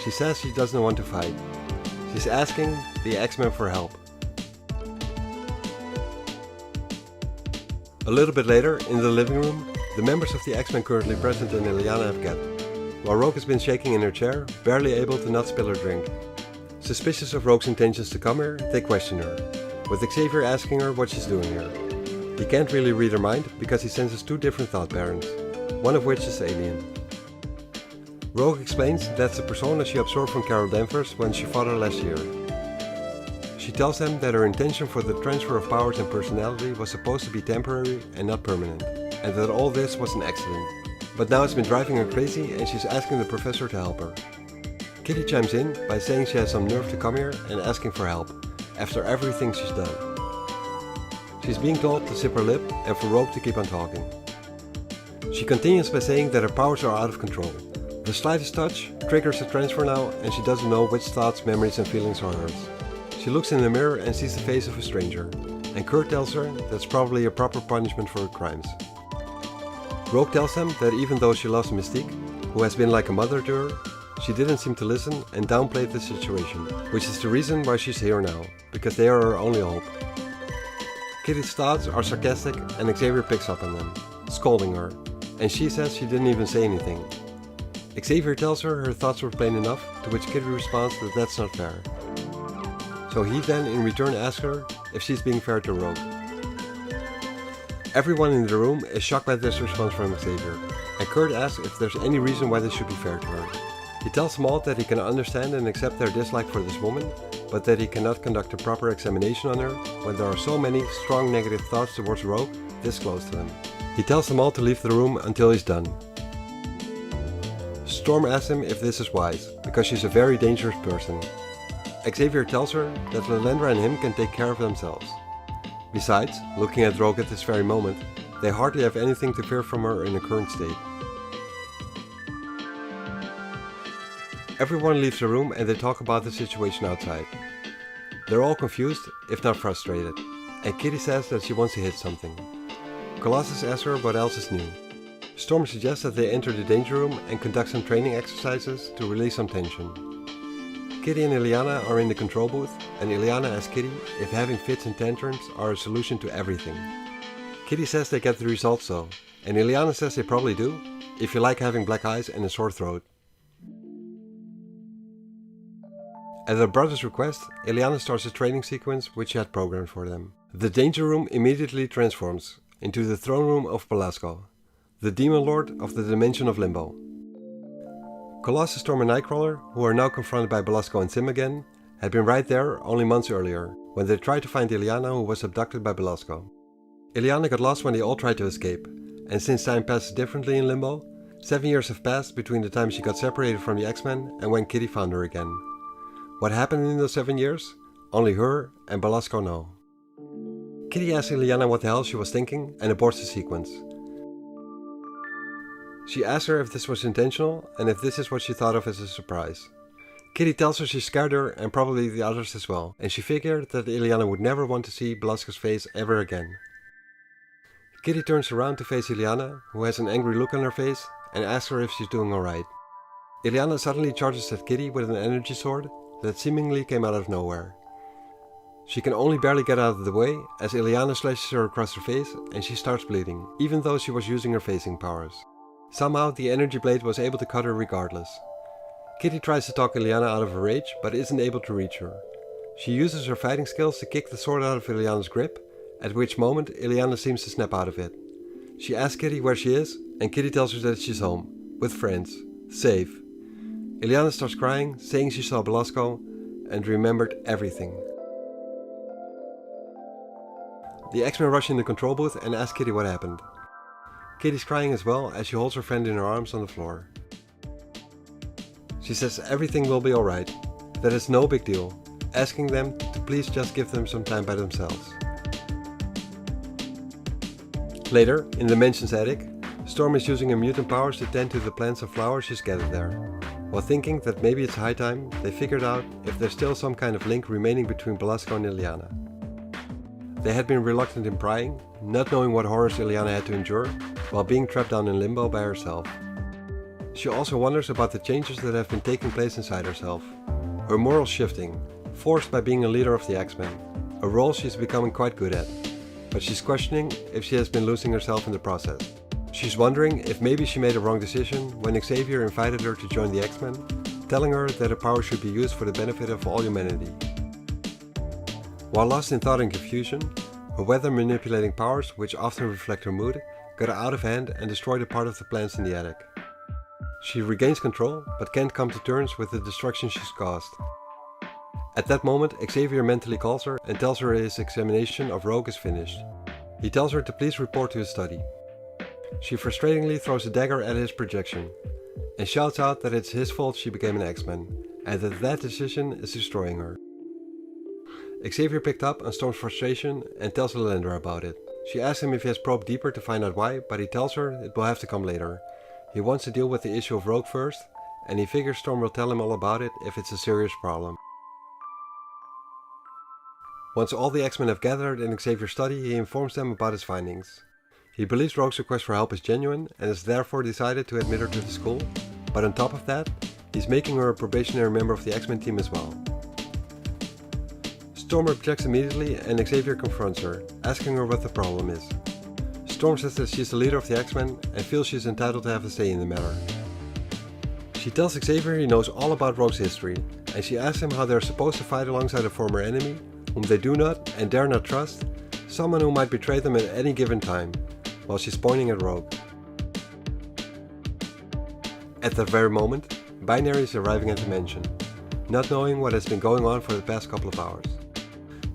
She says she doesn't want to fight. She's asking the X-Men for help. A little bit later, in the living room, the members of the X-Men currently present and Illyana have gathered, while Rogue has been shaking in her chair, barely able to not spill her drink. Suspicious of Rogue's intentions to come here, they question her, with Xavier asking her what she's doing here. He can't really read her mind because he senses two different thought patterns, one of which is alien. Rogue explains that's the persona she absorbed from Carol Danvers when she fought her last year. She tells them that her intention for the transfer of powers and personality was supposed to be temporary and not permanent, and that all this was an accident. But now it's been driving her crazy and she's asking the professor to help her. Kitty chimes in by saying she has some nerve to come here and asking for help, after everything she's done. She's being told to zip her lip and for Rogue to keep on talking. She continues by saying that her powers are out of control. The slightest touch triggers a transfer now and she doesn't know which thoughts, memories and feelings are hers. She looks in the mirror and sees the face of a stranger, and Kurt tells her that's probably a proper punishment for her crimes. Rogue tells them that even though she loves Mystique, who has been like a mother to her, she didn't seem to listen and downplayed the situation, which is the reason why she's here now, because they are her only hope. Kitty's thoughts are sarcastic and Xavier picks up on them, scolding her, and she says she didn't even say anything. Xavier tells her thoughts were plain enough, to which Kitty responds that that's not fair. So he then in return asks her if she's being fair to Rogue. Everyone in the room is shocked by this response from Xavier, and Kurt asks if there's any reason why this should be fair to her. He tells them all that he can understand and accept their dislike for this woman, but that he cannot conduct a proper examination on her when there are so many strong negative thoughts towards Rogue this close to him. He tells them all to leave the room until he's done. Storm asks him if this is wise, because she's a very dangerous person. Xavier tells her that Lilandra and him can take care of themselves. Besides, looking at Rogue at this very moment, they hardly have anything to fear from her in her current state. Everyone leaves the room and they talk about the situation outside. They're all confused, if not frustrated, and Kitty says that she wants to hit something. Colossus asks her what else is new. Storm suggests that they enter the danger room and conduct some training exercises to release some tension. Kitty and Illyana are in the control booth, and Illyana asks Kitty if having fits and tantrums are a solution to everything. Kitty says they get the results though, and Illyana says they probably do, if you like having black eyes and a sore throat. At her brother's request, Illyana starts a training sequence which she had programmed for them. The danger room immediately transforms into the throne room of Pelasgo. the Demon Lord of the Dimension of Limbo. Colossus, Storm and Nightcrawler, who are now confronted by Belasco and Sim again, had been right there only months earlier, when they tried to find Illyana, who was abducted by Belasco. Illyana got lost when they all tried to escape, and since time passes differently in Limbo, 7 years have passed between the time she got separated from the X-Men and when Kitty found her again. What happened in those 7 years? Only her and Belasco know. Kitty asks Illyana what the hell she was thinking and aborts the sequence. She asks her if this was intentional and if this is what she thought of as a surprise. Kitty tells her she scared her and probably the others as well, and she figured that Illyana would never want to see Belasco's face ever again. Kitty turns around to face Illyana, who has an angry look on her face, and asks her if she's doing alright. Illyana suddenly charges at Kitty with an energy sword that seemingly came out of nowhere. She can only barely get out of the way as Illyana slashes her across her face and she starts bleeding, even though she was using her phasing powers. Somehow the energy blade was able to cut her regardless. Kitty tries to talk Illyana out of her rage, but isn't able to reach her. She uses her fighting skills to kick the sword out of Illyana's grip, at which moment Illyana seems to snap out of it. She asks Kitty where she is, and Kitty tells her that she's home, with friends, safe. Illyana starts crying, saying she saw Belasco and remembered everything. The X-Men rush in the control booth and ask Kitty what happened. Kitty's crying as well as she holds her friend in her arms on the floor. She says everything will be alright, that it's no big deal, asking them to please just give them some time by themselves. Later, in the mansion's attic, Storm is using her mutant powers to tend to the plants and flowers she's gathered there. While thinking that maybe it's high time, they figured out if there's still some kind of link remaining between Belasco and Illyana. They had been reluctant in prying, not knowing what horrors Illyana had to endure, while being trapped down in limbo by herself. She also wonders about the changes that have been taking place inside herself. Her morals shifting, forced by being a leader of the X-Men, a role she's becoming quite good at. But she's questioning if she has been losing herself in the process. She's wondering if maybe she made a wrong decision when Xavier invited her to join the X-Men, telling her that her power should be used for the benefit of all humanity. While lost in thought and confusion, her weather manipulating powers, which often reflect her mood, got out of hand and destroyed a part of the plants in the attic. She regains control, but can't come to terms with the destruction she's caused. At that moment, Xavier mentally calls her and tells her his examination of Rogue is finished. He tells her to please report to his study. She frustratingly throws a dagger at his projection, and shouts out that it's his fault she became an X-Men, and that decision is destroying her. Xavier picked up on Storm's frustration and tells Lilandra about it. She asks him if he has probed deeper to find out why, but he tells her it will have to come later. He wants to deal with the issue of Rogue first, and he figures Storm will tell him all about it if it's a serious problem. Once all the X-Men have gathered in Xavier's study, he informs them about his findings. He believes Rogue's request for help is genuine and has therefore decided to admit her to the school, but on top of that, he's making her a probationary member of the X-Men team as well. Storm objects immediately and Xavier confronts her, asking her what the problem is. Storm says that she's the leader of the X-Men and feels she's entitled to have a say in the matter. She tells Xavier he knows all about Rogue's history, and she asks him how they're supposed to fight alongside a former enemy, whom they do not and dare not trust, someone who might betray them at any given time, while she's pointing at Rogue. At that very moment, Binary is arriving at the mansion, not knowing what has been going on for the past couple of hours.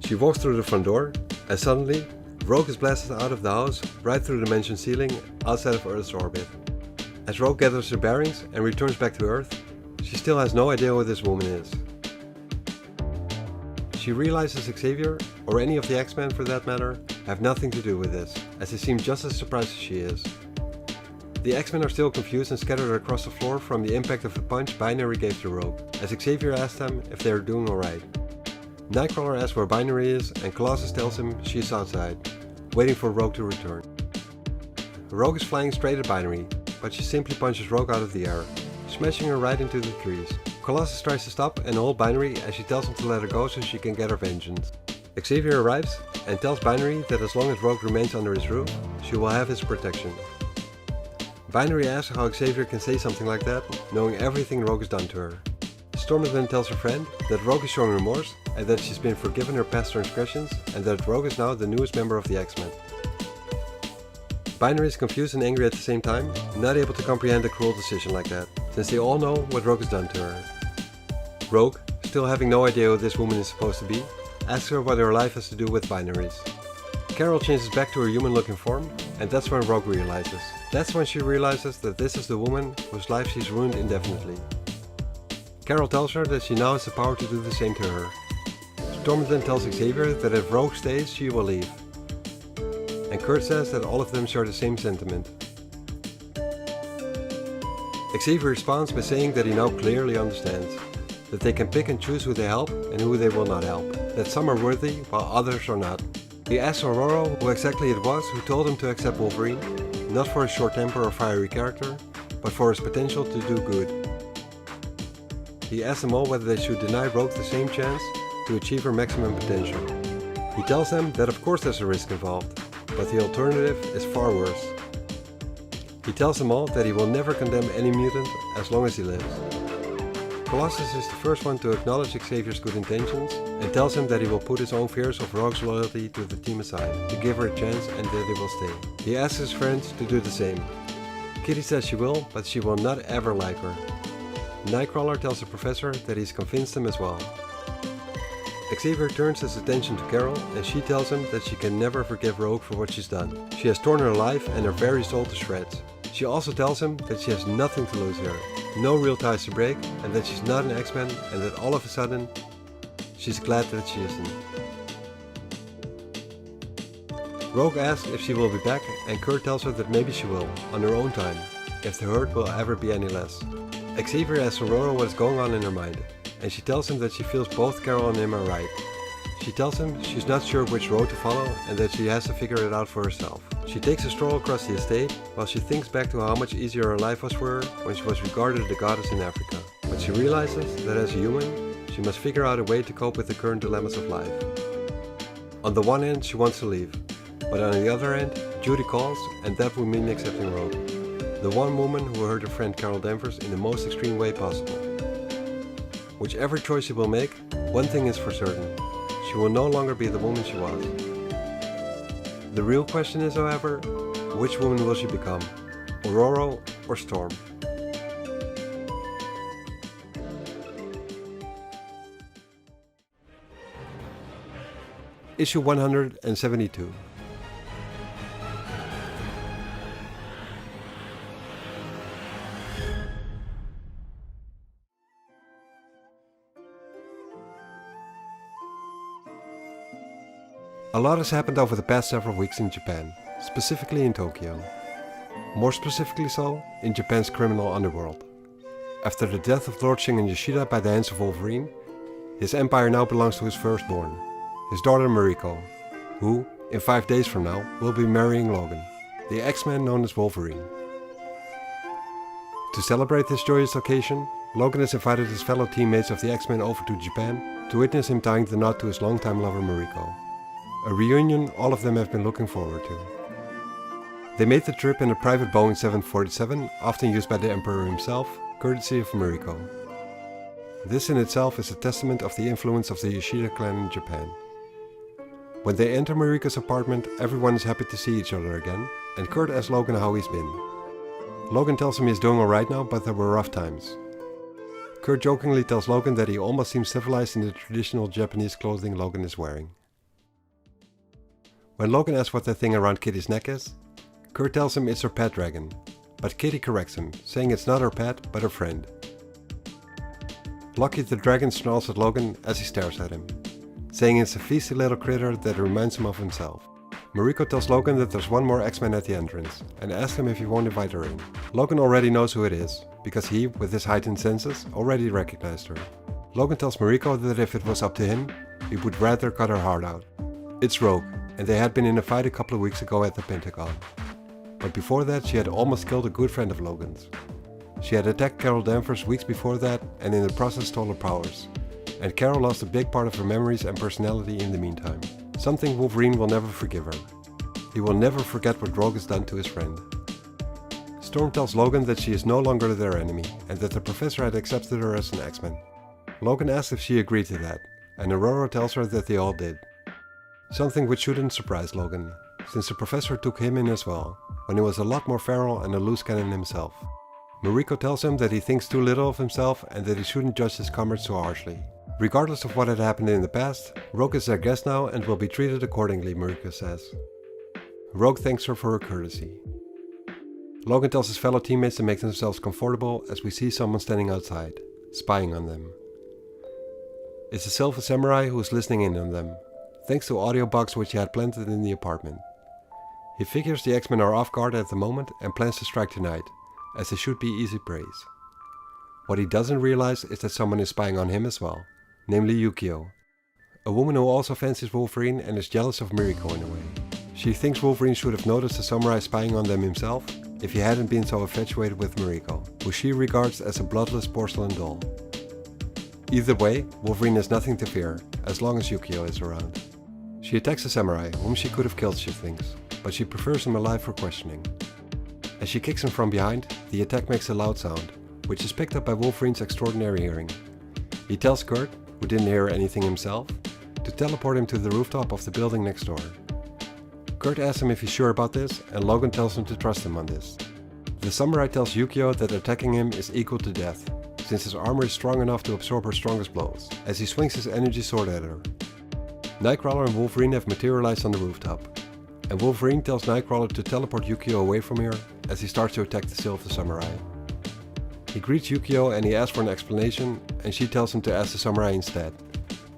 She walks through the front door, and suddenly, Rogue is blasted out of the house, right through the mansion ceiling, outside of Earth's orbit. As Rogue gathers her bearings and returns back to Earth, she still has no idea who this woman is. She realizes Xavier, or any of the X-Men for that matter, have nothing to do with this, as they seem just as surprised as she is. The X-Men are still confused and scattered across the floor from the impact of the punch Binary gave to Rogue, as Xavier asks them if they are doing alright. Nightcrawler asks where Binary is, and Colossus tells him she's outside, waiting for Rogue to return. Rogue is flying straight at Binary, but she simply punches Rogue out of the air, smashing her right into the trees. Colossus tries to stop and hold Binary as she tells him to let her go so she can get her vengeance. Xavier arrives and tells Binary that as long as Rogue remains under his roof, she will have his protection. Binary asks how Xavier can say something like that, knowing everything Rogue has done to her. Storm then tells her friend that Rogue is showing remorse and that she's been forgiven her past transgressions and that Rogue is now the newest member of the X-Men. Binary is confused and angry at the same time, not able to comprehend a cruel decision like that, since they all know what Rogue has done to her. Rogue, still having no idea who this woman is supposed to be, asks her what her life has to do with binaries. Carol changes back to her human-looking form, and that's when Rogue realizes. That's when she realizes that this is the woman whose life she's ruined indefinitely. Carol tells her that she now has the power to do the same to her. Storm then tells Xavier that if Rogue stays, she will leave. And Kurt says that all of them share the same sentiment. Xavier responds by saying that he now clearly understands. That they can pick and choose who they help and who they will not help. That some are worthy while others are not. He asks Aurora who exactly it was who told him to accept Wolverine, not for his short temper or fiery character, but for his potential to do good. He asks them all whether they should deny Rogue the same chance to achieve her maximum potential. He tells them that of course there's a risk involved, but the alternative is far worse. He tells them all that he will never condemn any mutant as long as he lives. Colossus is the first one to acknowledge Xavier's good intentions and tells him that he will put his own fears of Rogue's loyalty to the team aside, to give her a chance and that he will stay. He asks his friends to do the same. Kitty says she will, but she will not ever like her. Nightcrawler tells the professor that he's convinced him as well. Xavier turns his attention to Carol and she tells him that she can never forgive Rogue for what she's done. She has torn her life and her very soul to shreds. She also tells him that she has nothing to lose here, no real ties to break, and that she's not an X-Men and that all of a sudden, she's glad that she isn't. Rogue asks if she will be back and Kurt tells her that maybe she will, on her own time, if the hurt will ever be any less. Xavier asks Aurora what is going on in her mind, and she tells him that she feels both Carol and him are right. She tells him she's not sure which road to follow and that she has to figure it out for herself. She takes a stroll across the estate while she thinks back to how much easier her life was for her when she was regarded as a goddess in Africa. But she realizes that as a human, she must figure out a way to cope with the current dilemmas of life. On the one hand, she wants to leave, but on the other hand, Judy calls and that would mean accepting Rogue. The one woman who hurt her friend Carol Danvers in the most extreme way possible. Whichever choice she will make, one thing is for certain. She will no longer be the woman she was. The real question is, however, which woman will she become? Aurora or Storm? Issue 172. A lot has happened over the past several weeks in Japan, specifically in Tokyo. More specifically so, in Japan's criminal underworld. After the death of Lord Shingen Yoshida by the hands of Wolverine, his empire now belongs to his firstborn, his daughter Mariko, who, in 5 days from now, will be marrying Logan, the X-Man known as Wolverine. To celebrate this joyous occasion, Logan has invited his fellow teammates of the X-Men over to Japan to witness him tying the knot to his longtime lover Mariko. A reunion all of them have been looking forward to. They made the trip in a private Boeing 747, often used by the Emperor himself, courtesy of Mariko. This in itself is a testament of the influence of the Yoshida clan in Japan. When they enter Mariko's apartment, everyone is happy to see each other again, and Kurt asks Logan how he's been. Logan tells him he's doing alright now, but there were rough times. Kurt jokingly tells Logan that he almost seems civilized in the traditional Japanese clothing Logan is wearing. When Logan asks what that thing around Kitty's neck is, Kurt tells him it's her pet dragon, but Kitty corrects him, saying it's not her pet, but her friend. Lockheed the dragon snarls at Logan as he stares at him, saying it's a feisty little critter that reminds him of himself. Mariko tells Logan that there's one more X-Men at the entrance, and asks him if he won't invite her in. Logan already knows who it is, because he, with his heightened senses, already recognized her. Logan tells Mariko that if it was up to him, he would rather cut her heart out. It's Rogue, and they had been in a fight a couple of weeks ago at the Pentagon. But before that she had almost killed a good friend of Logan's. She had attacked Carol Danvers weeks before that and in the process stole her powers. And Carol lost a big part of her memories and personality in the meantime. Something Wolverine will never forgive her. He will never forget what Rogue has done to his friend. Storm tells Logan that she is no longer their enemy and that the professor had accepted her as an X-Men. Logan asks if she agreed to that, and Aurora tells her that they all did. Something which shouldn't surprise Logan, since the professor took him in as well, when he was a lot more feral and a loose cannon himself. Mariko tells him that he thinks too little of himself and that he shouldn't judge his comrades so harshly. Regardless of what had happened in the past, Rogue is their guest now and will be treated accordingly, Mariko says. Rogue thanks her for her courtesy. Logan tells his fellow teammates to make themselves comfortable as we see someone standing outside, spying on them. It's a Silver Samurai who is listening in on them, thanks to audio box which he had planted in the apartment. He figures the X-Men are off guard at the moment and plans to strike tonight, as they should be easy praise. What he doesn't realize is that someone is spying on him as well, namely Yukio, a woman who also fancies Wolverine and is jealous of Mariko in a way. She thinks Wolverine should have noticed the samurai spying on them himself if he hadn't been so infatuated with Mariko, who she regards as a bloodless porcelain doll. Either way, Wolverine has nothing to fear, as long as Yukio is around. She attacks the samurai, whom she could have killed, she thinks, but she prefers him alive for questioning. As she kicks him from behind, the attack makes a loud sound, which is picked up by Wolverine's extraordinary hearing. He tells Kurt, who didn't hear anything himself, to teleport him to the rooftop of the building next door. Kurt asks him if he's sure about this, and Logan tells him to trust him on this. The samurai tells Yukio that attacking him is equal to death, since his armor is strong enough to absorb her strongest blows, as he swings his energy sword at her. Nightcrawler and Wolverine have materialized on the rooftop, and Wolverine tells Nightcrawler to teleport Yukio away from here as he starts to attack the Silver Samurai. He greets Yukio and he asks for an explanation, and she tells him to ask the samurai instead.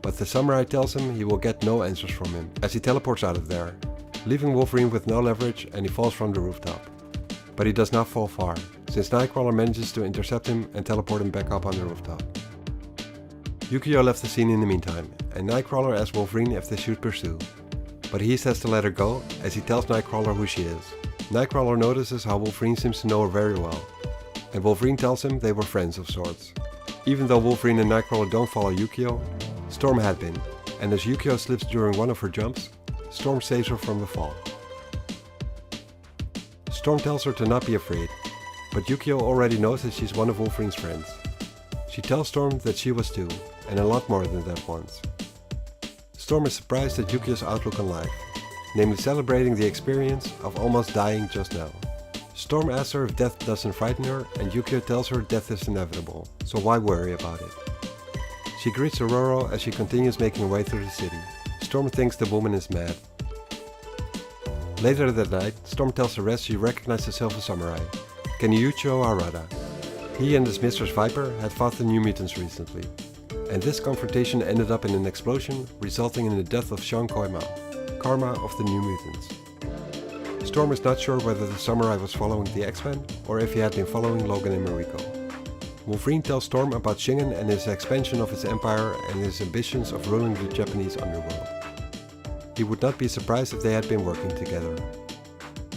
But the samurai tells him he will get no answers from him as he teleports out of there, leaving Wolverine with no leverage, and he falls from the rooftop. But he does not fall far, since Nightcrawler manages to intercept him and teleport him back up on the rooftop. Yukio left the scene in the meantime, and Nightcrawler asks Wolverine if they should pursue. But he says to let her go, as he tells Nightcrawler who she is. Nightcrawler notices how Wolverine seems to know her very well, and Wolverine tells him they were friends of sorts. Even though Wolverine and Nightcrawler don't follow Yukio, Storm had been, and as Yukio slips during one of her jumps, Storm saves her from the fall. Storm tells her to not be afraid, but Yukio already knows that she's one of Wolverine's friends. She tells Storm that she was too, and a lot more than that once. Storm is surprised at Yukio's outlook on life, namely celebrating the experience of almost dying just now. Storm asks her if death doesn't frighten her, and Yukio tells her death is inevitable, so why worry about it? She greets Aurora as she continues making her way through the city. Storm thinks the woman is mad. Later that night, Storm tells the rest she recognized the Silver Samurai, Keniucho Harada. He and his mistress Viper had fought the New Mutants recently, and this confrontation ended up in an explosion, resulting in the death of Sean Koima, Karma of the New Mutants. Storm is not sure whether the samurai was following the X-Men, or if he had been following Logan and Mariko. Wolverine tells Storm about Shingen and his expansion of his empire and his ambitions of ruling the Japanese underworld. He would not be surprised if they had been working together.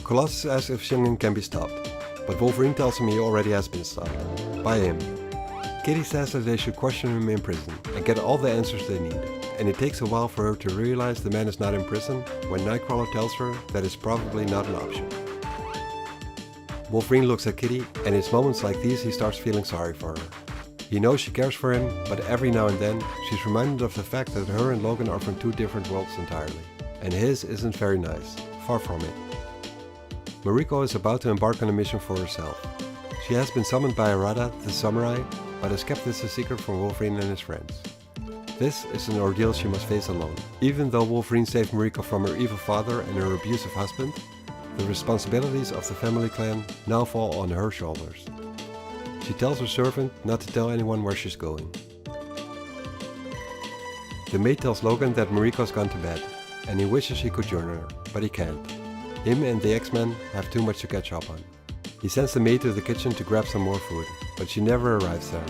Colossus asks if Shingen can be stopped, but Wolverine tells him he already has been stopped. By him. Kitty says that they should question him in prison and get all the answers they need, and it takes a while for her to realize the man is not in prison when Nightcrawler tells her that it's probably not an option. Wolverine looks at Kitty, and it's moments like these he starts feeling sorry for her. He knows she cares for him, but every now and then she's reminded of the fact that her and Logan are from two different worlds entirely, and his isn't very nice, far from it. Mariko is about to embark on a mission for herself. She has been summoned by Harada, the samurai, but has kept this a secret from Wolverine and his friends. This is an ordeal she must face alone. Even though Wolverine saved Mariko from her evil father and her abusive husband, the responsibilities of the family clan now fall on her shoulders. She tells her servant not to tell anyone where she's going. The maid tells Logan that Mariko's gone to bed, and he wishes he could join her, but he can't. Him and the X-Men have too much to catch up on. He sends the maid to the kitchen to grab some more food, but she never arrives there,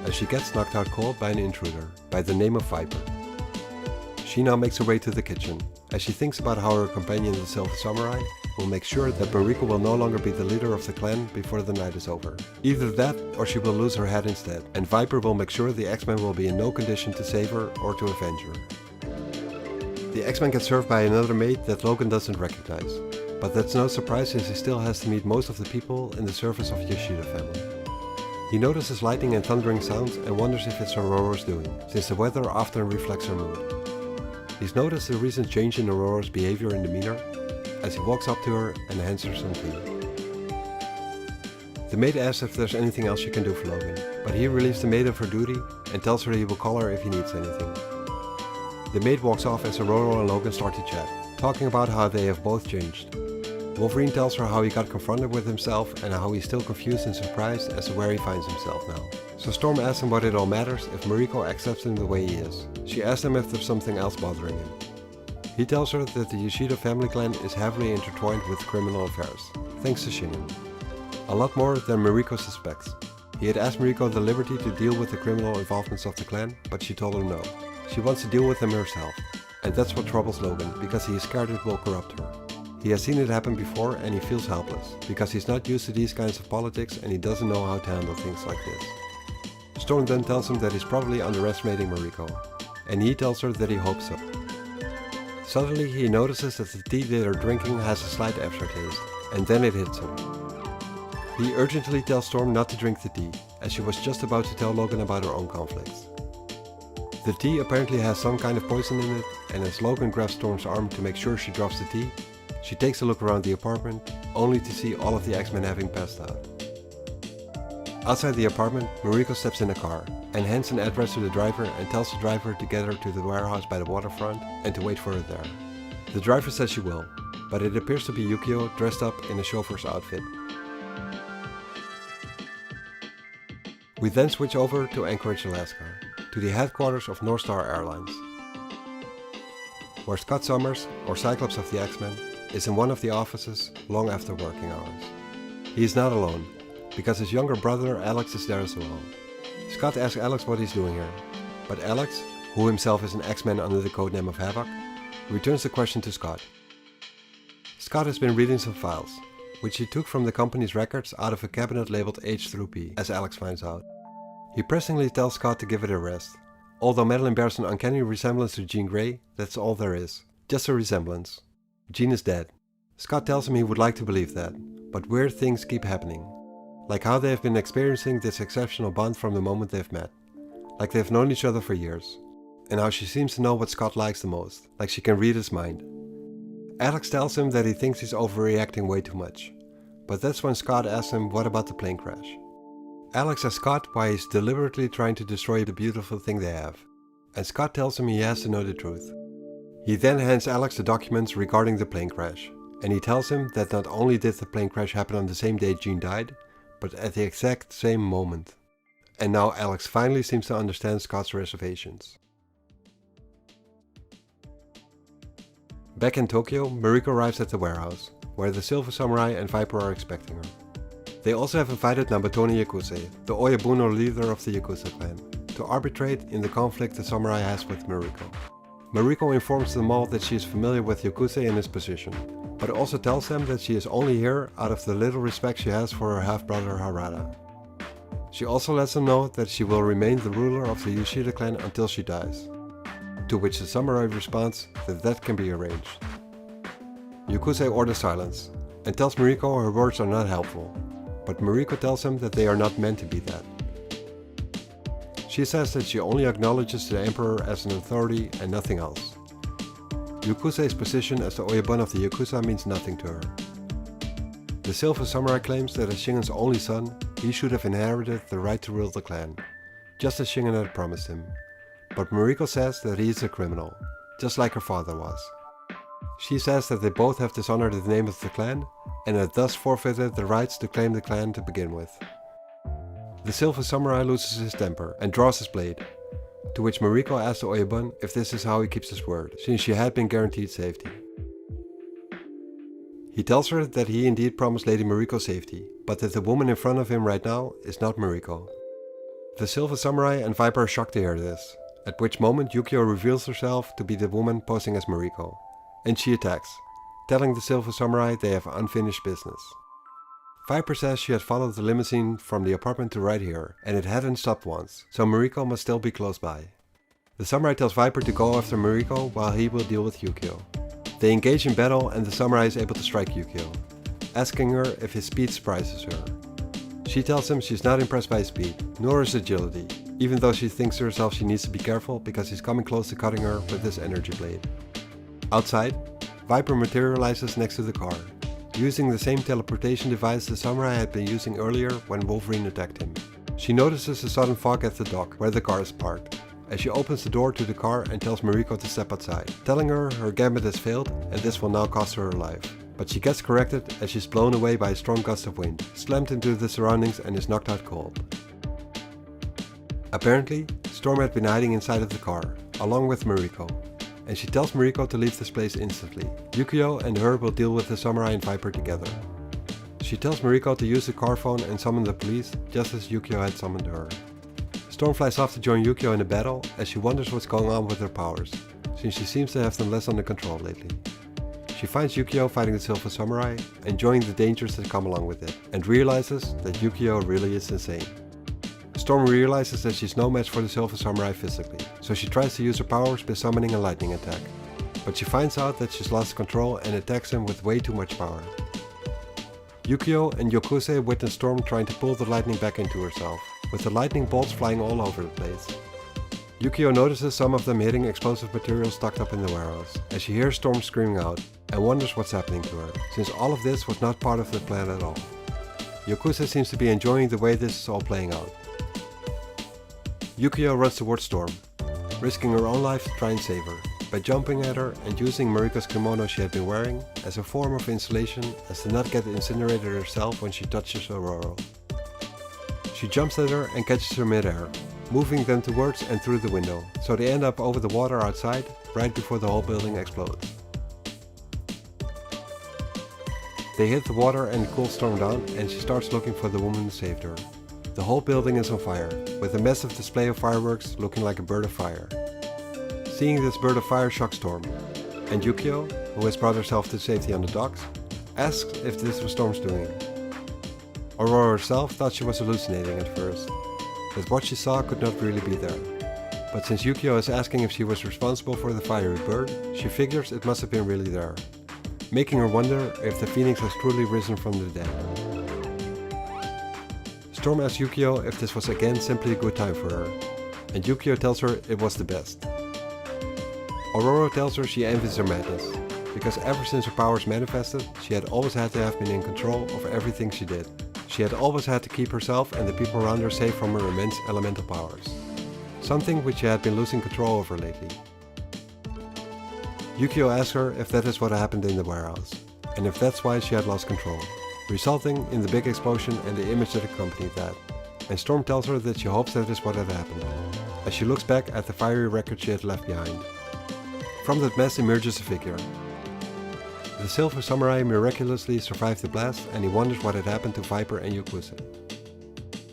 as she gets knocked out cold by an intruder, by the name of Viper. She now makes her way to the kitchen, as she thinks about how her companion the Silver Samurai will make sure that Mariko will no longer be the leader of the clan before the night is over. Either that, or she will lose her head instead, and Viper will make sure the X-Men will be in no condition to save her or to avenge her. The X-Men get served by another maid that Logan doesn't recognize, but that's no surprise since he still has to meet most of the people in the service of Yoshida family. He notices lightning and thundering sounds and wonders if it's Aurora's doing, since the weather often reflects her mood. He's noticed the recent change in Aurora's behavior and demeanor, as he walks up to her and hands her some tea. The maid asks if there's anything else she can do for Logan, but he relieves the maid of her duty and tells her he will call her if he needs anything. The maid walks off as Aurora and Logan start to chat, talking about how they have both changed. Wolverine tells her how he got confronted with himself and how he's still confused and surprised as to where he finds himself now. So Storm asks him what it all matters if Mariko accepts him the way he is. She asks him if there's something else bothering him. He tells her that the Yoshida family clan is heavily intertwined with criminal affairs, thanks to Shingen. A lot more than Mariko suspects. He had asked Mariko the liberty to deal with the criminal involvements of the clan, but she told him no. She wants to deal with them herself. And that's what troubles Logan, because he is scared it will corrupt her. He has seen it happen before and he feels helpless, because he's not used to these kinds of politics and he doesn't know how to handle things like this. Storm then tells him that he's probably underestimating Mariko, and he tells her that he hopes so. Suddenly he notices that the tea they are drinking has a slight aftertaste, and then it hits him. He urgently tells Storm not to drink the tea, as she was just about to tell Logan about her own conflicts. The tea apparently has some kind of poison in it, and as Logan grabs Storm's arm to make sure she drops the tea, she takes a look around the apartment, only to see all of the X-Men having passed out. Outside the apartment, Mariko steps in a car, and hands an address to the driver and tells the driver to get her to the warehouse by the waterfront and to wait for her there. The driver says she will, but it appears to be Yukio dressed up in a chauffeur's outfit. We then switch over to Anchorage, Alaska, to the headquarters of North Star Airlines, where Scott Summers, or Cyclops of the X-Men, is in one of the offices long after working hours. He is not alone, because his younger brother Alex is there as well. Scott asks Alex what he's doing here, but Alex, who himself is an X-Men under the codename of Havoc, returns the question to Scott. Scott has been reading some files, which he took from the company's records out of a cabinet labeled H through P, as Alex finds out. He pressingly tells Scott to give it a rest. Although Madeline bears an uncanny resemblance to Jean Grey, that's all there is. Just a resemblance. Jean is dead. Scott tells him he would like to believe that, but weird things keep happening. Like how they have been experiencing this exceptional bond from the moment they've met. Like they've known each other for years. And how she seems to know what Scott likes the most, like she can read his mind. Alex tells him that he thinks he's overreacting way too much. But that's when Scott asks him what about the plane crash. Alex asks Scott why he's deliberately trying to destroy the beautiful thing they have. And Scott tells him he has to know the truth. He then hands Alex the documents regarding the plane crash, and he tells him that not only did the plane crash happen on the same day Jean died, but at the exact same moment. And now Alex finally seems to understand Scott's reservations. Back in Tokyo, Mariko arrives at the warehouse, where the Silver Samurai and Viper are expecting her. They also have invited Nabatone Yakuse, the Oyabuno leader of the Yakuza clan, to arbitrate in the conflict the samurai has with Mariko. Mariko informs them all that she is familiar with Yakuse and his position, but also tells them that she is only here out of the little respect she has for her half-brother Harada. She also lets them know that she will remain the ruler of the Yoshida clan until she dies, to which the samurai responds that that can be arranged. Yakuse orders silence, and tells Mariko her words are not helpful, but Mariko tells him that they are not meant to be that. She says that she only acknowledges the Emperor as an authority and nothing else. Yakuse's position as the Oyabun of the Yakuza means nothing to her. The Silver Samurai claims that as Shingen's only son, he should have inherited the right to rule the clan, just as Shingen had promised him. But Mariko says that he is a criminal, just like her father was. She says that they both have dishonored the name of the clan, and had thus forfeited the rights to claim the clan to begin with. The Silver Samurai loses his temper and draws his blade, to which Mariko asks the Oyabun if this is how he keeps his word, since she had been guaranteed safety. He tells her that he indeed promised Lady Mariko safety, but that the woman in front of him right now is not Mariko. The Silver Samurai and Viper are shocked to hear this, at which moment Yukio reveals herself to be the woman posing as Mariko, and she attacks, telling the Silver Samurai they have unfinished business. Viper says she had followed the limousine from the apartment to right here, and it hadn't stopped once, so Mariko must still be close by. The samurai tells Viper to go after Mariko while he will deal with Yukio. They engage in battle and the samurai is able to strike Yukio, asking her if his speed surprises her. She tells him she's not impressed by his speed, nor his agility, even though she thinks to herself she needs to be careful because he's coming close to cutting her with his energy blade. Outside, Viper materializes next to the car, using the same teleportation device the samurai had been using earlier when Wolverine attacked him. She notices a sudden fog at the dock where the car is parked, as she opens the door to the car and tells Mariko to step outside, telling her gambit has failed and this will now cost her her life. But she gets corrected as she's blown away by a strong gust of wind, slammed into the surroundings and is knocked out cold. Apparently, Storm had been hiding inside of the car, along with Mariko, and she tells Mariko to leave this place instantly. Yukio and her will deal with the samurai and Viper together. She tells Mariko to use the car phone and summon the police, just as Yukio had summoned her. Storm flies off to join Yukio in a battle, as she wonders what's going on with her powers, since she seems to have them less under control lately. She finds Yukio fighting the Silver Samurai, enjoying the dangers that come along with it, and realizes that Yukio really is insane. Storm realizes that she's no match for the Silver Samurai physically, so she tries to use her powers by summoning a lightning attack. But she finds out that she's lost control and attacks him with way too much power. Yukio and Yokuse witness Storm trying to pull the lightning back into herself, with the lightning bolts flying all over the place. Yukio notices some of them hitting explosive material stocked up in the warehouse, as she hears Storm screaming out, and wonders what's happening to her, since all of this was not part of the plan at all. Yokuse seems to be enjoying the way this is all playing out. Yukio runs towards Storm, risking her own life to try and save her, by jumping at her and using Mariko's kimono she had been wearing as a form of insulation as to not get incinerated herself when she touches Aurora. She jumps at her and catches her mid-air, moving them towards and through the window, so they end up over the water outside, right before the whole building explodes. They hit the water and it cools Storm down, and she starts looking for the woman who saved her. The whole building is on fire, with a massive display of fireworks looking like a bird of fire. Seeing this bird of fire shocks Storm, and Yukio, who has brought herself to safety on the docks, asks if this was Storm's doing. Aurora herself thought she was hallucinating at first, that what she saw could not really be there. But since Yukio is asking if she was responsible for the fiery bird, she figures it must have been really there, making her wonder if the phoenix has truly risen from the dead. Storm asks Yukio if this was again simply a good time for her, and Yukio tells her it was the best. Aurora tells her she envies her madness, because ever since her powers manifested, she had always had to have been in control of everything she did. She had always had to keep herself and the people around her safe from her immense elemental powers, something which she had been losing control over lately. Yukio asks her if that is what happened in the warehouse, and if that's why she had lost control, resulting in the big explosion and the image that accompanied that, and Storm tells her that she hopes that is what had happened, as she looks back at the fiery record she had left behind. From that mess emerges a figure. The Silver Samurai miraculously survived the blast, and he wonders what had happened to Viper and Yokuse.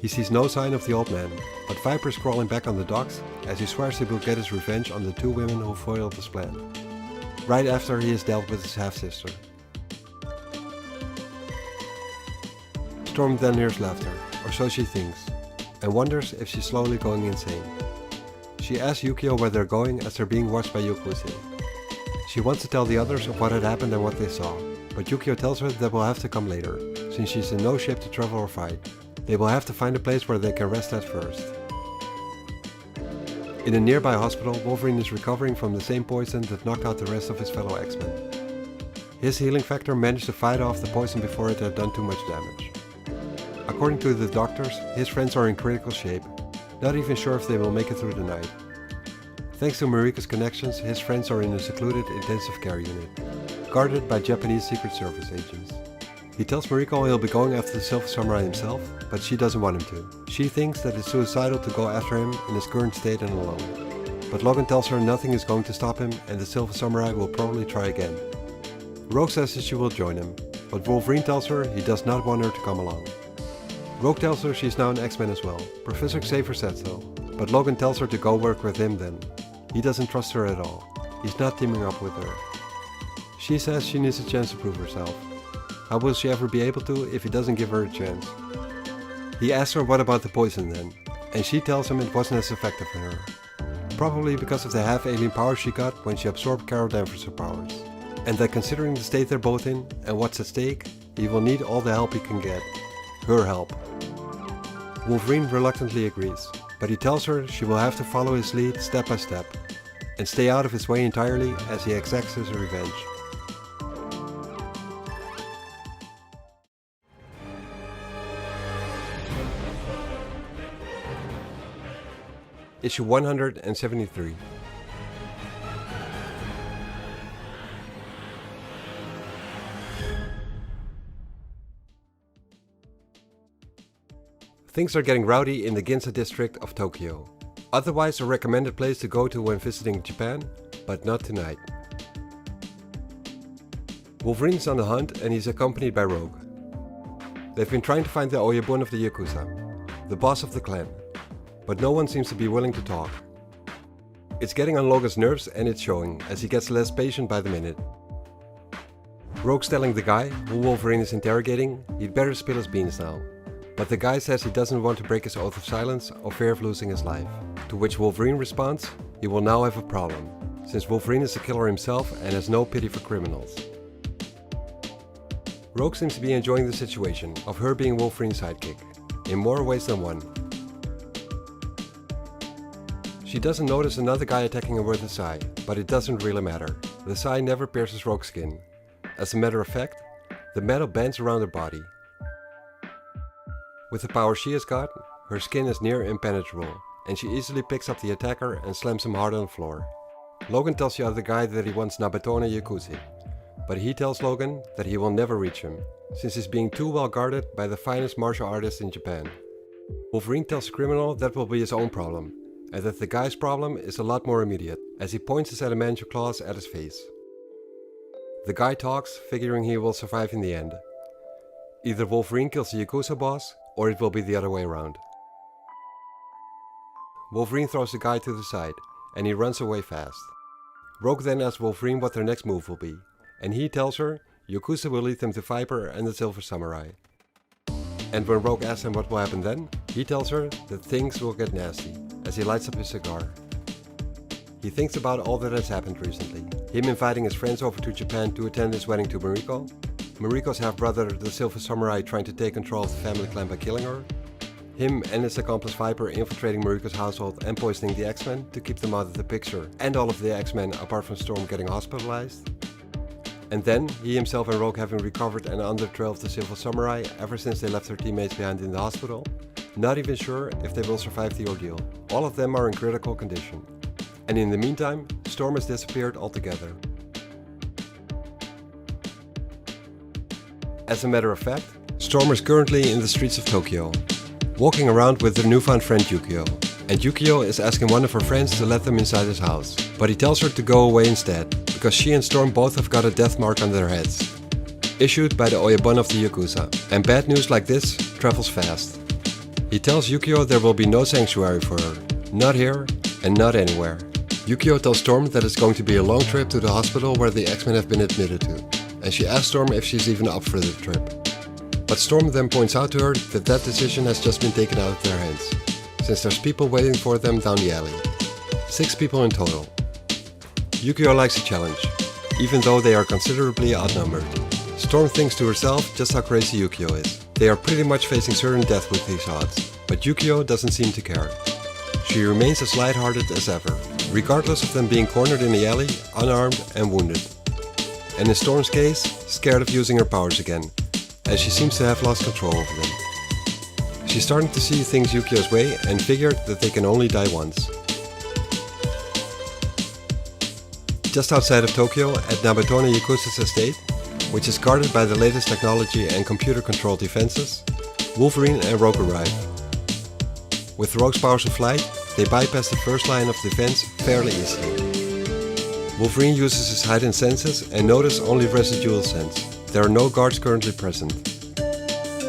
He sees no sign of the old man, but Viper is crawling back on the docks as he swears he will get his revenge on the two women who foiled his plan, right after he has dealt with his half-sister. Storm then hears laughter, or so she thinks, and wonders if she's slowly going insane. She asks Yukio where they're going as they're being watched by Yokuse. She wants to tell the others of what had happened and what they saw, but Yukio tells her that will have to come later, since she's in no shape to travel or fight. They will have to find a place where they can rest at first. In a nearby hospital, Wolverine is recovering from the same poison that knocked out the rest of his fellow X-Men. His healing factor managed to fight off the poison before it had done too much damage. According to the doctors, his friends are in critical shape, not even sure if they will make it through the night. Thanks to Mariko's connections, his friends are in a secluded intensive care unit, guarded by Japanese Secret Service agents. He tells Mariko he'll be going after the Silver Samurai himself, but she doesn't want him to. She thinks that it's suicidal to go after him in his current state and alone. But Logan tells her nothing is going to stop him, and the Silver Samurai will probably try again. Rogue says that she will join him, but Wolverine tells her he does not want her to come along. Rogue tells her she's now an X-Men as well. Professor Xavier said so, but Logan tells her to go work with him then. He doesn't trust her at all. He's not teaming up with her. She says she needs a chance to prove herself. How will she ever be able to if he doesn't give her a chance? He asks her what about the poison then, and she tells him it wasn't as effective for her. Probably because of the half-alien powers she got when she absorbed Carol Danvers' powers. And that considering the state they're both in and what's at stake, he will need all the help he can get. Her help. Wolverine reluctantly agrees, but he tells her she will have to follow his lead step by step, and stay out of his way entirely as he exacts his revenge. Issue 173. Things are getting rowdy in the Ginza district of Tokyo. Otherwise a recommended place to go to when visiting Japan, but not tonight. Wolverine's on the hunt and he's accompanied by Rogue. They've been trying to find the Oyabun of the Yakuza, the boss of the clan, but no one seems to be willing to talk. It's getting on Logan's nerves and it's showing, as he gets less patient by the minute. Rogue's telling the guy, who Wolverine is interrogating, he'd better spill his beans now. But the guy says he doesn't want to break his oath of silence or fear of losing his life. To which Wolverine responds, he will now have a problem, since Wolverine is a killer himself and has no pity for criminals. Rogue seems to be enjoying the situation of her being Wolverine's sidekick, in more ways than one. She doesn't notice another guy attacking her with a sai, but it doesn't really matter. The sai never pierces Rogue's skin. As a matter of fact, the metal bends around her body. With the power she has got, her skin is near impenetrable, and she easily picks up the attacker and slams him hard on the floor. Logan tells the other guy that he wants Nabatone Yakuza, but he tells Logan that he will never reach him, since he's being too well guarded by the finest martial artists in Japan. Wolverine tells the criminal that will be his own problem, and that the guy's problem is a lot more immediate, as he points his adamantium claws at his face. The guy talks, figuring he will survive in the end. Either Wolverine kills the Yakuza boss, or it will be the other way around. Wolverine throws the guy to the side, and he runs away fast. Rogue then asks Wolverine what their next move will be, and he tells her Yakuza will lead them to Viper and the Silver Samurai. And when Rogue asks him what will happen then, he tells her that things will get nasty, as he lights up his cigar. He thinks about all that has happened recently. Him inviting his friends over to Japan to attend his wedding to Mariko, Mariko's half-brother the Silver Samurai trying to take control of the family clan by killing her, him and his accomplice Viper infiltrating Mariko's household and poisoning the X-Men to keep them out of the picture, and all of the X-Men apart from Storm getting hospitalized. And then, he himself and Rogue having recovered and under the trail of the Silver Samurai ever since they left their teammates behind in the hospital, not even sure if they will survive the ordeal. All of them are in critical condition. And in the meantime, Storm has disappeared altogether. As a matter of fact, Storm is currently in the streets of Tokyo, walking around with her newfound friend Yukio. And Yukio is asking one of her friends to let them inside his house, but he tells her to go away instead, because she and Storm both have got a death mark on their heads, issued by the Oyabun of the Yakuza, and bad news like this travels fast. He tells Yukio there will be no sanctuary for her, not here and not anywhere. Yukio tells Storm that it's going to be a long trip to the hospital where the X-Men have been admitted to, and she asks Storm if she's even up for the trip. But Storm then points out to her that that decision has just been taken out of their hands, since there's people waiting for them down the alley. 6 people in total. Yukio likes a challenge, even though they are considerably outnumbered. Storm thinks to herself just how crazy Yukio is. They are pretty much facing certain death with these odds, but Yukio doesn't seem to care. She remains as lighthearted as ever, regardless of them being cornered in the alley, unarmed and wounded. And in Storm's case, scared of using her powers again, as she seems to have lost control over them. She's starting to see things Yukio's way and figured that they can only die once. Just outside of Tokyo, at Nabatone Yakuza's estate, which is guarded by the latest technology and computer-controlled defenses, Wolverine and Rogue arrive. With Rogue's powers of flight, they bypass the first line of defense fairly easily. Wolverine uses his heightened senses and notices only residual sense. There are no guards currently present.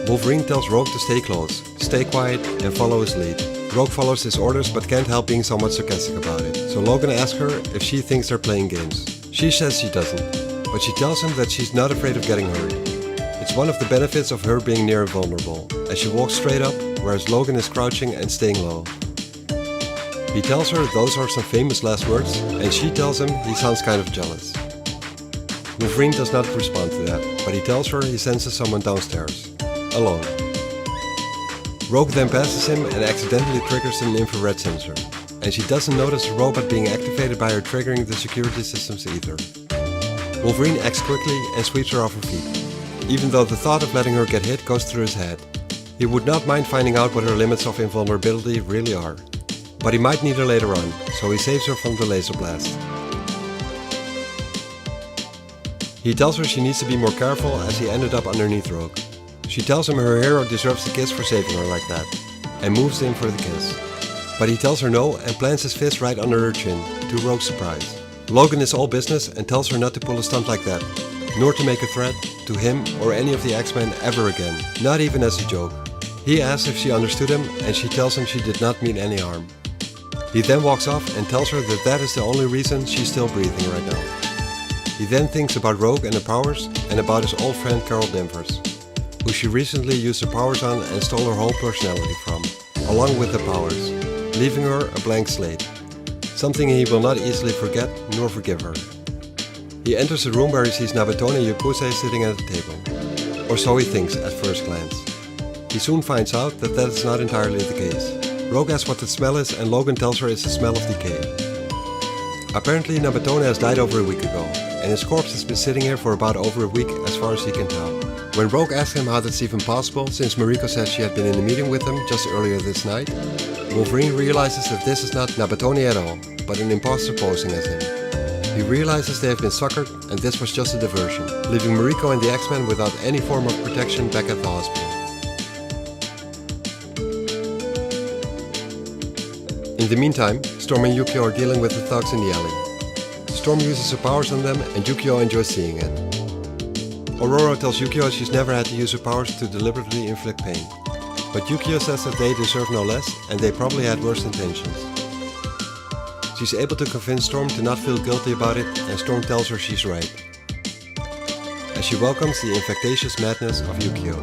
Wolverine tells Rogue to stay close, stay quiet and follow his lead. Rogue follows his orders but can't help being somewhat sarcastic about it, so Logan asks her if she thinks they're playing games. She says she doesn't, but she tells him that she's not afraid of getting hurt. It's one of the benefits of her being near invulnerable, as she walks straight up, whereas Logan is crouching and staying low. He tells her those are some famous last words, and she tells him he sounds kind of jealous. Wolverine does not respond to that, but he tells her he senses someone downstairs, alone. Rogue then passes him and accidentally triggers an infrared sensor, and she doesn't notice the robot being activated by her triggering the security systems either. Wolverine acts quickly and sweeps her off her feet, even though the thought of letting her get hit goes through his head. He would not mind finding out what her limits of invulnerability really are. but he might need her later on, so he saves her from the laser blast. He tells her she needs to be more careful as he ended up underneath Rogue. She tells him her hero deserves the kiss for saving her like that, and moves in for the kiss. But he tells her no and plants his fist right under her chin, to Rogue's surprise. Logan is all business and tells her not to pull a stunt like that, nor to make a threat to him or any of the X-Men ever again, not even as a joke. He asks if she understood him and she tells him she did not mean any harm. He then walks off and tells her that that is the only reason she's still breathing right now. He then thinks about Rogue and her powers and about his old friend Carol Danvers, who she recently used her powers on and stole her whole personality from, along with the powers, leaving her a blank slate, something he will not easily forget nor forgive her. He enters a room where he sees Nabatone and Yokuse sitting at a table, or so he thinks at first glance. He soon finds out that that is not entirely the case. Rogue asks what the smell is and Logan tells her it's the smell of decay. Apparently Nabatone has died over a week ago, and his corpse has been sitting here for about over a week as far as he can tell. When Rogue asks him how that's even possible, since Mariko said she had been in a meeting with him just earlier this night, Wolverine realizes that this is not Nabatone at all, but an imposter posing as him. He realizes they have been suckered and this was just a diversion, leaving Mariko and the X-Men without any form of protection back at the hospital. In the meantime, Storm and Yukio are dealing with the thugs in the alley. Storm uses her powers on them and Yukio enjoys seeing it. Aurora tells Yukio she's never had to use her powers to deliberately inflict pain, but Yukio says that they deserve no less and they probably had worse intentions. She's able to convince Storm to not feel guilty about it and Storm tells her she's right, as she welcomes the infectious madness of Yukio.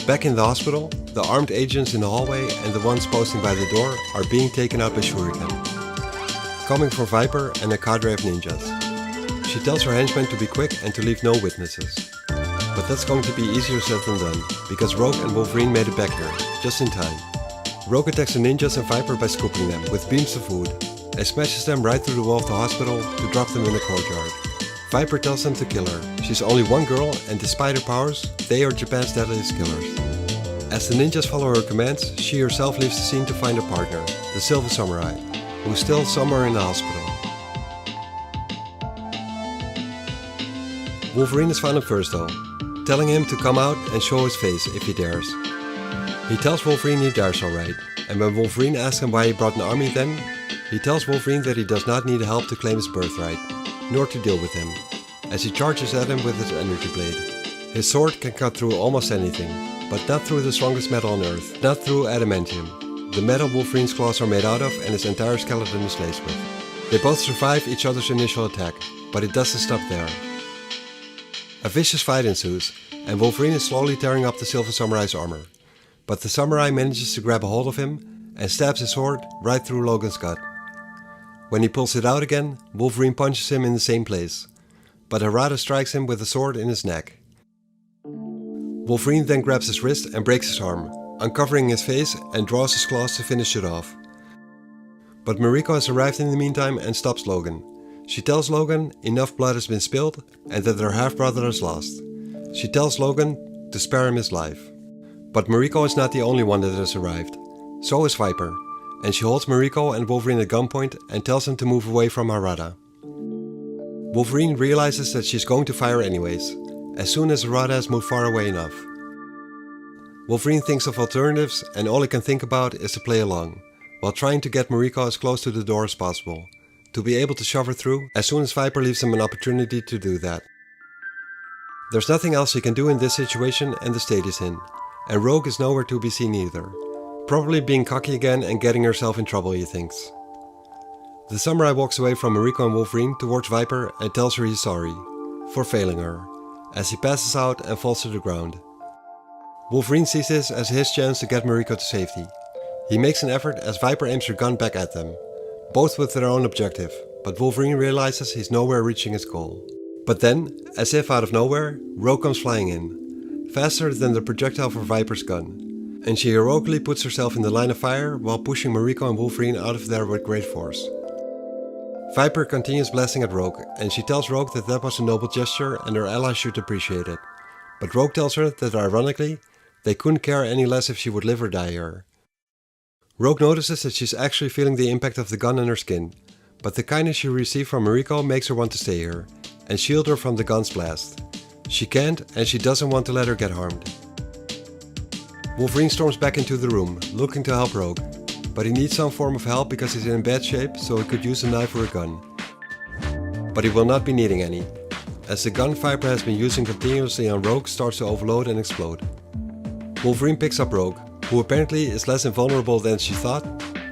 Back in the hospital, the armed agents in the hallway and the ones posting by the door are being taken out by Shuriken, coming from Viper and a cadre of ninjas. She tells her henchmen to be quick and to leave no witnesses. But that's going to be easier said than done, because Rogue and Wolverine made it back here, just in time. Rogue attacks the ninjas and Viper by scooping them with beams of wood, and smashes them right through the wall of the hospital to drop them in the courtyard. Viper tells them to kill her. She's only one girl and despite her powers, they are Japan's deadliest killers. As the ninjas follow her commands, she herself leaves the scene to find a partner, the Silver Samurai, who's still somewhere in the hospital. Wolverine has found him first though, telling him to come out and show his face if he dares. He tells Wolverine he dares alright, and when Wolverine asks him why he brought an army then, he tells Wolverine that he does not need help to claim his birthright, nor to deal with him, as he charges at him with his energy blade. His sword can cut through almost anything, but not through the strongest metal on Earth, not through adamantium, the metal Wolverine's claws are made out of and his entire skeleton is laced with. They both survive each other's initial attack, but it doesn't stop there. A vicious fight ensues, and Wolverine is slowly tearing up the Silver Samurai's armor, but the samurai manages to grab a hold of him and stabs his sword right through Logan's gut. When he pulls it out again, Wolverine punches him in the same place, but Harada strikes him with a sword in his neck. Wolverine then grabs his wrist and breaks his arm, uncovering his face and draws his claws to finish it off. But Mariko has arrived in the meantime and stops Logan. She tells Logan enough blood has been spilled and that her half-brother is lost. She tells Logan to spare him his life. But Mariko is not the only one that has arrived. So is Viper, and she holds Mariko and Wolverine at gunpoint and tells them to move away from Harada. Wolverine realizes that she's going to fire anyways, as soon as Harada has moved far away enough. Wolverine thinks of alternatives and all he can think about is to play along, while trying to get Mariko as close to the door as possible, to be able to shove her through as soon as Viper leaves him an opportunity to do that. There's nothing else he can do in this situation and the state is in, and Rogue is nowhere to be seen either, probably being cocky again and getting herself in trouble, he thinks. The samurai walks away from Mariko and Wolverine towards Viper and tells her he's sorry for failing her, as he passes out and falls to the ground. Wolverine sees this as his chance to get Mariko to safety. He makes an effort as Viper aims her gun back at them, both with their own objective, but Wolverine realizes he's nowhere reaching his goal. But then, as if out of nowhere, Rogue comes flying in, faster than the projectile for Viper's gun, and she heroically puts herself in the line of fire while pushing Mariko and Wolverine out of there with great force. Viper continues blasting at Rogue, and she tells Rogue that was a noble gesture and her allies should appreciate it. But Rogue tells her that ironically, They couldn't care any less if she would live or die here. Rogue notices that she's actually feeling the impact of the gun on her skin, but the kindness she received from Mariko makes her want to stay here and shield her from the gun's blast. She can't, and she doesn't want to let her get harmed. Wolverine storms back into the room, looking to help Rogue, but he needs some form of help because he's in bad shape, so he could use a knife or a gun. But he will not be needing any, as the gun Viper has been using continuously on Rogue starts to overload and explode. Wolverine picks up Rogue, who apparently is less invulnerable than she thought,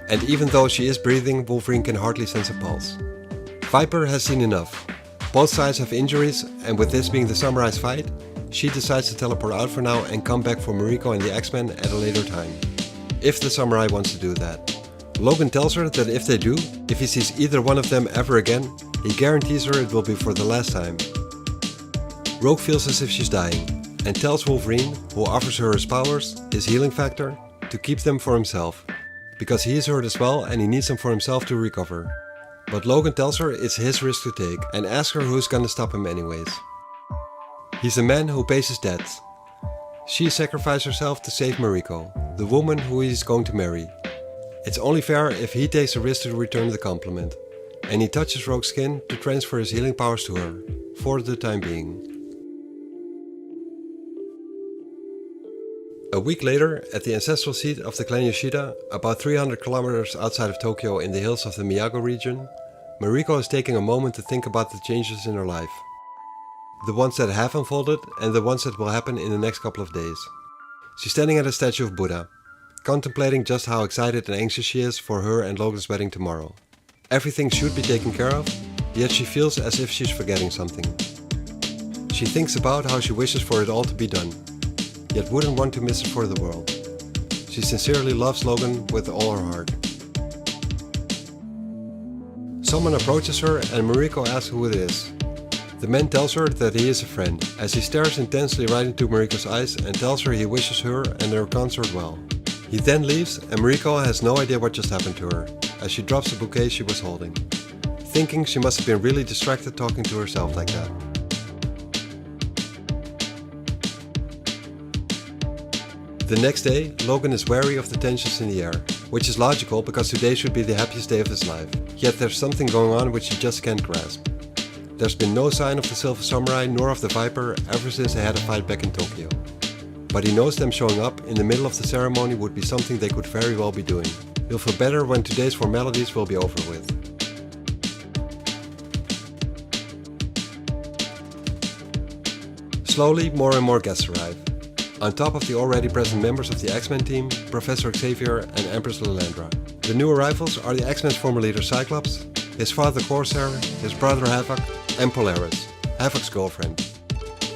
and even though she is breathing, Wolverine can hardly sense a pulse. Viper has seen enough. Both sides have injuries, and with this being the summarized fight, she decides to teleport out for now and come back for Mariko and the X-Men at a later time. If the samurai wants to do that. Logan tells her that if they do, if he sees either one of them ever again, he guarantees her it will be for the last time. Rogue feels as if she's dying, and tells Wolverine, who offers her his powers, his healing factor, to keep them for himself, because he is hurt as well and he needs them for himself to recover. But Logan tells her it's his risk to take and asks her who's gonna stop him anyways. He's a man who pays his debts. She sacrificed herself to save Mariko, the woman who he is going to marry. It's only fair if he takes a risk to return the compliment, and he touches Rogue's skin to transfer his healing powers to her, for the time being. A week later, at the ancestral seat of the clan Yoshida, about 300 kilometers outside of Tokyo in the hills of the Miyagi region, Mariko is taking a moment to think about the changes in her life. The ones that have unfolded and the ones that will happen in the next couple of days. She's standing at a statue of Buddha, contemplating just how excited and anxious she is for her and Logan's wedding tomorrow. Everything should be taken care of, yet she feels as if she's forgetting something. She thinks about how she wishes for it all to be done, yet wouldn't want to miss it for the world. She sincerely loves Logan with all her heart. Someone approaches her and Mariko asks who it is. The man tells her that he is a friend, as he stares intensely right into Mariko's eyes and tells her he wishes her and their concert well. He then leaves and Mariko has no idea what just happened to her, as she drops the bouquet she was holding, thinking she must have been really distracted talking to herself like that. The next day, Logan is wary of the tensions in the air, which is logical because today should be the happiest day of his life. Yet there's something going on which he just can't grasp. There's been no sign of the Silver Samurai nor of the Viper ever since they had a fight back in Tokyo. But he knows them showing up in the middle of the ceremony would be something they could very well be doing. He'll feel better when today's formalities will be over with. Slowly, more and more guests arrive. On top of the already present members of the X-Men team, Professor Xavier and Empress Lilandra. The new arrivals are the X-Men's former leader Cyclops, his father Corsair, his brother Havoc, and Polaris, Havoc's girlfriend.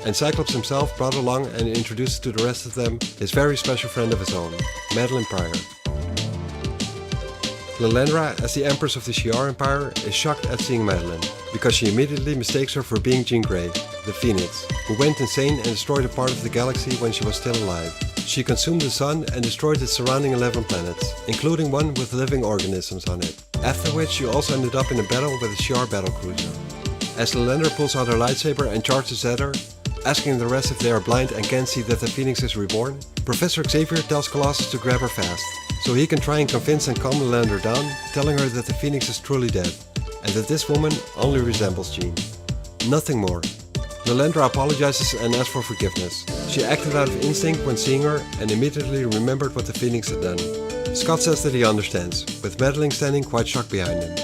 And Cyclops himself brought along and introduced to the rest of them his very special friend of his own, Madeline Pryor. Lilandra, as the Empress of the Shi'ar Empire, is shocked at seeing Madeline, because she immediately mistakes her for being Jean Grey, the Phoenix, who went insane and destroyed a part of the galaxy when she was still alive. She consumed the sun and destroyed its surrounding 11 planets, including one with living organisms on it, after which she also ended up in a battle with a Shi'ar battlecruiser. As Lilandra pulls out her lightsaber and charges at her, asking the rest if they are blind and can't see that the Phoenix is reborn, Professor Xavier tells Colossus to grab her fast, so he can try and convince and calm Lilandra down, telling her that the Phoenix is truly dead, and that this woman only resembles Jean. Nothing more. Lilandra apologizes and asks for forgiveness. She acted out of instinct when seeing her and immediately remembered what the Phoenix had done. Scott says that he understands, with Madeline standing quite shocked behind him.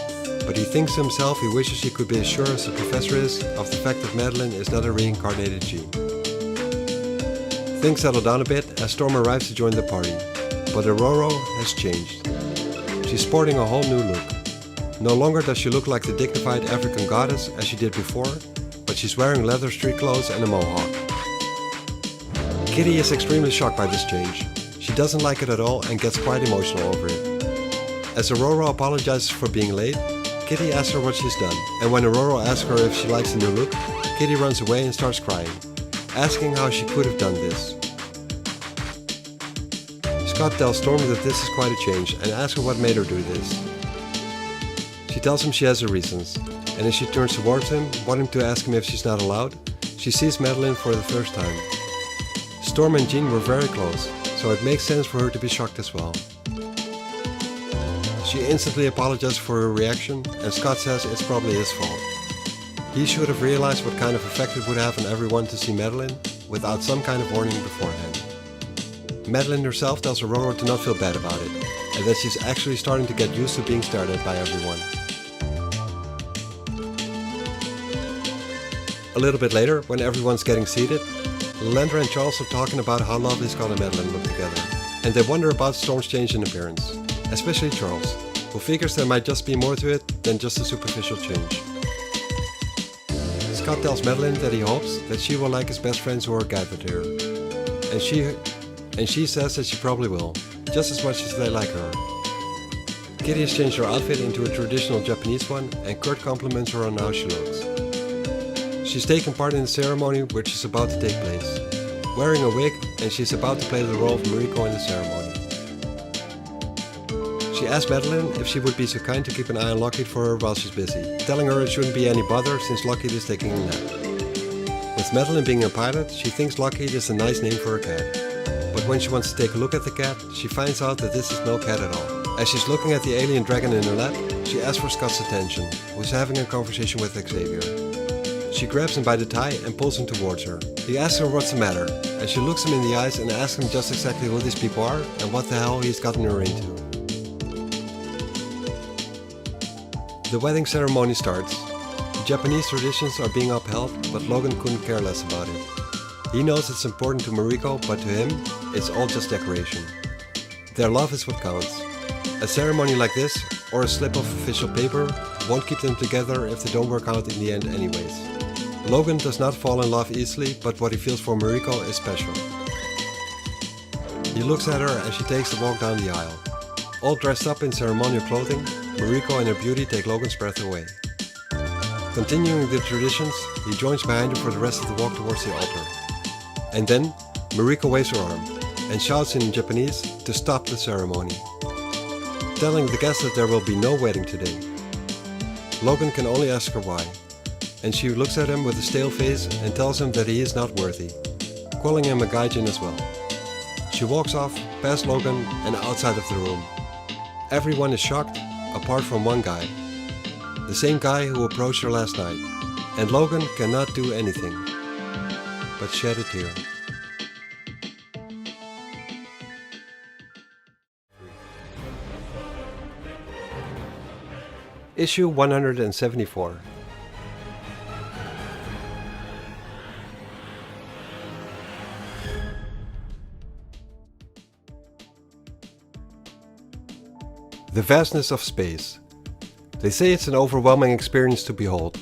But he thinks to himself he wishes he could be as sure as the professor is of the fact that Madeline is not a reincarnated Jean. Things settle down a bit as Storm arrives to join the party, but Aurora has changed. She's sporting a whole new look. No longer does she look like the dignified African goddess as she did before, but she's wearing leather street clothes and a mohawk. Kitty is extremely shocked by this change. She doesn't like it at all and gets quite emotional over it. As Aurora apologizes for being late, Kitty asks her what she's done, and when Aurora asks her if she likes the new look, Kitty runs away and starts crying, asking how she could have done this. Scott tells Storm that this is quite a change and asks her what made her do this. She tells him she has her reasons, and as she turns towards him, wanting to ask him if she's not allowed, she sees Madeline for the first time. Storm and Jean were very close, so it makes sense for her to be shocked as well. She instantly apologizes for her reaction, and Scott says it's probably his fault. He should have realized what kind of effect it would have on everyone to see Madeline without some kind of warning beforehand. Madeline herself tells Aurora to not feel bad about it, and that she's actually starting to get used to being stared at by everyone. A little bit later, when everyone's getting seated, Landra and Charles are talking about how lovely Scott and Madeline look together, and they wonder about Storm's change in appearance, especially Charles, who figures there might just be more to it than just a superficial change. Scott tells Madeline that he hopes that she will like his best friends who are gathered here, and she says that she probably will, just as much as they like her. Kitty has changed her outfit into a traditional Japanese one, and Kurt compliments her on how she looks. She's taken part in the ceremony which is about to take place, wearing a wig, and she's about to play the role of Mariko in the ceremony. She asks Madeline if she would be so kind to keep an eye on Lockheed for her while she's busy, telling her it shouldn't be any bother since Lockheed is taking a nap. With Madeline being a pilot, she thinks Lockheed is a nice name for a cat. But when she wants to take a look at the cat, she finds out that this is no cat at all. As she's looking at the alien dragon in her lap, she asks for Scott's attention, who's having a conversation with Xavier. She grabs him by the tie and pulls him towards her. He asks her what's the matter, and she looks him in the eyes and asks him just exactly who these people are and what the hell he's gotten her into. The wedding ceremony starts. The Japanese traditions are being upheld, but Logan couldn't care less about it. He knows it's important to Mariko, but to him, it's all just decoration. Their love is what counts. A ceremony like this, or a slip of official paper, won't keep them together if they don't work out in the end anyways. Logan does not fall in love easily, but what he feels for Mariko is special. He looks at her as she takes the walk down the aisle. All dressed up in ceremonial clothing, Mariko and her beauty take Logan's breath away. Continuing the traditions, he joins behind her for the rest of the walk towards the altar. And then, Mariko waves her arm and shouts in Japanese to stop the ceremony, telling the guests that there will be no wedding today. Logan can only ask her why, and she looks at him with a stale face and tells him that he is not worthy, calling him a gaijin as well. She walks off, past Logan and outside of the room. Everyone is shocked, apart from one guy. The same guy who approached her last night, and Logan cannot do anything but shed a tear. Issue 174. The vastness of space. They say it's an overwhelming experience to behold.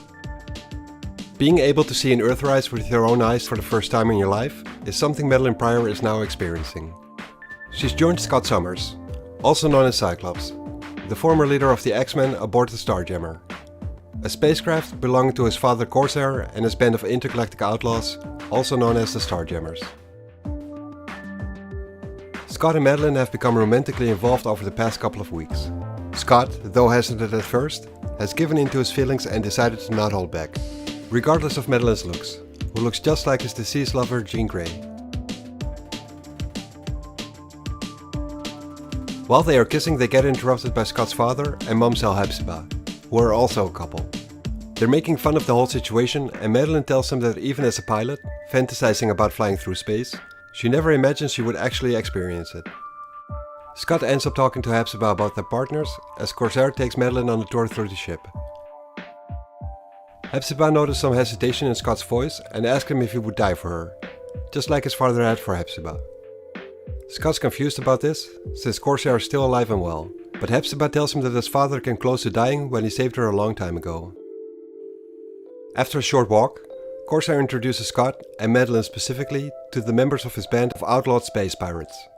Being able to see an Earthrise with your own eyes for the first time in your life is something Madeline Pryor is now experiencing. She's joined Scott Summers, also known as Cyclops, the former leader of the X-Men aboard the Starjammer, a spacecraft belonging to his father Corsair and his band of intergalactic outlaws, also known as the Starjammers. Scott and Madeline have become romantically involved over the past couple of weeks. Scott, though hesitant at first, has given in to his feelings and decided to not hold back, regardless of Madeline's looks, who looks just like his deceased lover Jean Grey. While they are kissing, they get interrupted by Scott's father and Momsel Hepzibah, who are also a couple. They're making fun of the whole situation, and Madeline tells them that even as a pilot, fantasizing about flying through space, she never imagined she would actually experience it. Scott ends up talking to Hepzibah about their partners, as Corsair takes Madeline on a tour through the ship. Hepzibah noticed some hesitation in Scott's voice and asked him if he would die for her, just like his father had for Hepzibah. Scott's confused about this, since Corsair is still alive and well, but Hepzibah tells him that his father came close to dying when he saved her a long time ago. After a short walk, Corsair introduces Scott, and Madeline specifically, to the members of his band of outlawed space pirates.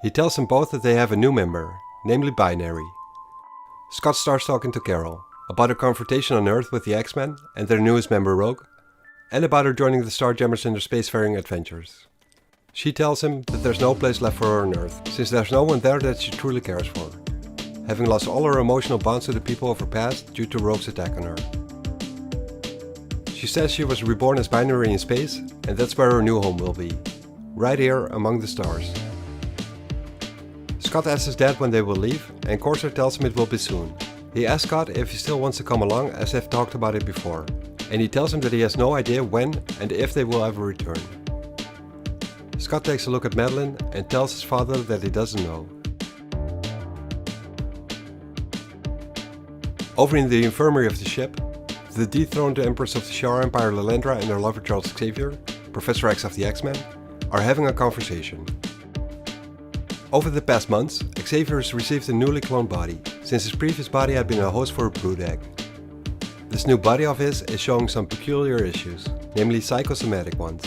He tells them both that they have a new member, namely Binary. Scott starts talking to Carol about her confrontation on Earth with the X-Men and their newest member Rogue, and about her joining the Starjammers in their spacefaring adventures. She tells him that there's no place left for her on Earth, since there's no one there that she truly cares for, having lost all her emotional bonds to the people of her past due to Rogue's attack on her. She says she was reborn as Binary in space, and that's where her new home will be. right here among the stars. Scott asks his dad when they will leave, and Corsair tells him it will be soon. He asks Scott if he still wants to come along, as they've talked about it before, and he tells him that he has no idea when and if they will ever return. Scott takes a look at Madeline and tells his father that he doesn't know. Over in the infirmary of the ship, the dethroned Empress of the Shi'ar Empire Lilandra and her lover Charles Xavier, Professor X of the X-Men, are having a conversation. Over the past months, Xavier has received a newly cloned body, since his previous body had been a host for a brood egg. This new body of his is showing some peculiar issues, namely psychosomatic ones.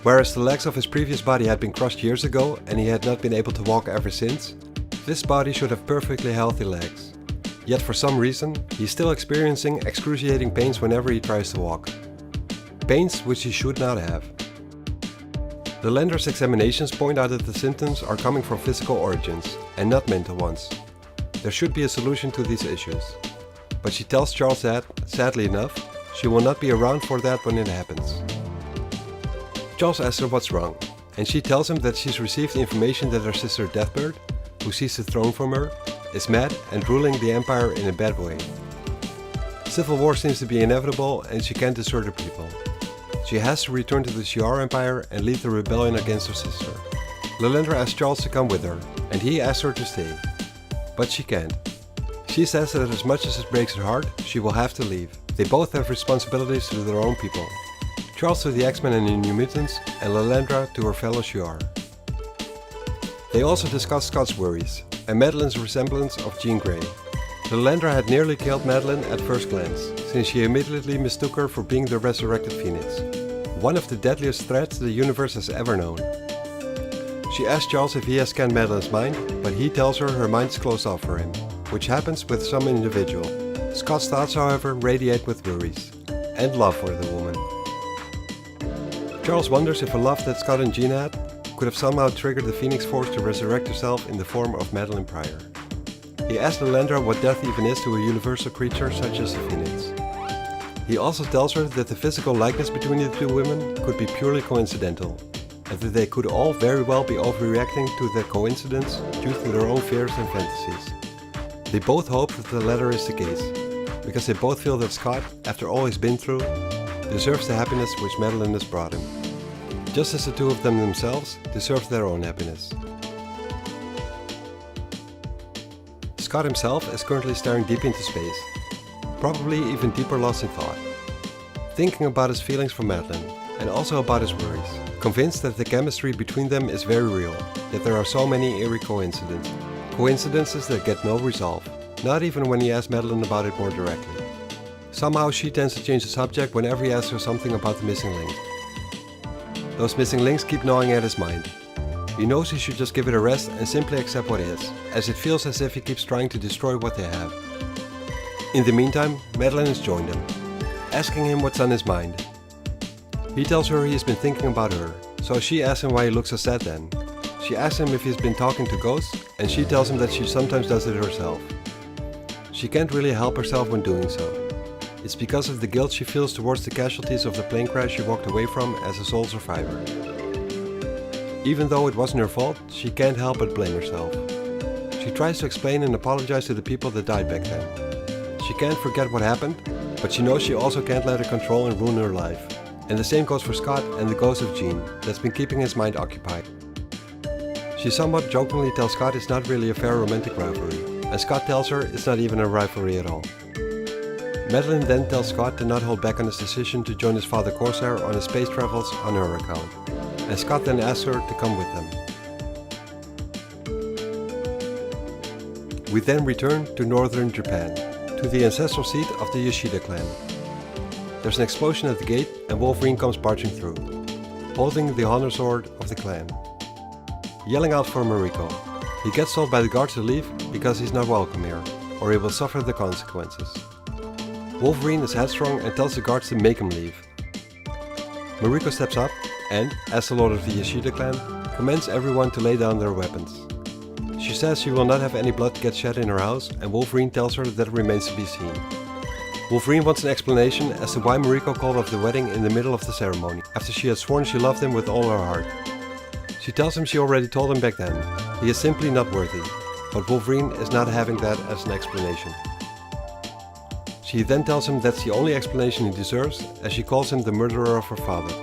Whereas the legs of his previous body had been crushed years ago and he had not been able to walk ever since, this body should have perfectly healthy legs. Yet for some reason, he is still experiencing excruciating pains whenever he tries to walk. Pains which he should not have. The Lilandra's examinations point out that the symptoms are coming from physical origins, and not mental ones. There should be a solution to these issues. But she tells Charles that, sadly enough, she will not be around for that when it happens. Charles asks her what's wrong, and she tells him that she's received information that her sister Deathbird, who seized the throne from her, is mad and ruling the Empire in a bad way. Civil war seems to be inevitable and she can't desert her people. She has to return to the Shi'ar Empire and lead the rebellion against her sister. Lilandra asks Charles to come with her, and he asks her to stay. But she can't. She says that as much as it breaks her heart, she will have to leave. They both have responsibilities to their own people. Charles to the X-Men and the New Mutants, and Lilandra to her fellow Shi'ar. They also discuss Scott's worries, and Madeline's resemblance of Jean Grey. Lilandra had nearly killed Madeline at first glance, since she immediately mistook her for being the resurrected Phoenix, one of the deadliest threats the universe has ever known. She asks Charles if he has scanned Madeline's mind, but he tells her mind is closed off for him, which happens with some individual. Scott's thoughts, however, radiate with worries, and love for the woman. Charles wonders if a love that Scott and Jean had could have somehow triggered the Phoenix Force to resurrect herself in the form of Madeline Pryor. He asks Lilandra what death even is to a universal creature such as the Phoenix. He also tells her that the physical likeness between the two women could be purely coincidental, and that they could all very well be overreacting to that coincidence due to their own fears and fantasies. They both hope that the latter is the case, because they both feel that Scott, after all he's been through, deserves the happiness which Madeline has brought him, just as the two of them themselves deserve their own happiness. Scott himself is currently staring deep into space, probably even deeper lost in thought, thinking about his feelings for Madeline and also about his worries, convinced that the chemistry between them is very real, yet there are so many eerie coincidences that get no resolve, not even when he asks Madeline about it more directly. Somehow she tends to change the subject whenever he asks her something about the missing link. Those missing links keep gnawing at his mind. He knows he should just give it a rest and simply accept what is, as it feels as if he keeps trying to destroy what they have. In the meantime, Madeline has joined him, asking him what's on his mind. He tells her he has been thinking about her, so she asks him why he looks so sad then. She asks him if he's been talking to ghosts, and she tells him that she sometimes does it herself. She can't really help herself when doing so. It's because of the guilt she feels towards the casualties of the plane crash she walked away from as a sole survivor. Even though it wasn't her fault, she can't help but blame herself. She tries to explain and apologize to the people that died back then. She can't forget what happened, but she knows she also can't let it control and ruin her life. And the same goes for Scott and the ghost of Jean, that's been keeping his mind occupied. She somewhat jokingly tells Scott it's not really a fair romantic rivalry, and Scott tells her it's not even a rivalry at all. Madeline then tells Scott to not hold back on his decision to join his father Corsair on his space travels on her account, and Scott then asks her to come with them. We then return to northern Japan, to the ancestral seat of the Yoshida clan. There's an explosion at the gate and Wolverine comes barging through, holding the honor sword of the clan. Yelling out for Mariko, he gets told by the guards to leave because he's not welcome here, or he will suffer the consequences. Wolverine is headstrong and tells the guards to make him leave. Mariko steps up and, as the lord of the Yoshida clan, commands everyone to lay down their weapons. She says she will not have any blood get shed in her house, and Wolverine tells her that it remains to be seen. Wolverine wants an explanation as to why Mariko called off the wedding in the middle of the ceremony, after she had sworn she loved him with all her heart. She tells him she already told him back then. He is simply not worthy, but Wolverine is not having that as an explanation. She then tells him that's the only explanation he deserves, as she calls him the murderer of her father.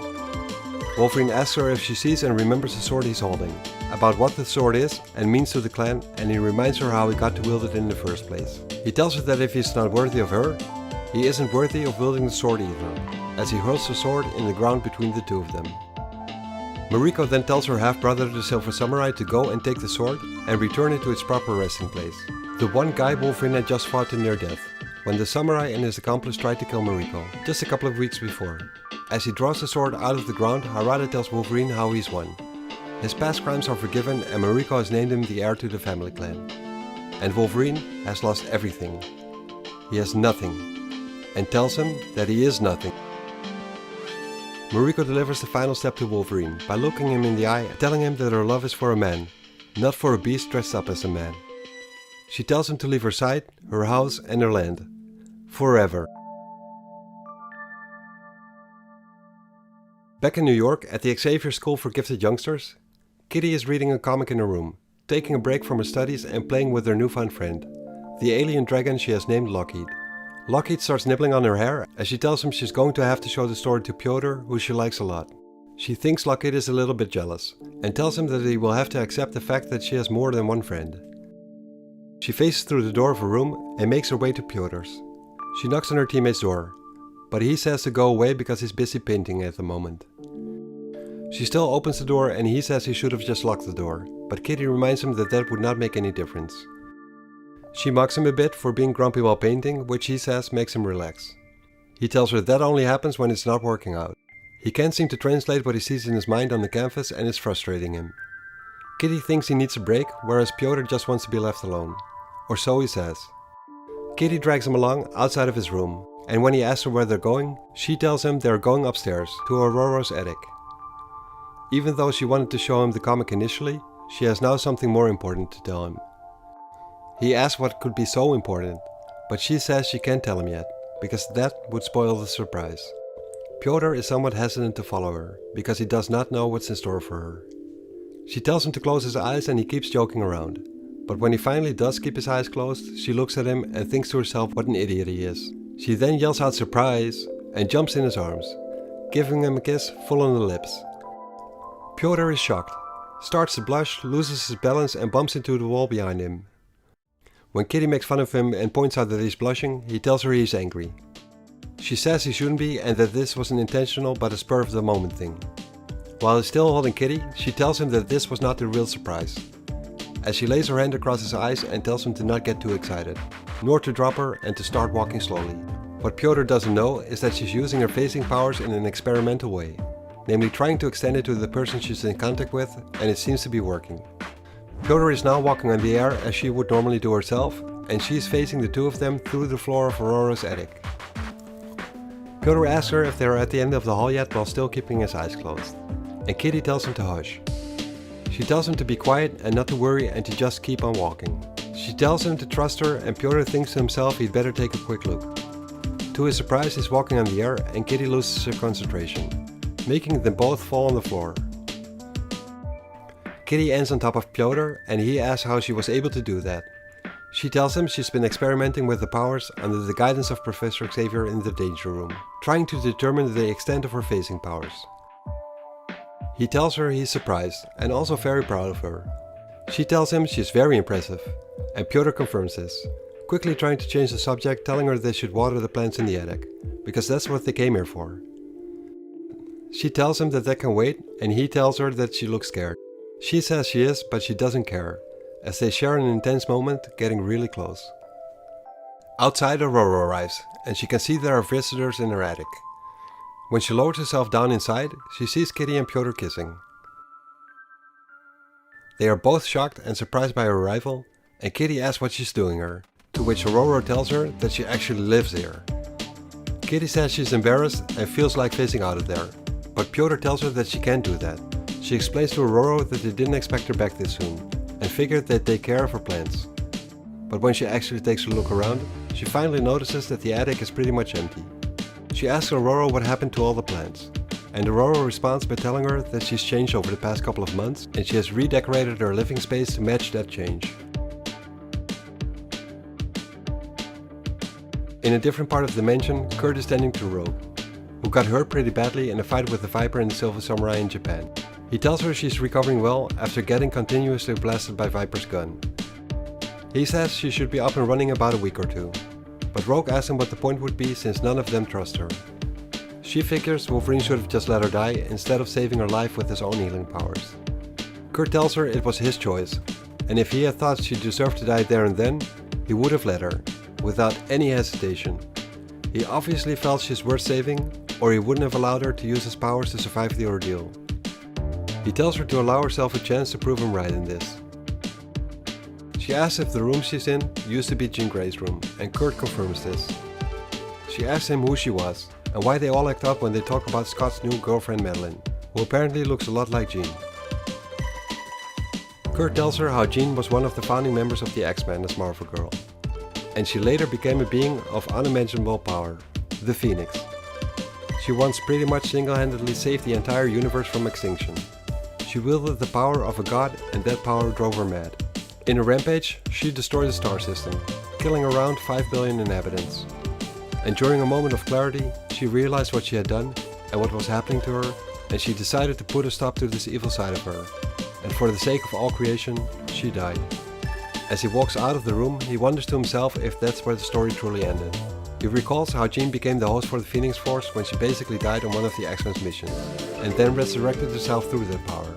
Wolverine asks her if she sees and remembers the sword he's holding, about what the sword is and means to the clan, and he reminds her how he got to wield it in the first place. He tells her that if he's not worthy of her, he isn't worthy of wielding the sword either, as he hurls the sword in the ground between the two of them. Mariko then tells her half-brother, the Silver Samurai, to go and take the sword and return it to its proper resting place. The one guy Wolverine had just fought to near death, when the samurai and his accomplice tried to kill Mariko, just a couple of weeks before. As he draws the sword out of the ground, Harada tells Wolverine how he's won. His past crimes are forgiven and Mariko has named him the heir to the family clan. And Wolverine has lost everything. He has nothing, and tells him that he is nothing. Mariko delivers the final step to Wolverine by looking him in the eye and telling him that her love is for a man, not for a beast dressed up as a man. She tells him to leave her side, her house and her land. Forever. Back in New York, at the Xavier School for Gifted Youngsters, Kitty is reading a comic in her room, taking a break from her studies and playing with her newfound friend, the alien dragon she has named Lockheed. Lockheed starts nibbling on her hair as she tells him she's going to have to show the story to Piotr, who she likes a lot. She thinks Lockheed is a little bit jealous, and tells him that he will have to accept the fact that she has more than one friend. She faces through the door of her room and makes her way to Piotr's. She knocks on her teammate's door, but he says to go away because he's busy painting at the moment. She still opens the door and he says he should have just locked the door, but Kitty reminds him that that would not make any difference. She mocks him a bit for being grumpy while painting, which he says makes him relax. He tells her that only happens when it's not working out. He can't seem to translate what he sees in his mind on the canvas and it's frustrating him. Kitty thinks he needs a break, whereas Piotr just wants to be left alone. Or so he says. Kitty drags him along outside of his room, and when he asks her where they're going, she tells him they're going upstairs to Aurora's attic. Even though she wanted to show him the comic initially, she has now something more important to tell him. He asks what could be so important, but she says she can't tell him yet, because that would spoil the surprise. Piotr is somewhat hesitant to follow her, because he does not know what's in store for her. She tells him to close his eyes and he keeps joking around, but when he finally does keep his eyes closed, she looks at him and thinks to herself what an idiot he is. She then yells out surprise and jumps in his arms, giving him a kiss full on the lips. Piotr is shocked, starts to blush, loses his balance and bumps into the wall behind him. When Kitty makes fun of him and points out that he's blushing, he tells her he's angry. She says he shouldn't be and that this was an intentional but a spur of the moment thing. While he's still holding Kitty, she tells him that this was not the real surprise, as she lays her hand across his eyes and tells him to not get too excited, nor to drop her and to start walking slowly. What Piotr doesn't know is that she's using her phasing powers in an experimental way, namely trying to extend it to the person she's in contact with, and it seems to be working. Piotr is now walking on the air as she would normally do herself, and she's facing the two of them through the floor of Aurora's attic. Piotr asks her if they are at the end of the hall yet while still keeping his eyes closed, and Kitty tells him to hush. She tells him to be quiet and not to worry and to just keep on walking. She tells him to trust her and Piotr thinks to himself he'd better take a quick look. To his surprise, he's walking on the air and Kitty loses her concentration, making them both fall on the floor. Kitty ends on top of Piotr and he asks how she was able to do that. She tells him she's been experimenting with the powers under the guidance of Professor Xavier in the danger room, trying to determine the extent of her phasing powers. He tells her he's surprised and also very proud of her. She tells him she's very impressive, and Piotr confirms this, quickly trying to change the subject, telling her they should water the plants in the attic, because that's what they came here for. She tells him that can wait, and he tells her that she looks scared. She says she is, but she doesn't care, as they share an intense moment, getting really close. Outside, Aurora arrives, and she can see there are visitors in her attic. When she lowers herself down inside, she sees Kitty and Piotr kissing. They are both shocked and surprised by her arrival, and Kitty asks what she's doing here, to which Aurora tells her that she actually lives here. Kitty says she's embarrassed and feels like phasing out of there, but Piotr tells her that she can't do that. She explains to Aurora that they didn't expect her back this soon, and figured they'd take care of her plants. But when she actually takes a look around, she finally notices that the attic is pretty much empty. She asks Aurora what happened to all the plants, and Aurora responds by telling her that she's changed over the past couple of months and she has redecorated her living space to match that change. In a different part of the dimension, Kurt is tending to Rogue, who got hurt pretty badly in a fight with the Viper and the Silver Samurai in Japan. He tells her she's recovering well after getting continuously blasted by Viper's gun. He says she should be up and running about a week or two, but Rogue asks him what the point would be since none of them trust her. She figures Wolverine should have just let her die instead of saving her life with his own healing powers. Kurt tells her it was his choice, and if he had thought she deserved to die there and then, he would have let her, without any hesitation. He obviously felt she's worth saving, or he wouldn't have allowed her to use his powers to survive the ordeal. He tells her to allow herself a chance to prove him right in this. She asks if the room she's in used to be Jean Grey's room, and Kurt confirms this. She asks him who she was, and why they all act up when they talk about Scott's new girlfriend Madeline, who apparently looks a lot like Jean. Kurt tells her how Jean was one of the founding members of the X-Men as Marvel Girl, and she later became a being of unimaginable power, the Phoenix. She once pretty much single-handedly saved the entire universe from extinction. She wielded the power of a god, and that power drove her mad. In a rampage, she destroyed the star system, killing around 5 billion inhabitants. And during a moment of clarity, she realized what she had done and what was happening to her, and she decided to put a stop to this evil side of her. And for the sake of all creation, she died. As he walks out of the room, he wonders to himself if that's where the story truly ended. He recalls how Jean became the host for the Phoenix Force when she basically died on one of the X-Men's missions, and then resurrected herself through that power.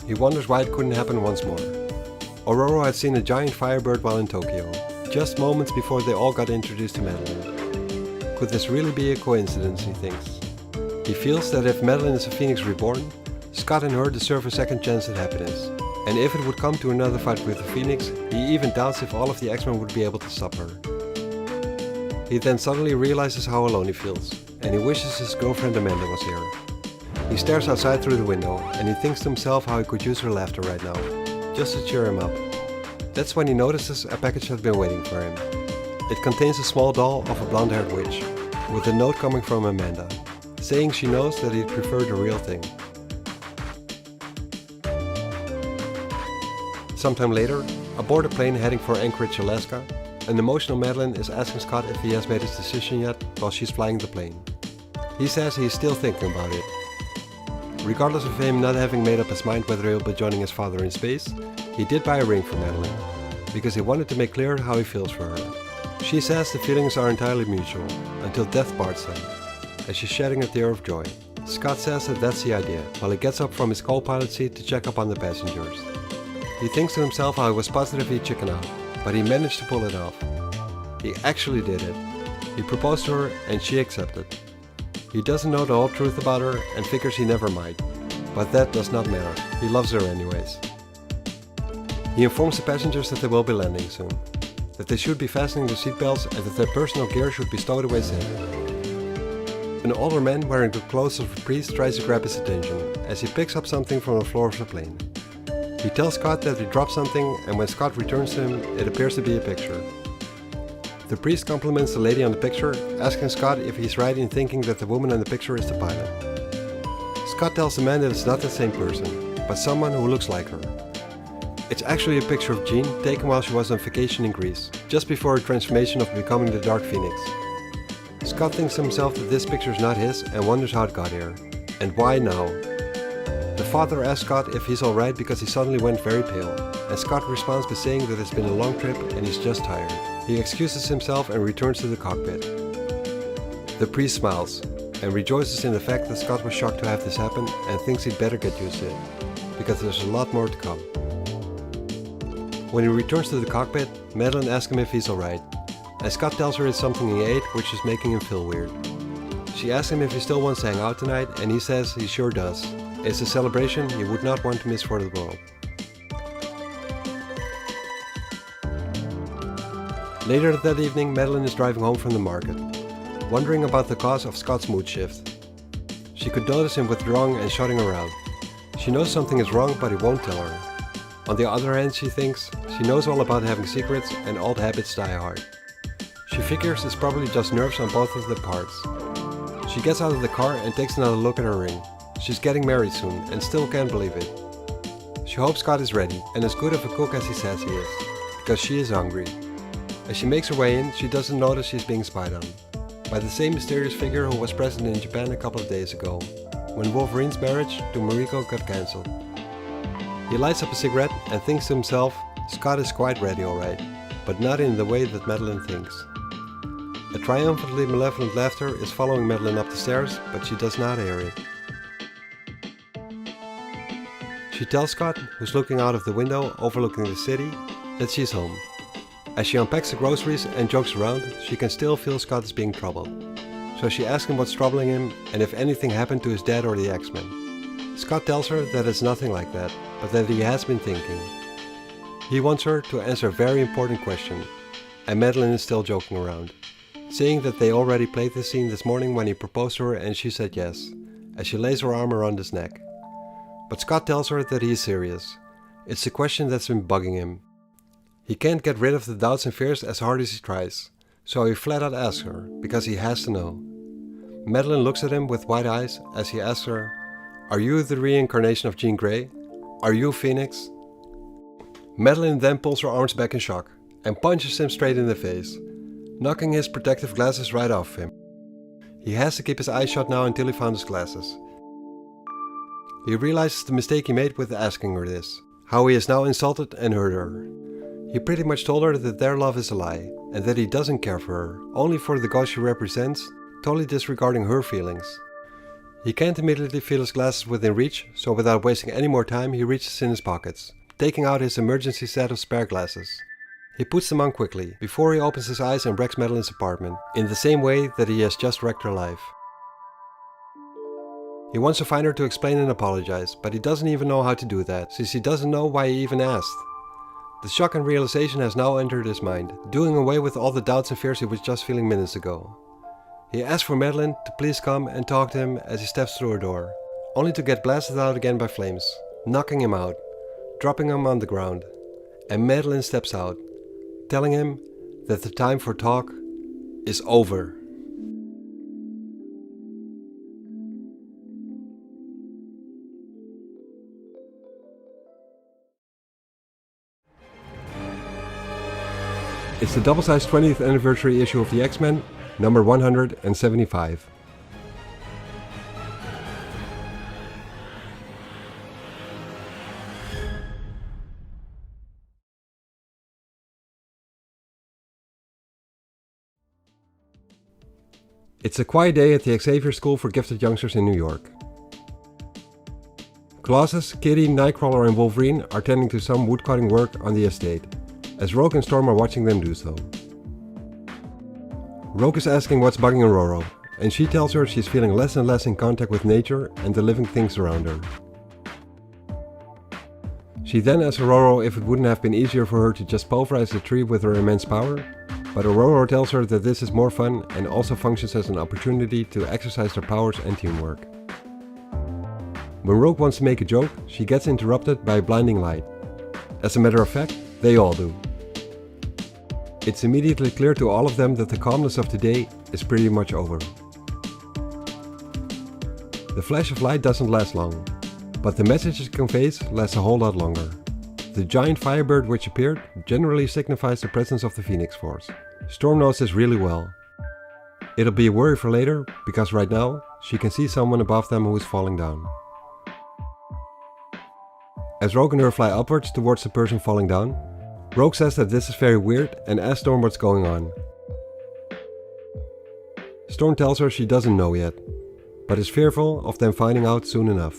He wonders why it couldn't happen once more. Aurora had seen a giant firebird while in Tokyo, just moments before they all got introduced to Madeline. Could this really be a coincidence, he thinks. He feels that if Madeline is a Phoenix reborn, Scott and her deserve a second chance at happiness. And if it would come to another fight with the Phoenix, he even doubts if all of the X-Men would be able to stop her. He then suddenly realizes how alone he feels, and he wishes his girlfriend Amanda was here. He stares outside through the window, and he thinks to himself how he could use her laughter right now, just to cheer him up. That's when he notices a package had been waiting for him. It contains a small doll of a blonde-haired witch, with a note coming from Amanda, saying she knows that he'd prefer the real thing. Sometime later, aboard a plane heading for Anchorage, Alaska, an emotional Madeline is asking Scott if he has made his decision yet while she's flying the plane. He says he is still thinking about it. Regardless of him not having made up his mind whether he'll be joining his father in space, he did buy a ring for Madeline, because he wanted to make clear how he feels for her. She says the feelings are entirely mutual, until death parts them, as she's shedding a tear of joy. Scott says that that's the idea, while he gets up from his co-pilot seat to check up on the passengers. He thinks to himself how he was positive he'd chicken out, but he managed to pull it off. He actually did it. He proposed to her and she accepted. He doesn't know the whole truth about her and figures he never might, but that does not matter. He loves her anyways. He informs the passengers that they will be landing soon, that they should be fastening their seatbelts and that their personal gear should be stowed away safe. An older man wearing the clothes of a priest tries to grab his attention as he picks up something from the floor of the plane. He tells Scott that he dropped something, and when Scott returns to him, it appears to be a picture. The priest compliments the lady on the picture, asking Scott if he's right in thinking that the woman on the picture is the pilot. Scott tells the man that it's not the same person, but someone who looks like her. It's actually a picture of Jean taken while she was on vacation in Greece, just before her transformation of becoming the Dark Phoenix. Scott thinks to himself that this picture is not his and wonders how it got here, and why now. The father asks Scott if he's alright because he suddenly went very pale, and Scott responds by saying that it's been a long trip and he's just tired. He excuses himself and returns to the cockpit. The priest smiles, and rejoices in the fact that Scott was shocked to have this happen and thinks he'd better get used to it, because there's a lot more to come. When he returns to the cockpit, Madeline asks him if he's alright, and Scott tells her it's something he ate which is making him feel weird. She asks him if he still wants to hang out tonight, and he says he sure does. It's a celebration he would not want to miss for the world. Later that evening, Madeline is driving home from the market, wondering about the cause of Scott's mood shift. She could notice him withdrawing and shutting her out. She knows something is wrong, but he won't tell her. On the other hand, she thinks she knows all about having secrets and old habits die hard. She figures it's probably just nerves on both of the parts. She gets out of the car and takes another look at her ring. She's getting married soon and still can't believe it. She hopes Scott is ready and as good of a cook as he says he is, because she is hungry. As she makes her way in, she doesn't notice she's being spied on by the same mysterious figure who was present in Japan a couple of days ago, when Wolverine's marriage to Mariko got cancelled. He lights up a cigarette and thinks to himself, Scott is quite ready alright, but not in the way that Madeline thinks. A triumphantly malevolent laughter is following Madeline up the stairs, but she does not hear it. She tells Scott, who's looking out of the window overlooking the city, that she's home. As she unpacks the groceries and jokes around, she can still feel Scott is being troubled. So she asks him what's troubling him and if anything happened to his dad or the X-Men. Scott tells her that it's nothing like that, but that he has been thinking. He wants her to answer a very important question, and Madeline is still joking around, saying that they already played this scene this morning when he proposed to her and she said yes, as she lays her arm around his neck. But Scott tells her that he is serious. It's the question that's been bugging him. He can't get rid of the doubts and fears as hard as he tries, so he flat out asks her, because he has to know. Madeline looks at him with wide eyes as he asks her, "Are you the reincarnation of Jean Grey? Are you Phoenix?" Madeline then pulls her arms back in shock and punches him straight in the face, knocking his protective glasses right off him. He has to keep his eyes shut now until he found his glasses. He realizes the mistake he made with asking her this, how he has now insulted and hurt her. He pretty much told her that their love is a lie, and that he doesn't care for her, only for the ghost she represents, totally disregarding her feelings. He can't immediately feel his glasses within reach, so without wasting any more time he reaches in his pockets, taking out his emergency set of spare glasses. He puts them on quickly, before he opens his eyes and wrecks Madeline's apartment, in the same way that he has just wrecked her life. He wants to find her to explain and apologize, but he doesn't even know how to do that, since he doesn't know why he even asked. The shock and realization has now entered his mind, doing away with all the doubts and fears he was just feeling minutes ago. He asks for Madeline to please come and talk to him as he steps through her door, only to get blasted out again by flames, knocking him out, dropping him on the ground. And Madeline steps out, telling him that the time for talk is over. It's the double-sized 20th anniversary issue of the X-Men, number 175. It's a quiet day at the Xavier School for Gifted Youngsters in New York. Colossus, Kitty, Nightcrawler and Wolverine are tending to some woodcutting work on the estate, as Rogue and Storm are watching them do so. Rogue is asking what's bugging Aurora, and she tells her she's feeling less and less in contact with nature and the living things around her. She then asks Aurora if it wouldn't have been easier for her to just pulverize the tree with her immense power, but Aurora tells her that this is more fun and also functions as an opportunity to exercise their powers and teamwork. When Rogue wants to make a joke, she gets interrupted by a blinding light. As a matter of fact, they all do. It's immediately clear to all of them that the calmness of today is pretty much over. The flash of light doesn't last long, but the message it conveys lasts a whole lot longer. The giant firebird which appeared generally signifies the presence of the Phoenix Force. Storm knows this really well. It'll be a worry for later, because right now she can see someone above them who is falling down. As Rogue and her fly upwards towards the person falling down, Rogue says that this is very weird and asks Storm what's going on. Storm tells her she doesn't know yet, but is fearful of them finding out soon enough.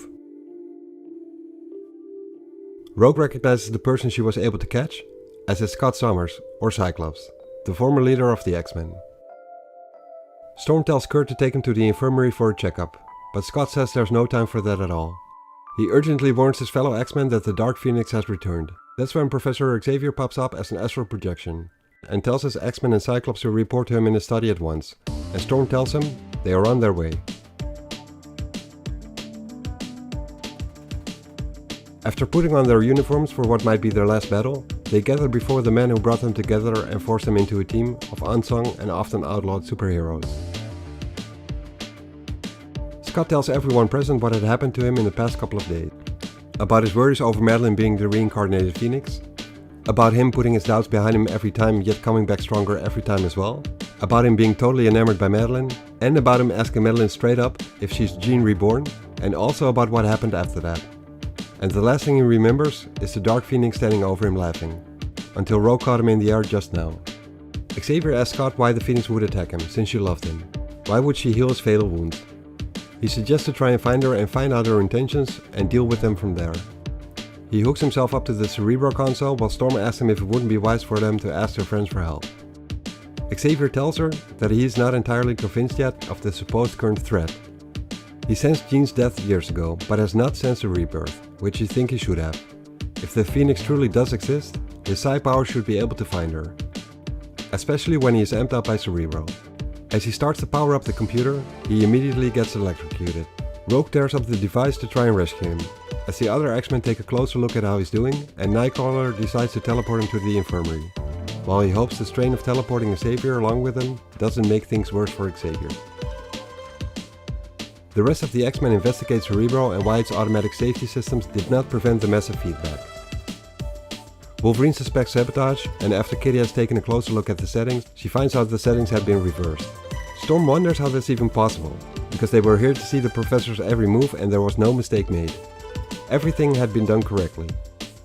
Rogue recognizes the person she was able to catch as it's Scott Summers, or Cyclops, the former leader of the X-Men. Storm tells Kurt to take him to the infirmary for a checkup, but Scott says there's no time for that at all. He urgently warns his fellow X-Men that the Dark Phoenix has returned. That's when Professor Xavier pops up as an astral projection, and tells his X-Men and Cyclops to report to him in his study at once, and Storm tells him they are on their way. After putting on their uniforms for what might be their last battle, they gather before the man who brought them together and forced them into a team of unsung and often outlawed superheroes. Scott tells everyone present what had happened to him in the past couple of days. About his worries over Madeline being the reincarnated Phoenix. About him putting his doubts behind him every time yet coming back stronger every time as well. About him being totally enamored by Madeline. And about him asking Madeline straight up if she's Jean reborn. And also about what happened after that. And the last thing he remembers is the Dark Phoenix standing over him laughing. Until Rogue caught him in the air just now. Xavier asks Scott why the Phoenix would attack him, since she loved him. Why would she heal his fatal wound? He suggests to try and find her and find out her intentions and deal with them from there. He hooks himself up to the Cerebro console while Storm asks him if it wouldn't be wise for them to ask their friends for help. Xavier tells her that he is not entirely convinced yet of the supposed current threat. He sensed Jean's death years ago, but has not sensed a rebirth, which he thinks he should have. If the Phoenix truly does exist, his psi power should be able to find her. Especially when he is amped up by Cerebro. As he starts to power up the computer, he immediately gets electrocuted. Rogue tears up the device to try and rescue him. As the other X-Men take a closer look at how he's doing, and Nightcrawler decides to teleport him to the infirmary. While he hopes the strain of teleporting Xavier along with him doesn't make things worse for Xavier. The rest of the X-Men investigate Cerebro and why its automatic safety systems did not prevent the massive feedback. Wolverine suspects Sabotage, and after Kitty has taken a closer look at the settings, she finds out the settings have been reversed. Storm wonders how that's even possible, because they were here to see the professor's every move and there was no mistake made. Everything had been done correctly.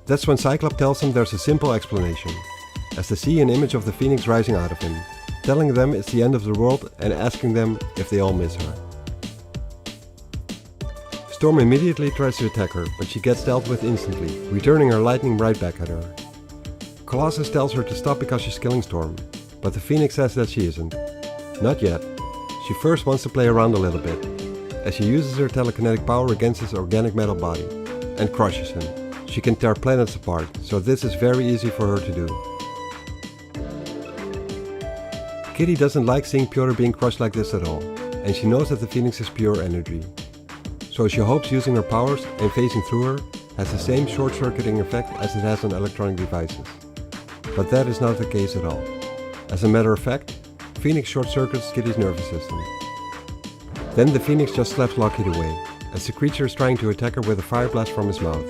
That's when Cyclops tells them there's a simple explanation, as they see an image of the Phoenix rising out of him, telling them it's the end of the world and asking them if they all miss her. Storm immediately tries to attack her, but she gets dealt with instantly, returning her lightning right back at her. Colossus tells her to stop because she's killing Storm, but the Phoenix says that she isn't. Not yet. She first wants to play around a little bit, as she uses her telekinetic power against his organic metal body, and crushes him. She can tear planets apart, so this is very easy for her to do. Kitty doesn't like seeing Piotr being crushed like this at all, and she knows that the Phoenix is pure energy. So she hopes using her powers and phasing through her has the same short-circuiting effect as it has on electronic devices. But that is not the case at all. As a matter of fact, Phoenix short-circuits Kitty's nervous system. Then the Phoenix just slaps Lockheed away, as the creature is trying to attack her with a fire blast from his mouth,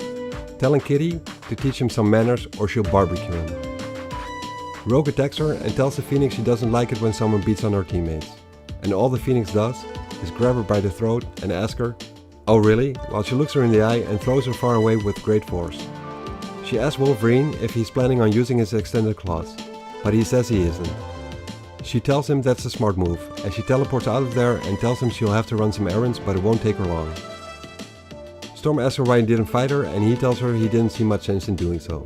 telling Kitty to teach him some manners or she'll barbecue him. Rogue attacks her and tells the Phoenix she doesn't like it when someone beats on her teammates, and all the Phoenix does is grab her by the throat and ask her, "Oh really?" while she looks her in the eye and throws her far away with great force. She asks Wolverine if he's planning on using his extended claws, but he says he isn't. She tells him that's a smart move, as she teleports out of there and tells him she'll have to run some errands, but it won't take her long. Storm asks her why he didn't fight her, and he tells her he didn't see much sense in doing so.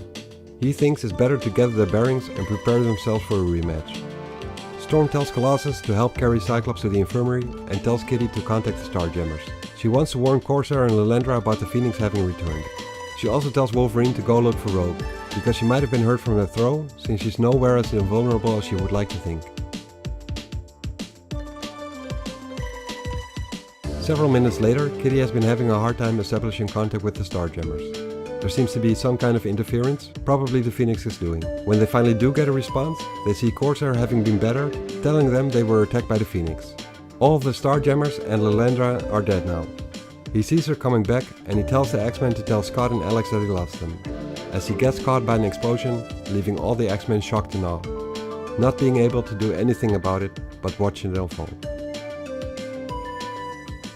He thinks it's better to gather their bearings and prepare themselves for a rematch. Storm tells Colossus to help carry Cyclops to the infirmary and tells Kitty to contact the Starjammers. She wants to warn Corsair and Lilandra about the Phoenix having returned. She also tells Wolverine to go look for Rogue, because she might have been hurt from the throw, since she's nowhere as invulnerable as she would like to think. Several minutes later, Kitty has been having a hard time establishing contact with the Starjammers. There seems to be some kind of interference, probably the Phoenix is doing. When they finally do get a response, they see Corsair having been better, telling them they were attacked by the Phoenix. All of the Starjammers and Lilandra are dead now. He sees her coming back and he tells the X-Men to tell Scott and Alex that he loves them, as he gets caught by an explosion, leaving all the X-Men shocked and awe, not being able to do anything about it but watch it unfold.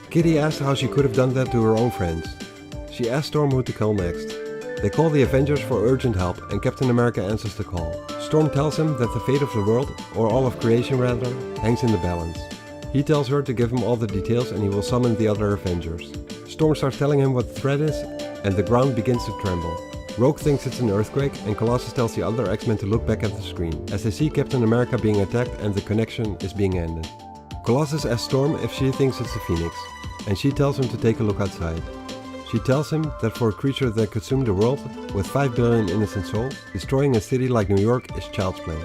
Kitty asks how she could have done that to her own friends. She asks Storm who to call next. They call the Avengers for urgent help and Captain America answers the call. Storm tells him that the fate of the world, or all of creation rather, hangs in the balance. He tells her to give him all the details and he will summon the other Avengers. Storm starts telling him what the threat is and the ground begins to tremble. Rogue thinks it's an earthquake and Colossus tells the other X-Men to look back at the screen, as they see Captain America being attacked and the connection is being ended. Colossus asks Storm if she thinks it's the Phoenix, and she tells him to take a look outside. She tells him that for a creature that consumed the world with 5 billion innocent souls, destroying a city like New York is child's play,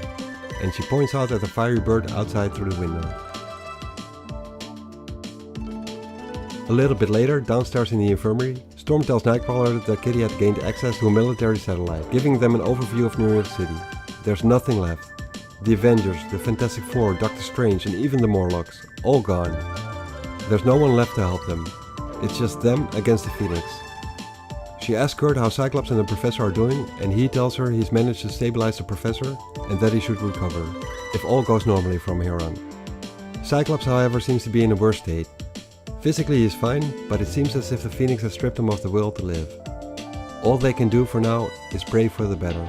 and she points out at the fiery bird outside through the window. A little bit later, downstairs in the infirmary, Storm tells Nightcrawler that Kitty had gained access to a military satellite, giving them an overview of New York City. There's nothing left. The Avengers, the Fantastic Four, Doctor Strange and even the Morlocks, all gone. There's no one left to help them. It's just them against the Phoenix. She asks Kurt how Cyclops and the Professor are doing, and he tells her he's managed to stabilize the Professor and that he should recover, if all goes normally from here on. Cyclops, however, seems to be in a worse state. Physically he is fine, but it seems as if the Phoenix has stripped him of the will to live. All they can do for now is pray for the better.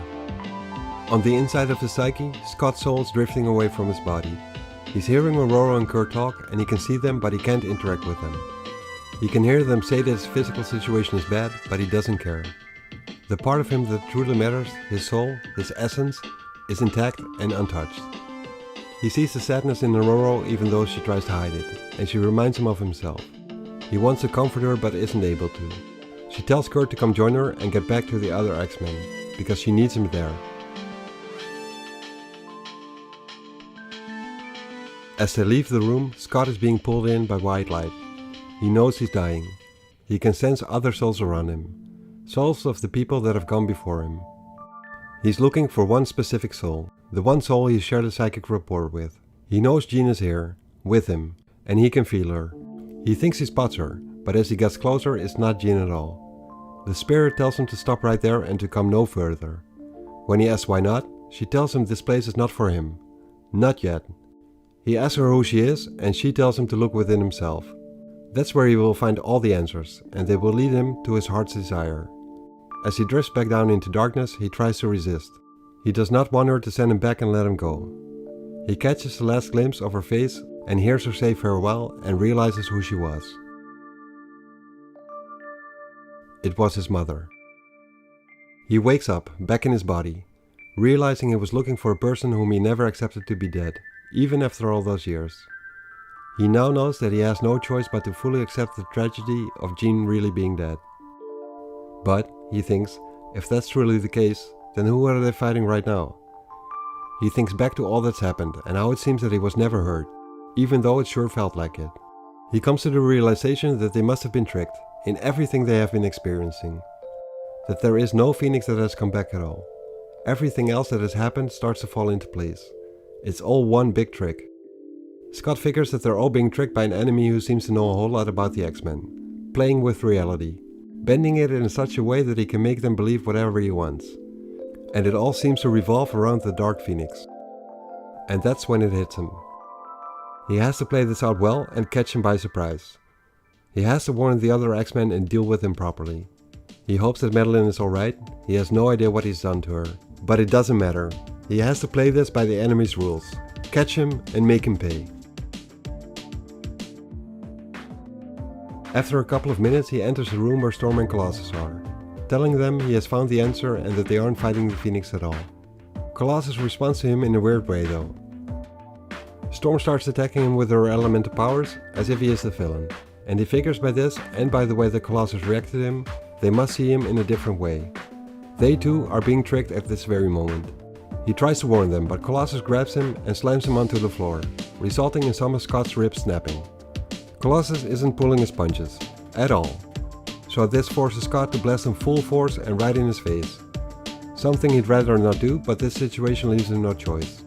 On the inside of the psyche, Scott's soul is drifting away from his body. He's hearing Aurora and Kurt talk, and he can see them, but he can't interact with them. He can hear them say that his physical situation is bad, but he doesn't care. The part of him that truly matters, his soul, his essence, is intact and untouched. He sees the sadness in Aurora even though she tries to hide it, and she reminds him of himself. He wants to comfort her but isn't able to. She tells Kurt to come join her and get back to the other X-Men, because she needs him there. As they leave the room, Scott is being pulled in by white light. He knows he's dying. He can sense other souls around him, souls of the people that have gone before him. He's looking for one specific soul, the one soul he shared a psychic rapport with. He knows Jean is here, with him, and he can feel her. He thinks he spots her, but as he gets closer, it's not Jean at all. The spirit tells him to stop right there and to come no further. When he asks why not, she tells him this place is not for him. Not yet. He asks her who she is, and she tells him to look within himself. That's where he will find all the answers, and they will lead him to his heart's desire. As he drifts back down into darkness, he tries to resist. He does not want her to send him back and let him go. He catches the last glimpse of her face and hears her say farewell and realizes who she was. It was his mother. He wakes up, back in his body, realizing he was looking for a person whom he never accepted to be dead, even after all those years. He now knows that he has no choice but to fully accept the tragedy of Jean really being dead. But, he thinks, if that's truly the case, then who are they fighting right now? He thinks back to all that's happened and how it seems that he was never hurt, even though it sure felt like it. He comes to the realization that they must have been tricked in everything they have been experiencing. That there is no Phoenix that has come back at all. Everything else that has happened starts to fall into place. It's all one big trick. Scott figures that they're all being tricked by an enemy who seems to know a whole lot about the X-Men, playing with reality, bending it in such a way that he can make them believe whatever he wants. And it all seems to revolve around the Dark Phoenix. And that's when it hits him. He has to play this out well and catch him by surprise. He has to warn the other X-Men and deal with him properly. He hopes that Madeline is alright. He has no idea what he's done to her. But it doesn't matter. He has to play this by the enemy's rules. Catch him and make him pay. After a couple of minutes, he enters the room where Storm and Colossus are, telling them he has found the answer and that they aren't fighting the Phoenix at all. Colossus responds to him in a weird way though. Storm starts attacking him with her elemental powers as if he is the villain, and he figures by this and by the way that Colossus reacted to him, they must see him in a different way. They too are being tricked at this very moment. He tries to warn them, but Colossus grabs him and slams him onto the floor, resulting in some of Scott's ribs snapping. Colossus isn't pulling his punches, at all, so this forces Scott to blast him full force and right in his face. Something he'd rather not do, but this situation leaves him no choice.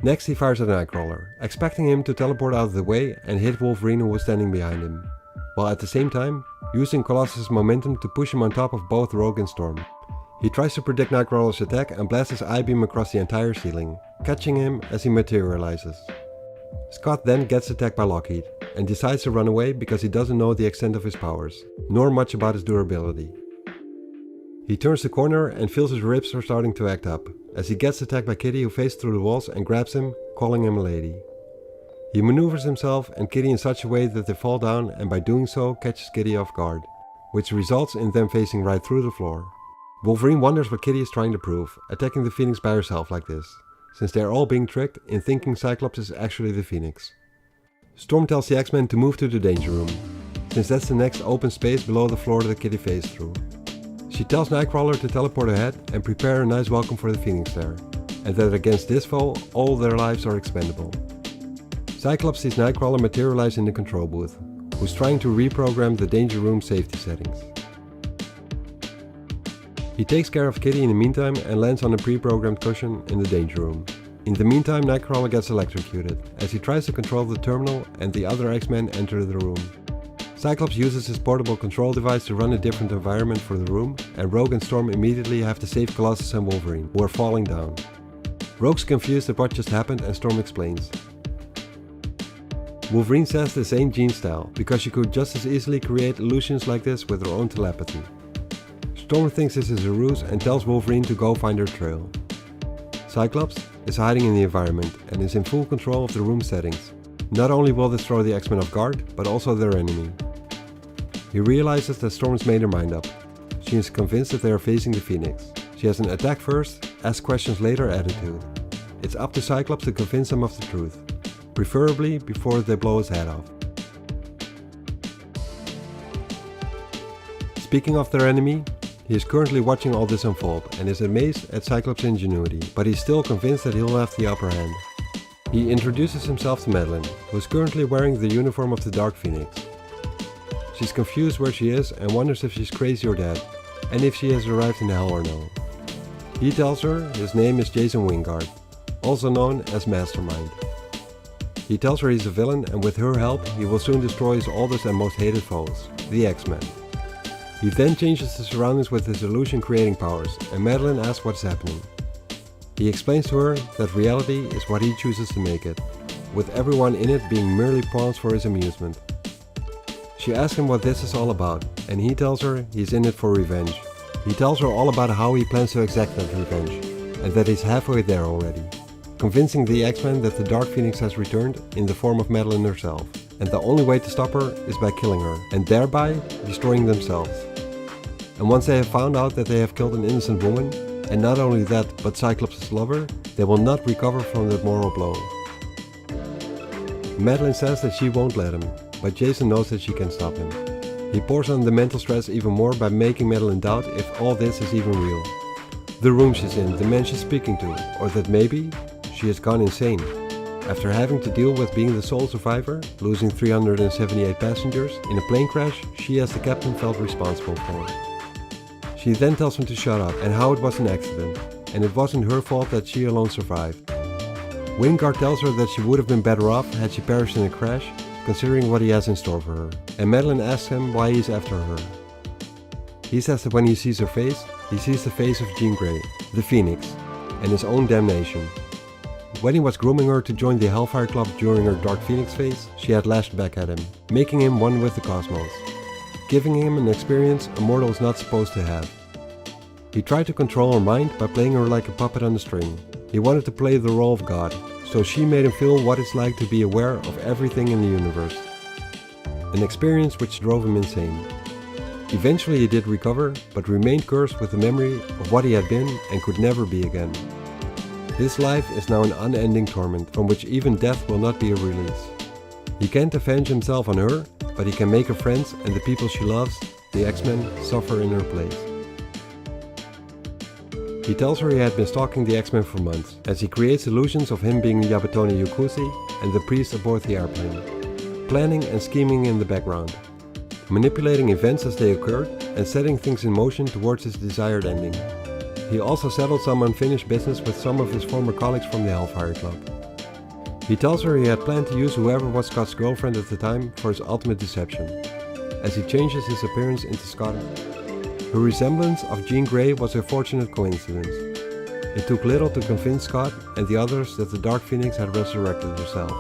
Next he fires at Nightcrawler, expecting him to teleport out of the way and hit Wolverine who was standing behind him, while at the same time using Colossus' momentum to push him on top of both Rogue and Storm. He tries to predict Nightcrawler's attack and blasts his I-beam across the entire ceiling, catching him as he materializes. Scott then gets attacked by Lockheed, and decides to run away because he doesn't know the extent of his powers, nor much about his durability. He turns the corner and feels his ribs are starting to act up, as he gets attacked by Kitty who faces through the walls and grabs him, calling him a lady. He maneuvers himself and Kitty in such a way that they fall down and by doing so catches Kitty off guard, which results in them facing right through the floor. Wolverine wonders what Kitty is trying to prove, attacking the Phoenix by herself like this, since they are all being tricked in thinking Cyclops is actually the Phoenix. Storm tells the X-Men to move to the danger room, since that's the next open space below the floor that Kitty faced through. She tells Nightcrawler to teleport ahead and prepare a nice welcome for the Phoenix there, and that against this foe, all their lives are expendable. Cyclops sees Nightcrawler materialize in the control booth, who's trying to reprogram the danger room safety settings. He takes care of Kitty in the meantime and lands on a pre-programmed cushion in the danger room, In the meantime, Nightcrawler gets electrocuted as he tries to control the terminal and the other X-Men enter the room. Cyclops uses his portable control device to run a different environment for the room, and Rogue and Storm immediately have to save Colossus and Wolverine, who are falling down. Rogue's confused at what just happened and Storm explains. Wolverine says this ain't Jean's style, because she could just as easily create illusions like this with her own telepathy. Storm thinks this is a ruse and tells Wolverine to go find her trail. Cyclops is hiding in the environment and is in full control of the room settings. Not only will this throw the X-Men off guard, but also their enemy. He realizes that Storm's made her mind up. She is convinced that they are facing the Phoenix. She has an attack first, ask questions later attitude. It's up to Cyclops to convince them of the truth, preferably before they blow his head off. Speaking of their enemy, he is currently watching all this unfold and is amazed at Cyclops' ingenuity, but he's still convinced that he'll have the upper hand. He introduces himself to Madeline, who is currently wearing the uniform of the Dark Phoenix. She's confused where she is and wonders if she's crazy or dead, and if she has arrived in hell or no. He tells her his name is Jason Wingard, also known as Mastermind. He tells her he's a villain, and with her help he will soon destroy his oldest and most hated foes, the X-Men. He then changes the surroundings with his illusion creating powers, and Madeline asks what's happening. He explains to her that reality is what he chooses to make it, with everyone in it being merely pawns for his amusement. She asks him what this is all about, and he tells her he's in it for revenge. He tells her all about how he plans to exact that revenge, and that he's halfway there already, convincing the X-Men that the Dark Phoenix has returned in the form of Madeline herself, and the only way to stop her is by killing her, and thereby destroying themselves. And once they have found out that they have killed an innocent woman, and not only that but Cyclops' lover, they will not recover from that moral blow. Madeline says that she won't let him, but Jason knows that she can stop him. He pours on the mental stress even more by making Madeline doubt if all this is even real. The room she's in, the man she's speaking to, or that maybe she has gone insane. After having to deal with being the sole survivor, losing 378 passengers in a plane crash she as the captain felt responsible for. She then tells him to shut up and how it was an accident, and it wasn't her fault that she alone survived. Wingard tells her that she would have been better off had she perished in a crash, considering what he has in store for her, and Madeline asks him why he's after her. He says that when he sees her face, he sees the face of Jean Grey, the Phoenix, and his own damnation. When he was grooming her to join the Hellfire Club during her Dark Phoenix phase, she had lashed back at him, making him one with the cosmos, giving him an experience a mortal is not supposed to have. He tried to control her mind by playing her like a puppet on a string. He wanted to play the role of God, so she made him feel what it's like to be aware of everything in the universe. An experience which drove him insane. Eventually he did recover, but remained cursed with the memory of what he had been and could never be again. His life is now an unending torment, from which even death will not be a release. He can't avenge himself on her, but he can make her friends and the people she loves, the X-Men, suffer in her place. He tells her he had been stalking the X-Men for months, as he creates illusions of him being Yabatoni Yukusi and the priest aboard the airplane, planning and scheming in the background, manipulating events as they occurred and setting things in motion towards his desired ending. He also settled some unfinished business with some of his former colleagues from the Hellfire Club. He tells her he had planned to use whoever was Scott's girlfriend at the time for his ultimate deception, as he changes his appearance into Scott. Her resemblance of Jean Grey was a fortunate coincidence. It took little to convince Scott and the others that the Dark Phoenix had resurrected herself.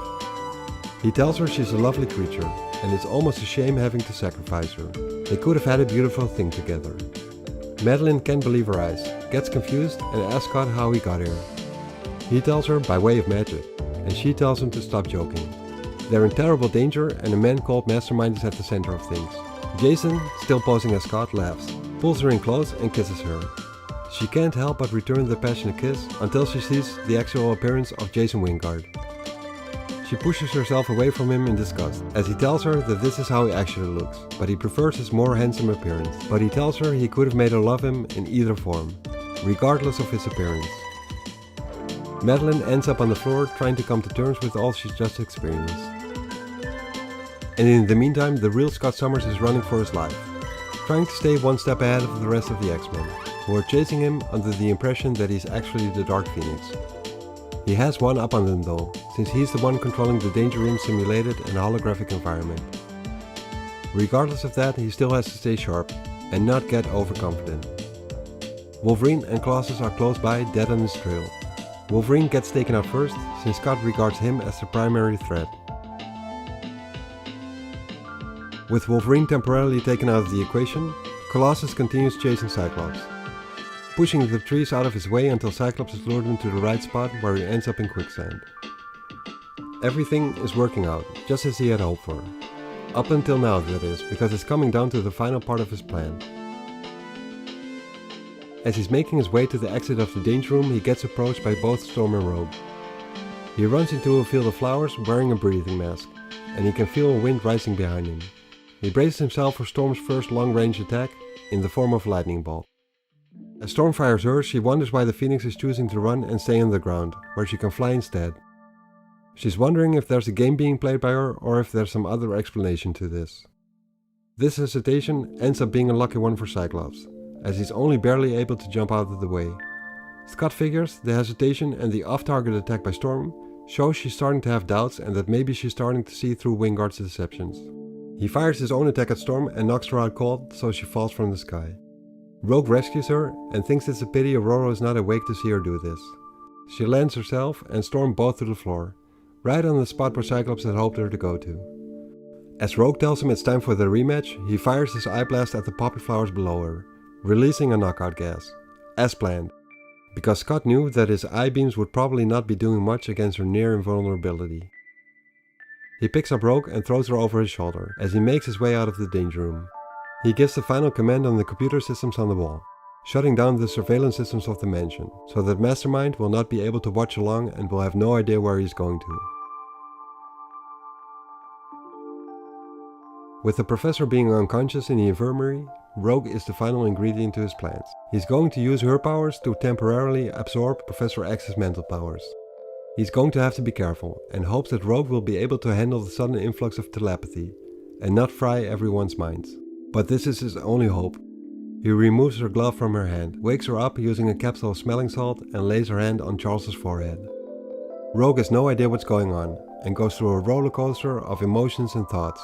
He tells her she's a lovely creature, and it's almost a shame having to sacrifice her. They could have had a beautiful thing together. Madeline can't believe her eyes, gets confused, and asks Scott how he got here. He tells her by way of magic, and she tells him to stop joking. They're in terrible danger, and a man called Mastermind is at the center of things. Jason, still posing as Scott, laughs, pulls her in close and kisses her. She can't help but return the passionate kiss until she sees the actual appearance of Jason Wingard. She pushes herself away from him in disgust, as he tells her that this is how he actually looks, but he prefers his more handsome appearance. But he tells her he could have made her love him in either form, regardless of his appearance. Madeline ends up on the floor trying to come to terms with all she's just experienced. And in the meantime, the real Scott Summers is running for his life, trying to stay one step ahead of the rest of the X-Men, who are chasing him under the impression that he's actually the Dark Phoenix. He has one up on them though, since he's the one controlling the danger room's simulated and holographic environment. Regardless of that, he still has to stay sharp and not get overconfident. Wolverine and Colossus are close by, dead on his trail. Wolverine gets taken out first, since Scott regards him as the primary threat. With Wolverine temporarily taken out of the equation, Colossus continues chasing Cyclops, pushing the trees out of his way until Cyclops has lured him to the right spot where he ends up in quicksand. Everything is working out, just as he had hoped for. Up until now, that is, because it's coming down to the final part of his plan. As he's making his way to the exit of the danger room, he gets approached by both Storm and Rogue. He runs into a field of flowers wearing a breathing mask, and he can feel a wind rising behind him. He braces himself for Storm's first long-range attack in the form of a lightning bolt. As Storm fires hers, she wonders why the Phoenix is choosing to run and stay on the ground, where she can fly instead. She's wondering if there's a game being played by her or if there's some other explanation to this. This hesitation ends up being a lucky one for Cyclops, as he's only barely able to jump out of the way. Scott figures the hesitation and the off-target attack by Storm shows she's starting to have doubts and that maybe she's starting to see through Wingard's deceptions. He fires his own attack at Storm and knocks her out cold, so she falls from the sky. Rogue rescues her and thinks it's a pity Aurora is not awake to see her do this. She lands herself and Storm both to the floor, right on the spot where Cyclops had hoped her to go to. As Rogue tells him it's time for the rematch, he fires his eye blast at the poppy flowers below her, releasing a knockout gas, as planned, because Scott knew that his eye beams would probably not be doing much against her near invulnerability. He picks up Rogue and throws her over his shoulder as he makes his way out of the danger room. He gives the final command on the computer systems on the wall, shutting down the surveillance systems of the mansion, so that Mastermind will not be able to watch along and will have no idea where he's going to. With the professor being unconscious in the infirmary, Rogue is the final ingredient to his plans. He's going to use her powers to temporarily absorb Professor X's mental powers. He's going to have to be careful, and hopes that Rogue will be able to handle the sudden influx of telepathy, and not fry everyone's minds. But this is his only hope. He removes her glove from her hand, wakes her up using a capsule of smelling salt, and lays her hand on Charles's forehead. Rogue has no idea what's going on, and goes through a roller coaster of emotions and thoughts.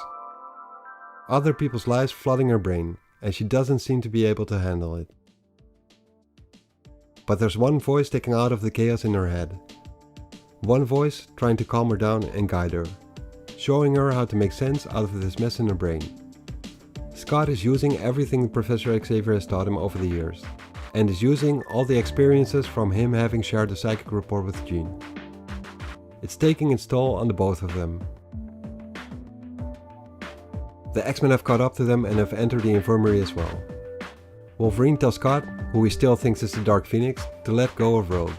Other people's lives flooding her brain, and she doesn't seem to be able to handle it. But there's one voice sticking out of the chaos in her head. One voice trying to calm her down and guide her, showing her how to make sense out of this mess in her brain. Scott is using everything Professor Xavier has taught him over the years, and is using all the experiences from him having shared the psychic report with Jean. It's taking its toll on the both of them. The X-Men have caught up to them and have entered the infirmary as well. Wolverine tells Scott, who he still thinks is the Dark Phoenix, to let go of Rogue.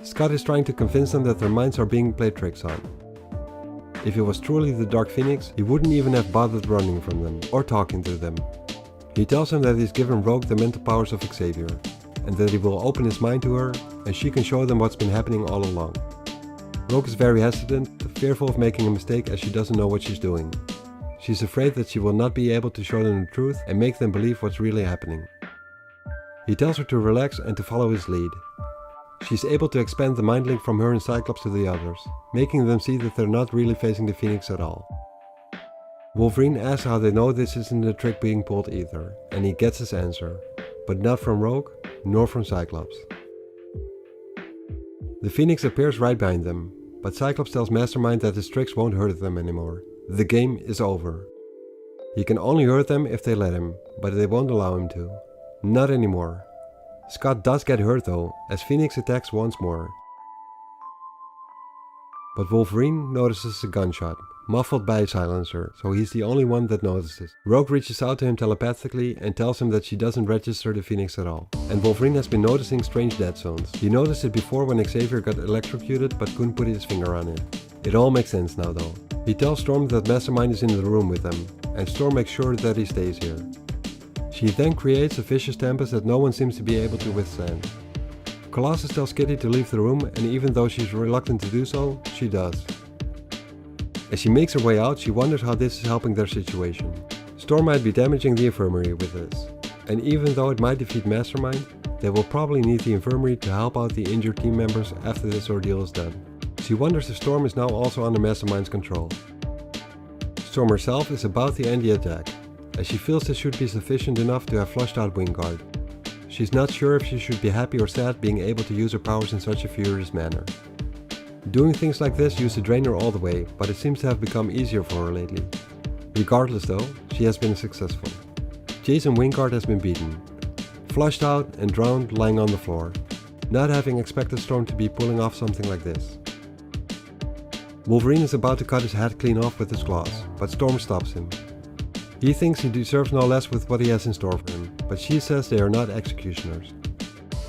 Scott is trying to convince them that their minds are being played tricks on. If he was truly the Dark Phoenix, he wouldn't even have bothered running from them or talking to them. He tells them that he's given Rogue the mental powers of Xavier, and that he will open his mind to her, and she can show them what's been happening all along. Rogue is very hesitant, fearful of making a mistake as she doesn't know what she's doing. She's afraid that she will not be able to show them the truth and make them believe what's really happening. He tells her to relax and to follow his lead. She's able to expand the mind link from her and Cyclops to the others, making them see that they're not really facing the Phoenix at all. Wolverine asks how they know this isn't a trick being pulled either, and he gets his answer, but not from Rogue, nor from Cyclops. The Phoenix appears right behind them, but Cyclops tells Mastermind that his tricks won't hurt them anymore. The game is over. He can only hurt them if they let him, but they won't allow him to. Not anymore. Scott does get hurt though, as Phoenix attacks once more. But Wolverine notices a gunshot, muffled by a silencer, so he's the only one that notices. Rogue reaches out to him telepathically and tells him that she doesn't register the Phoenix at all. And Wolverine has been noticing strange dead zones. He noticed it before when Xavier got electrocuted but couldn't put his finger on it. It all makes sense now though. He tells Storm that Mastermind is in the room with them, and Storm makes sure that he stays here. She then creates a vicious tempest that no one seems to be able to withstand. Colossus tells Kitty to leave the room, and even though she's reluctant to do so, she does. As she makes her way out, she wonders how this is helping their situation. Storm might be damaging the infirmary with this, and even though it might defeat Mastermind, They will probably need the infirmary to help out the injured team members after this ordeal is done. She wonders if Storm is now also under Mastermind's control. Storm herself is about to end the attack, as she feels this should be sufficient enough to have flushed out Wingard. She's not sure if she should be happy or sad being able to use her powers in such a furious manner. Doing things like this used to drain her all the way, but it seems to have become easier for her lately. Regardless though, she has been successful. Jason Wingard has been beaten, flushed out and drowned lying on the floor, not having expected Storm to be pulling off something like this. Wolverine is about to cut his head clean off with his claws, but Storm stops him. He thinks he deserves no less with what he has in store for him, but she says they are not executioners.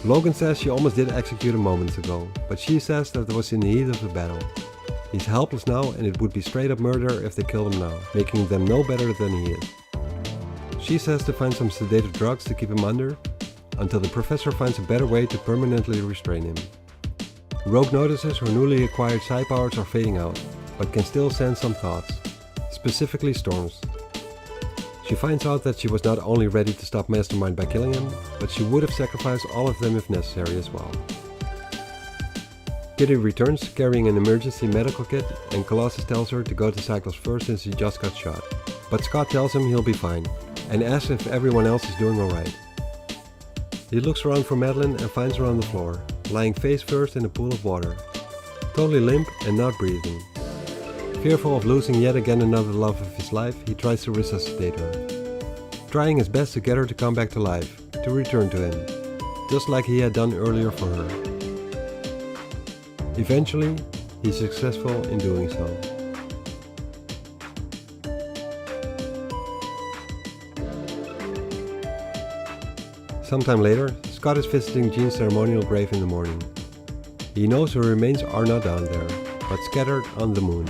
Logan says she almost did execute him moments ago, but she says that it was in the heat of the battle. He's helpless now and it would be straight up murder if they killed him now, making them no better than he is. She says to find some sedative drugs to keep him under, until the professor finds a better way to permanently restrain him. Rogue notices her newly acquired psi powers are fading out, but can still sense some thoughts, specifically Storm's. She finds out that she was not only ready to stop Mastermind by killing him, but she would have sacrificed all of them if necessary as well. Kitty returns carrying an emergency medical kit, and Colossus tells her to go to Cyclops first since he just got shot. But Scott tells him he'll be fine, and asks if everyone else is doing alright. He looks around for Madeline and finds her on the floor, lying face first in a pool of water, totally limp and not breathing. Fearful of losing yet again another love of his life, he tries to resuscitate her, trying his best to get her to come back to life, to return to him, just like he had done earlier for her. Eventually, he's successful in doing so. Sometime later, Scott is visiting Jean's ceremonial grave in the morning. He knows her remains are not down there, but scattered on the moon.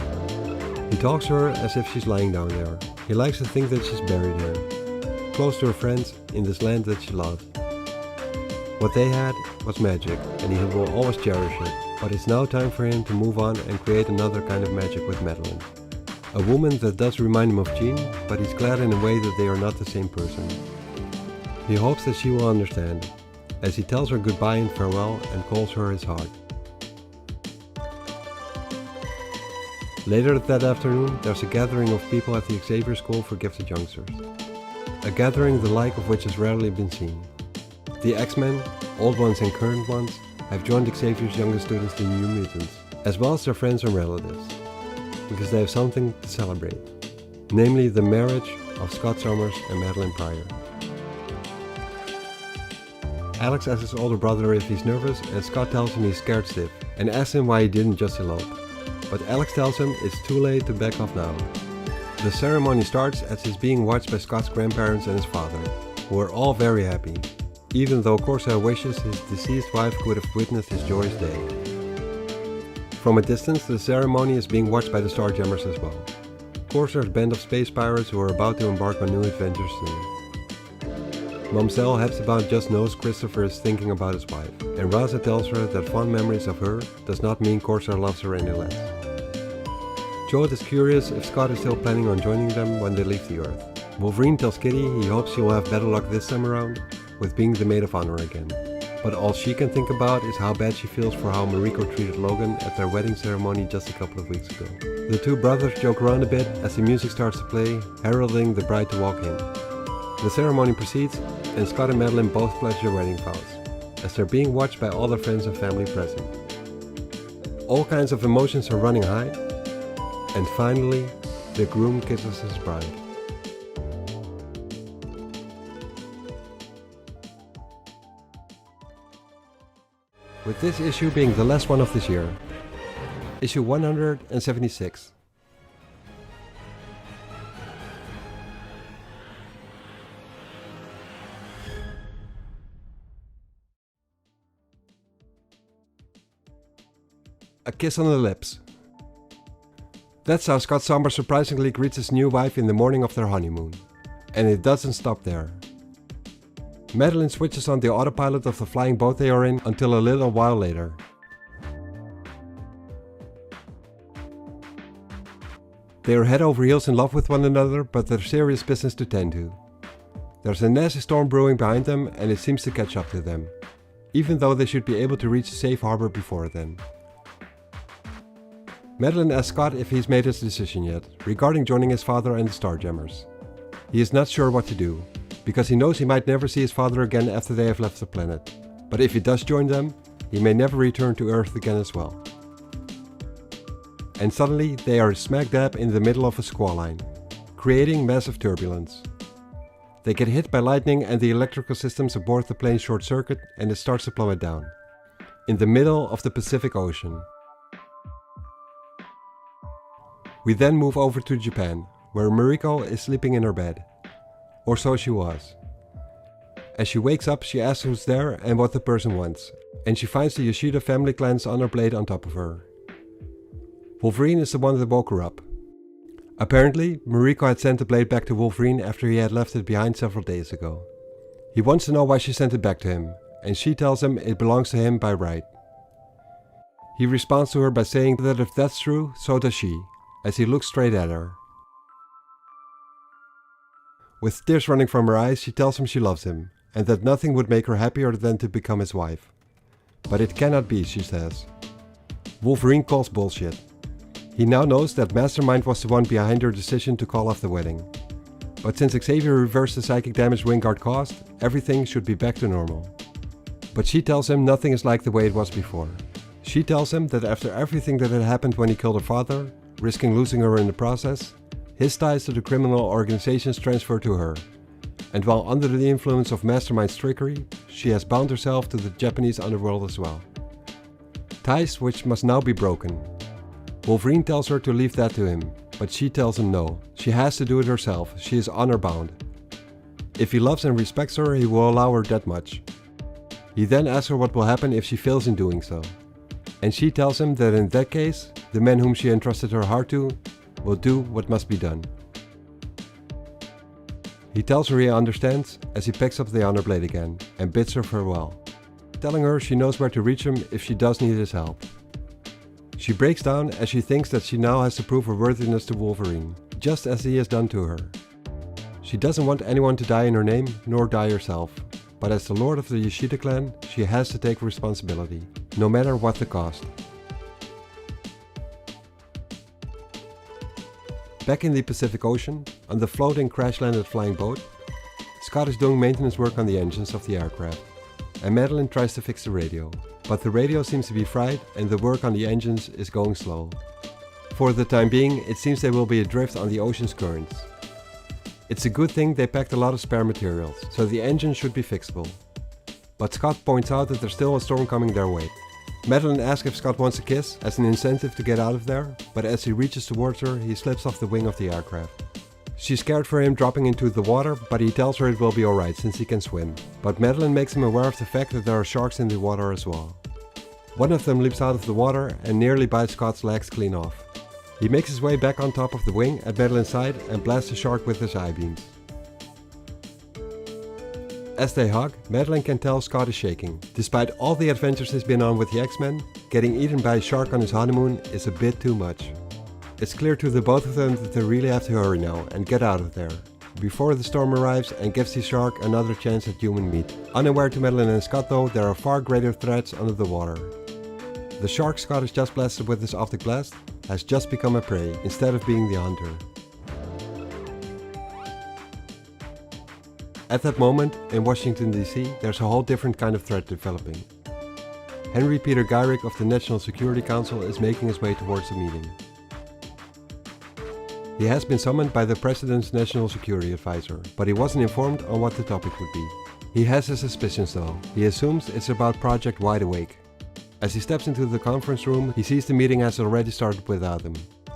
He talks to her as if she's lying down there. He likes to think that she's buried there, close to her friends in this land that she loved. What they had was magic, and he will always cherish it, but it's now time for him to move on and create another kind of magic with Madeline. A woman that does remind him of Jean, but he's glad in a way that they are not the same person. He hopes that she will understand, as he tells her goodbye and farewell and calls her his heart. Later that afternoon, there's a gathering of people at the Xavier School for Gifted Youngsters. A gathering the like of which has rarely been seen. The X-Men, old ones and current ones, have joined Xavier's youngest students, the New Mutants, as well as their friends and relatives, because they have something to celebrate, namely the marriage of Scott Summers and Madeline Pryor. Alex asks his older brother if he's nervous, and Scott tells him he's scared stiff, and asks him why he didn't just elope. But Alex tells him it's too late to back off now. The ceremony starts as he's being watched by Scott's grandparents and his father, who are all very happy, even though Corsair wishes his deceased wife could have witnessed his joyous day. From a distance, the ceremony is being watched by the Starjammers as well, Corsair's band of space pirates who are about to embark on new adventures soon. Mamselle helps about just knows Christopher is thinking about his wife, and Raza tells her that fond memories of her does not mean Corsair loves her any less. Joel is curious if Scott is still planning on joining them when they leave the Earth. Wolverine tells Kitty he hopes she will have better luck this time around with being the maid of honor again. But all she can think about is how bad she feels for how Mariko treated Logan at their wedding ceremony just a couple of weeks ago. The two brothers joke around a bit as the music starts to play, heralding the bride to walk in. The ceremony proceeds, and Scott and Madeline both pledge their wedding vows, as they're being watched by all their friends and family present. All kinds of emotions are running high, and finally, the groom kisses his bride. With this issue being the last one of this year, issue 176. A kiss on the lips. That's how Scott Summers surprisingly greets his new wife in the morning of their honeymoon. And it doesn't stop there. Madeline switches on the autopilot of the flying boat they are in until a little while later. They are head over heels in love with one another, but there's serious business to tend to. There's a nasty storm brewing behind them and it seems to catch up to them. even though they should be able to reach a safe harbor before then. Madeline asks Scott if he's made his decision yet, regarding joining his father and the Starjammers. He is not sure what to do, because he knows he might never see his father again after they have left the planet. But if he does join them, he may never return to Earth again as well. And suddenly they are smack dab in the middle of a squall line, creating massive turbulence. They get hit by lightning and the electrical systems aboard the plane short circuit and it starts to plummet down, in the middle of the Pacific Ocean. We then move over to Japan, where Mariko is sleeping in her bed. Or so she was. As she wakes up, she asks who's there and what the person wants, and she finds the Yoshida family clan's honor blade on top of her. Wolverine is the one that woke her up. Apparently, Mariko had sent the blade back to Wolverine after he had left it behind several days ago. He wants to know why she sent it back to him, and she tells him it belongs to him by right. He responds to her by saying that if that's true, so does she, as he looks straight at her. With tears running from her eyes, she tells him she loves him, and that nothing would make her happier than to become his wife. But it cannot be, she says. Wolverine calls bullshit. He now knows that Mastermind was the one behind her decision to call off the wedding. But since Xavier reversed the psychic damage Wingard caused, everything should be back to normal. But she tells him nothing is like the way it was before. She tells him that after everything that had happened when he killed her father, risking losing her in the process, his ties to the criminal organizations transfer to her, and while under the influence of Mastermind's trickery, she has bound herself to the Japanese underworld as well. Ties which must now be broken. Wolverine tells her to leave that to him, but she tells him no, she has to do it herself, she is honor bound. If he loves and respects her, he will allow her that much. He then asks her what will happen if she fails in doing so, and she tells him that in that case, the man whom she entrusted her heart to will do what must be done. He tells her he understands as he picks up the honor blade again and bids her farewell, telling her she knows where to reach him if she does need his help. She breaks down as she thinks that she now has to prove her worthiness to Wolverine, just as he has done to her. She doesn't want anyone to die in her name, nor die herself, but as the lord of the Yoshida clan, she has to take responsibility, no matter what the cost. Back in the Pacific Ocean, on the floating crash-landed flying boat, Scott is doing maintenance work on the engines of the aircraft, and Madeline tries to fix the radio, but the radio seems to be fried and the work on the engines is going slow. For the time being, it seems they will be adrift on the ocean's currents. It's a good thing they packed a lot of spare materials, so the engine should be fixable. But Scott points out that there's still a storm coming their way. Madeline asks if Scott wants a kiss as an incentive to get out of there, but as he reaches towards her, he slips off the wing of the aircraft. She's scared for him dropping into the water, but he tells her it will be alright since he can swim. But Madeline makes him aware of the fact that there are sharks in the water as well. One of them leaps out of the water and nearly bites Scott's legs clean off. He makes his way back on top of the wing at Madeline's side and blasts the shark with his eye beams. As they hug, Madeline can tell Scott is shaking. Despite all the adventures he's been on with the X-Men, getting eaten by a shark on his honeymoon is a bit too much. It's clear to the both of them that they really have to hurry now and get out of there, before the storm arrives and gives the shark another chance at human meat. Unaware to Madeline and Scott though, there are far greater threats under the water. The shark Scott has just blasted with his optic blast has just become a prey instead of being the hunter. At that moment, in Washington DC, there's a whole different kind of threat developing. Henry Peter Gyrick of the National Security Council is making his way towards the meeting. He has been summoned by the President's National Security Advisor, but he wasn't informed on what the topic would be. He has his suspicions though. He assumes it's about Project Wide Awake. As he steps into the conference room, he sees the meeting has already started without him.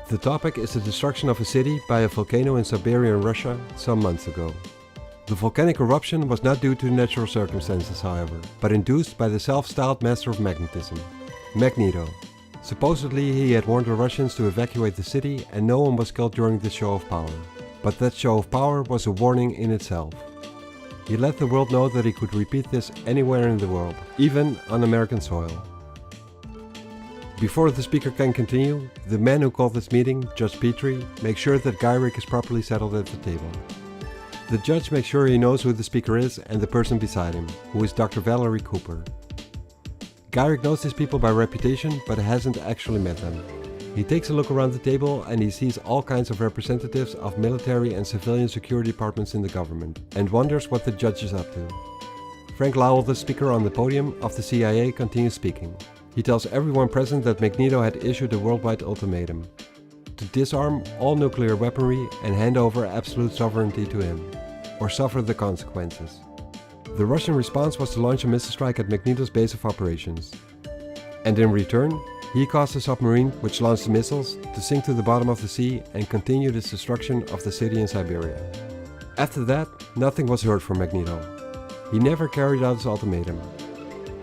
The topic is the destruction of a city by a volcano in Siberian Russia some months ago. The volcanic eruption was not due to natural circumstances, however, but induced by the self-styled master of magnetism, Magneto. Supposedly he had warned the Russians to evacuate the city and no one was killed during this show of power. But that show of power was a warning in itself. He let the world know that he could repeat this anywhere in the world, even on American soil. Before the speaker can continue, the man who called this meeting, Judge Petrie, makes sure that Gyrick is properly settled at the table. The judge makes sure he knows who the speaker is and the person beside him, who is Dr. Valerie Cooper. Garrick knows these people by reputation, but hasn't actually met them. He takes a look around the table and he sees all kinds of representatives of military and civilian security departments in the government, and wonders what the judge is up to. Frank Lowell, the speaker on the podium of the CIA, continues speaking. He tells everyone present that Magneto had issued a worldwide ultimatum to disarm all nuclear weaponry and hand over absolute sovereignty to him, or suffer the consequences. The Russian response was to launch a missile strike at Magneto's base of operations. And in return, he caused a submarine, which launched the missiles, to sink to the bottom of the sea and continued its destruction of the city in Siberia. After that, nothing was heard from Magneto. He never carried out his ultimatum.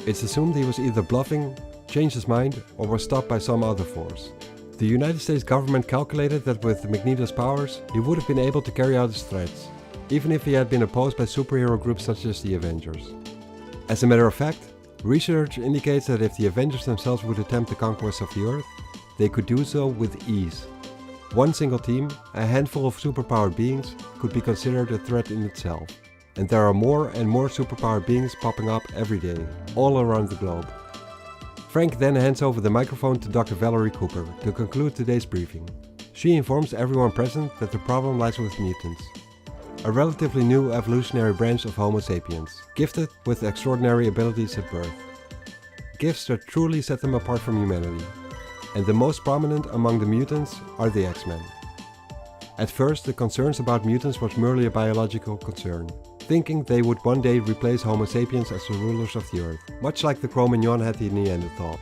It's assumed he was either bluffing, changed his mind, or was stopped by some other force. The United States government calculated that with Magneto's powers, he would have been able to carry out his threats, even if he had been opposed by superhero groups such as the Avengers. As a matter of fact, research indicates that if the Avengers themselves would attempt the conquest of the Earth, they could do so with ease. One single team, a handful of superpowered beings, could be considered a threat in itself. And there are more and more superpowered beings popping up every day, all around the globe. Frank then hands over the microphone to Dr. Valerie Cooper to conclude today's briefing. She informs everyone present that the problem lies with mutants, a relatively new evolutionary branch of Homo sapiens, gifted with extraordinary abilities at birth. Gifts that truly set them apart from humanity. And the most prominent among the mutants are the X-Men. At first, the concerns about mutants was merely a biological concern, thinking they would one day replace Homo sapiens as the rulers of the Earth, much like the Cro-Magnon had the Neanderthal.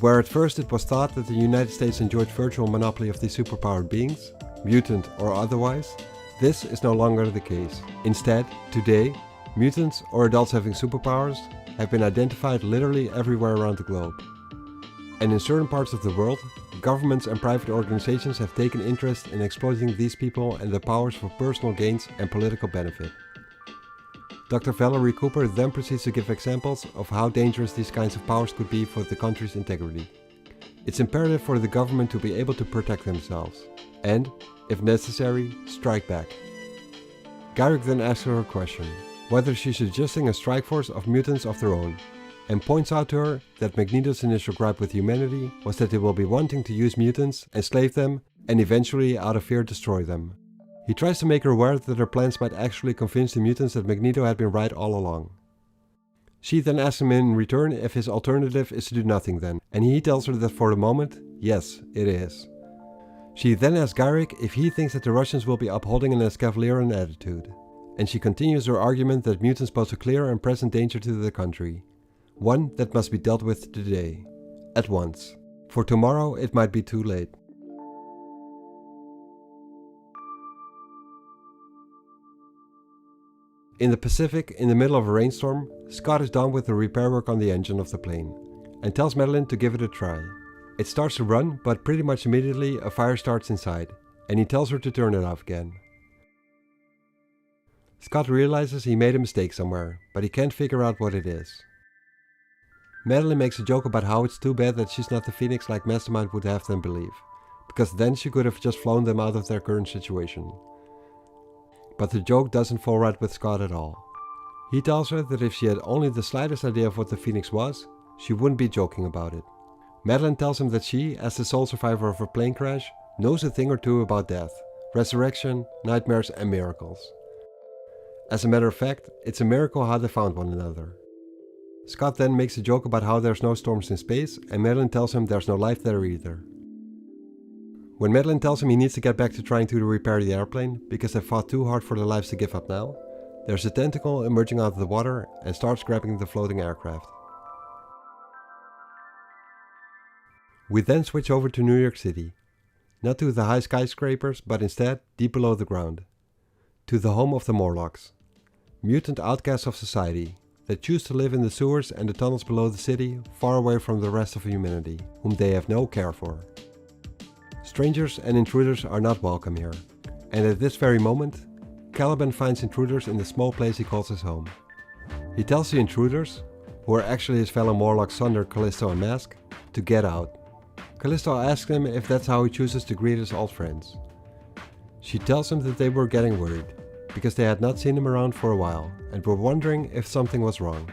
Where at first it was thought that the United States enjoyed virtual monopoly of these superpowered beings, mutant or otherwise, this is no longer the case. Instead, today, mutants or adults having superpowers have been identified literally everywhere around the globe. And in certain parts of the world, governments and private organizations have taken interest in exploiting these people and their powers for personal gains and political benefit. Dr. Valerie Cooper then proceeds to give examples of how dangerous these kinds of powers could be for the country's integrity. It's imperative for the government to be able to protect themselves, and, if necessary, strike back. Garrick then asks her a question, whether she's suggesting a strike force of mutants of their own, and points out to her that Magneto's initial gripe with humanity was that they will be wanting to use mutants, enslave them, and eventually out of fear destroy them. He tries to make her aware that her plans might actually convince the mutants that Magneto had been right all along. She then asks him in return if his alternative is to do nothing then, and he tells her that for the moment, yes, it is. She then asks Garrick if he thinks that the Russians will be upholding an Escavalierian attitude, and she continues her argument that mutants pose a clear and present danger to the country, one that must be dealt with today, at once, for tomorrow it might be too late. In the Pacific, in the middle of a rainstorm, Scott is done with the repair work on the engine of the plane, and tells Madeline to give it a try. It starts to run, but pretty much immediately a fire starts inside, and he tells her to turn it off again. Scott realizes he made a mistake somewhere, but he can't figure out what it is. Madeline makes a joke about how it's too bad that she's not the Phoenix like Mastermind would have them believe, because then she could have just flown them out of their current situation. But the joke doesn't fall right with Scott at all. He tells her that if she had only the slightest idea of what the Phoenix was, she wouldn't be joking about it. Madeline tells him that she, as the sole survivor of a plane crash, knows a thing or two about death, resurrection, nightmares and miracles. As a matter of fact, it's a miracle how they found one another. Scott then makes a joke about how there's no storms in space, and Madeline tells him there's no life there either. When Madeline tells him he needs to get back to trying to repair the airplane, because they fought too hard for their lives to give up now, there's a tentacle emerging out of the water and starts grabbing the floating aircraft. We then switch over to New York City, not to the high skyscrapers, but instead deep below the ground, to the home of the Morlocks, mutant outcasts of society that choose to live in the sewers and the tunnels below the city, far away from the rest of humanity, whom they have no care for. Strangers and intruders are not welcome here, and at this very moment, Caliban finds intruders in the small place he calls his home. He tells the intruders, who are actually his fellow Morlocks Sunder, Callisto and Mask, to get out. Callisto asks him if that's how he chooses to greet his old friends. She tells him that they were getting worried, because they had not seen him around for a while, and were wondering if something was wrong.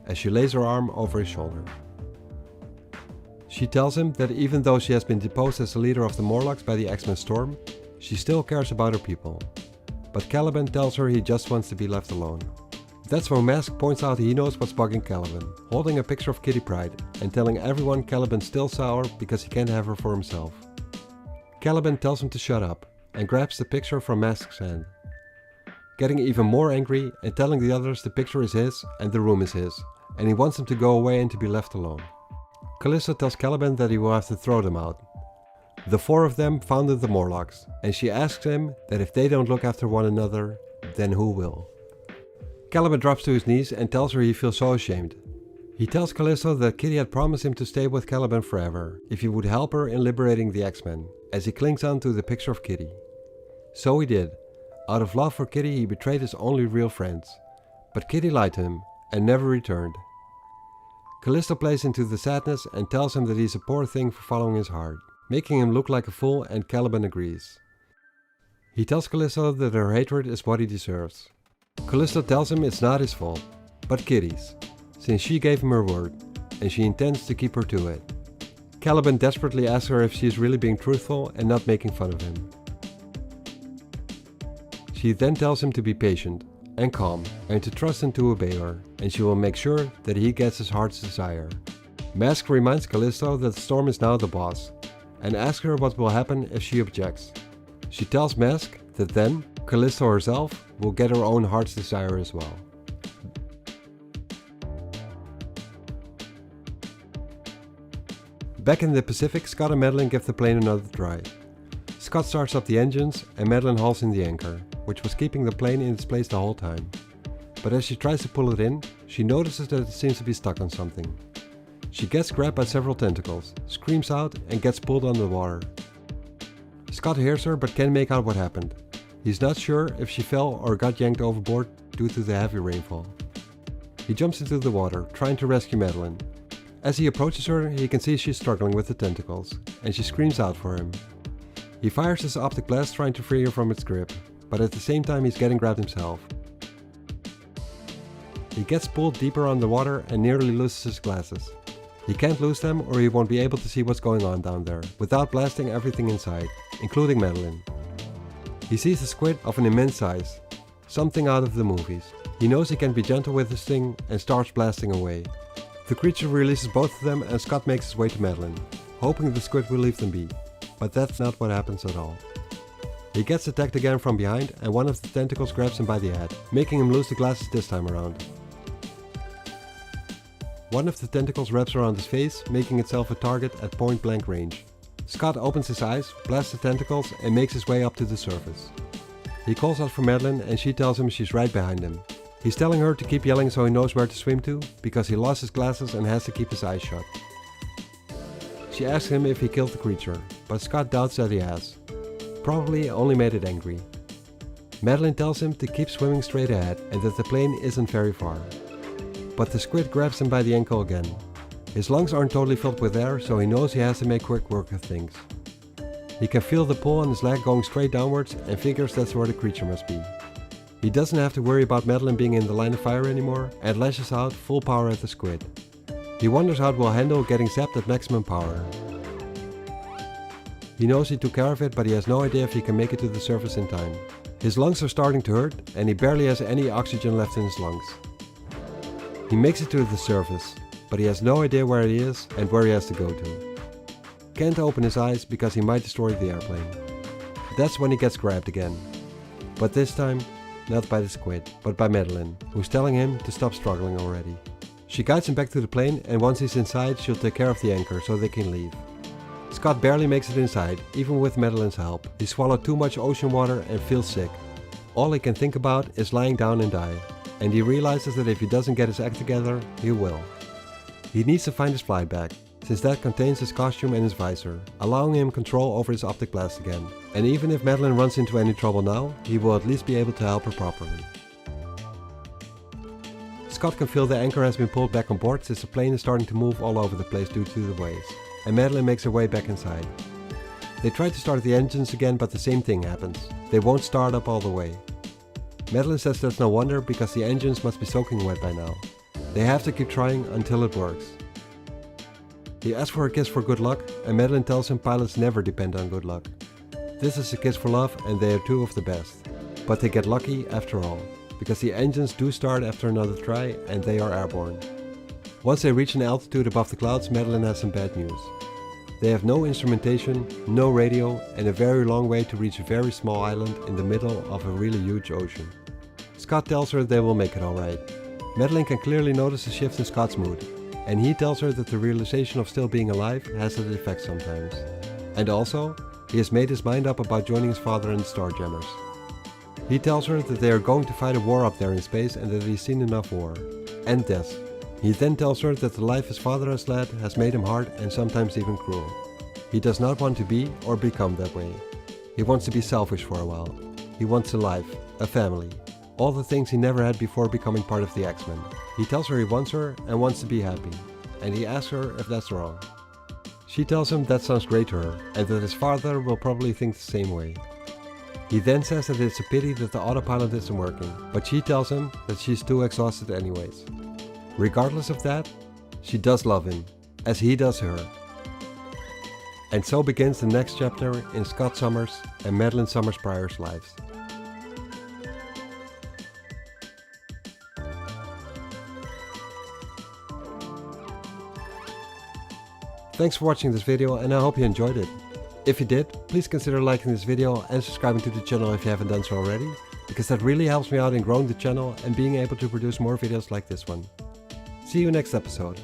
as she lays her arm over his shoulder. She tells him that even though she has been deposed as the leader of the Morlocks by the X-Men Storm, she still cares about her people. But Caliban tells her he just wants to be left alone. That's when Mask points out he knows what's bugging Caliban, holding a picture of Kitty Pryde and telling everyone Caliban's still sour because he can't have her for himself. Caliban tells him to shut up and grabs the picture from Mask's hand, getting even more angry and telling the others the picture is his and the room is his, and he wants them to go away and to be left alone. Callisto tells Caliban that he will have to throw them out. The four of them founded the Morlocks, and she asks him that if they don't look after one another, then who will? Caliban drops to his knees and tells her he feels so ashamed. He tells Callisto that Kitty had promised him to stay with Caliban forever if he would help her in liberating the X-Men, as he clings on to the picture of Kitty. So he did. Out of love for Kitty, he betrayed his only real friends. But Kitty lied to him and never returned. Callisto plays into the sadness and tells him that he's a poor thing for following his heart, making him look like a fool, and Caliban agrees. He tells Callisto that her hatred is what he deserves. Callisto tells him it's not his fault, but Kitty's, since she gave him her word, and she intends to keep her to it. Caliban desperately asks her if she is really being truthful and not making fun of him. She then tells him to be patient and calm and to trust and to obey her, and she will make sure that he gets his heart's desire. Mask reminds Callisto that Storm is now the boss, and asks her what will happen if she objects. She tells Mask that then Callisto herself will get her own heart's desire as well. Back in the Pacific, Scott and Madeline give the plane another try. Scott starts up the engines and Madeline hauls in the anchor, which was keeping the plane in its place the whole time. But as she tries to pull it in, she notices that it seems to be stuck on something. She gets grabbed by several tentacles, screams out and gets pulled under the water. Scott hears her but can't make out what happened. He's not sure if she fell or got yanked overboard due to the heavy rainfall. He jumps into the water, trying to rescue Madeline. As he approaches her, he can see she's struggling with the tentacles, and she screams out for him. He fires his optic blast trying to free her from its grip, but at the same time he's getting grabbed himself. He gets pulled deeper underwater and nearly loses his glasses. He can't lose them or he won't be able to see what's going on down there, without blasting everything inside, including Madeline. He sees a squid of an immense size, something out of the movies. He knows he can be gentle with this thing and starts blasting away. The creature releases both of them and Scott makes his way to Madeline, hoping the squid will leave them be, but that's not what happens at all. He gets attacked again from behind and one of the tentacles grabs him by the head, making him lose the glasses this time around. One of the tentacles wraps around his face, making itself a target at point blank range. Scott opens his eyes, blasts the tentacles and makes his way up to the surface. He calls out for Madeline and she tells him she's right behind him. He's telling her to keep yelling so he knows where to swim to, because he lost his glasses and has to keep his eyes shut. She asks him if he killed the creature, but Scott doubts that he has. Probably only made it angry. Madeline tells him to keep swimming straight ahead and that the plane isn't very far. But the squid grabs him by the ankle again. His lungs aren't totally filled with air, so he knows he has to make quick work of things. He can feel the pull on his leg going straight downwards and figures that's where the creature must be. He doesn't have to worry about Madeline being in the line of fire anymore and lashes out full power at the squid. He wonders how it will handle getting zapped at maximum power. He knows he took care of it, but he has no idea if he can make it to the surface in time. His lungs are starting to hurt and he barely has any oxygen left in his lungs. He makes it to the surface, but he has no idea where he is and where he has to go to. Can't open his eyes because he might destroy the airplane. That's when he gets grabbed again. But this time, not by the squid, but by Madeline, who's telling him to stop struggling already. She guides him back to the plane and once he's inside, she'll take care of the anchor so they can leave. Scott barely makes it inside, even with Madeline's help. He swallowed too much ocean water and feels sick. All he can think about is lying down and die. And he realizes that if he doesn't get his act together, he will. He needs to find his flight bag, since that contains his costume and his visor, allowing him control over his optic blast again. And even if Madeline runs into any trouble now, he will at least be able to help her properly. Scott can feel the anchor has been pulled back on board since the plane is starting to move all over the place due to the waves, and Madeline makes her way back inside. They try to start the engines again, but the same thing happens. They won't start up all the way. Madeline says that's no wonder because the engines must be soaking wet by now. They have to keep trying until it works. He asks for a kiss for good luck, and Madeline tells him pilots never depend on good luck. This is a kiss for love, and they are two of the best. But they get lucky after all, because the engines do start after another try, and they are airborne. Once they reach an altitude above the clouds, Madeline has some bad news. They have no instrumentation, no radio, and a very long way to reach a very small island in the middle of a really huge ocean. Scott tells her they will make it alright. Madeline can clearly notice a shift in Scott's mood, and he tells her that the realization of still being alive has an effect sometimes. And also, he has made his mind up about joining his father and the Starjammers. He tells her that they are going to fight a war up there in space and that he's seen enough war. And death. He then tells her that the life his father has led has made him hard and sometimes even cruel. He does not want to be or become that way. He wants to be selfish for a while. He wants a life, a family, all the things he never had before becoming part of the X-Men. He tells her he wants her and wants to be happy, and he asks her if that's wrong. She tells him that sounds great to her, and that his father will probably think the same way. He then says that it's a pity that the autopilot isn't working, but she tells him that she's too exhausted anyways. Regardless of that, she does love him, as he does her. And so begins the next chapter in Scott Summers and Madeline Summers Pryor's lives. Thanks for watching this video, and I hope you enjoyed it. If you did, please consider liking this video and subscribing to the channel if you haven't done so already, because that really helps me out in growing the channel and being able to produce more videos like this one. See you next episode.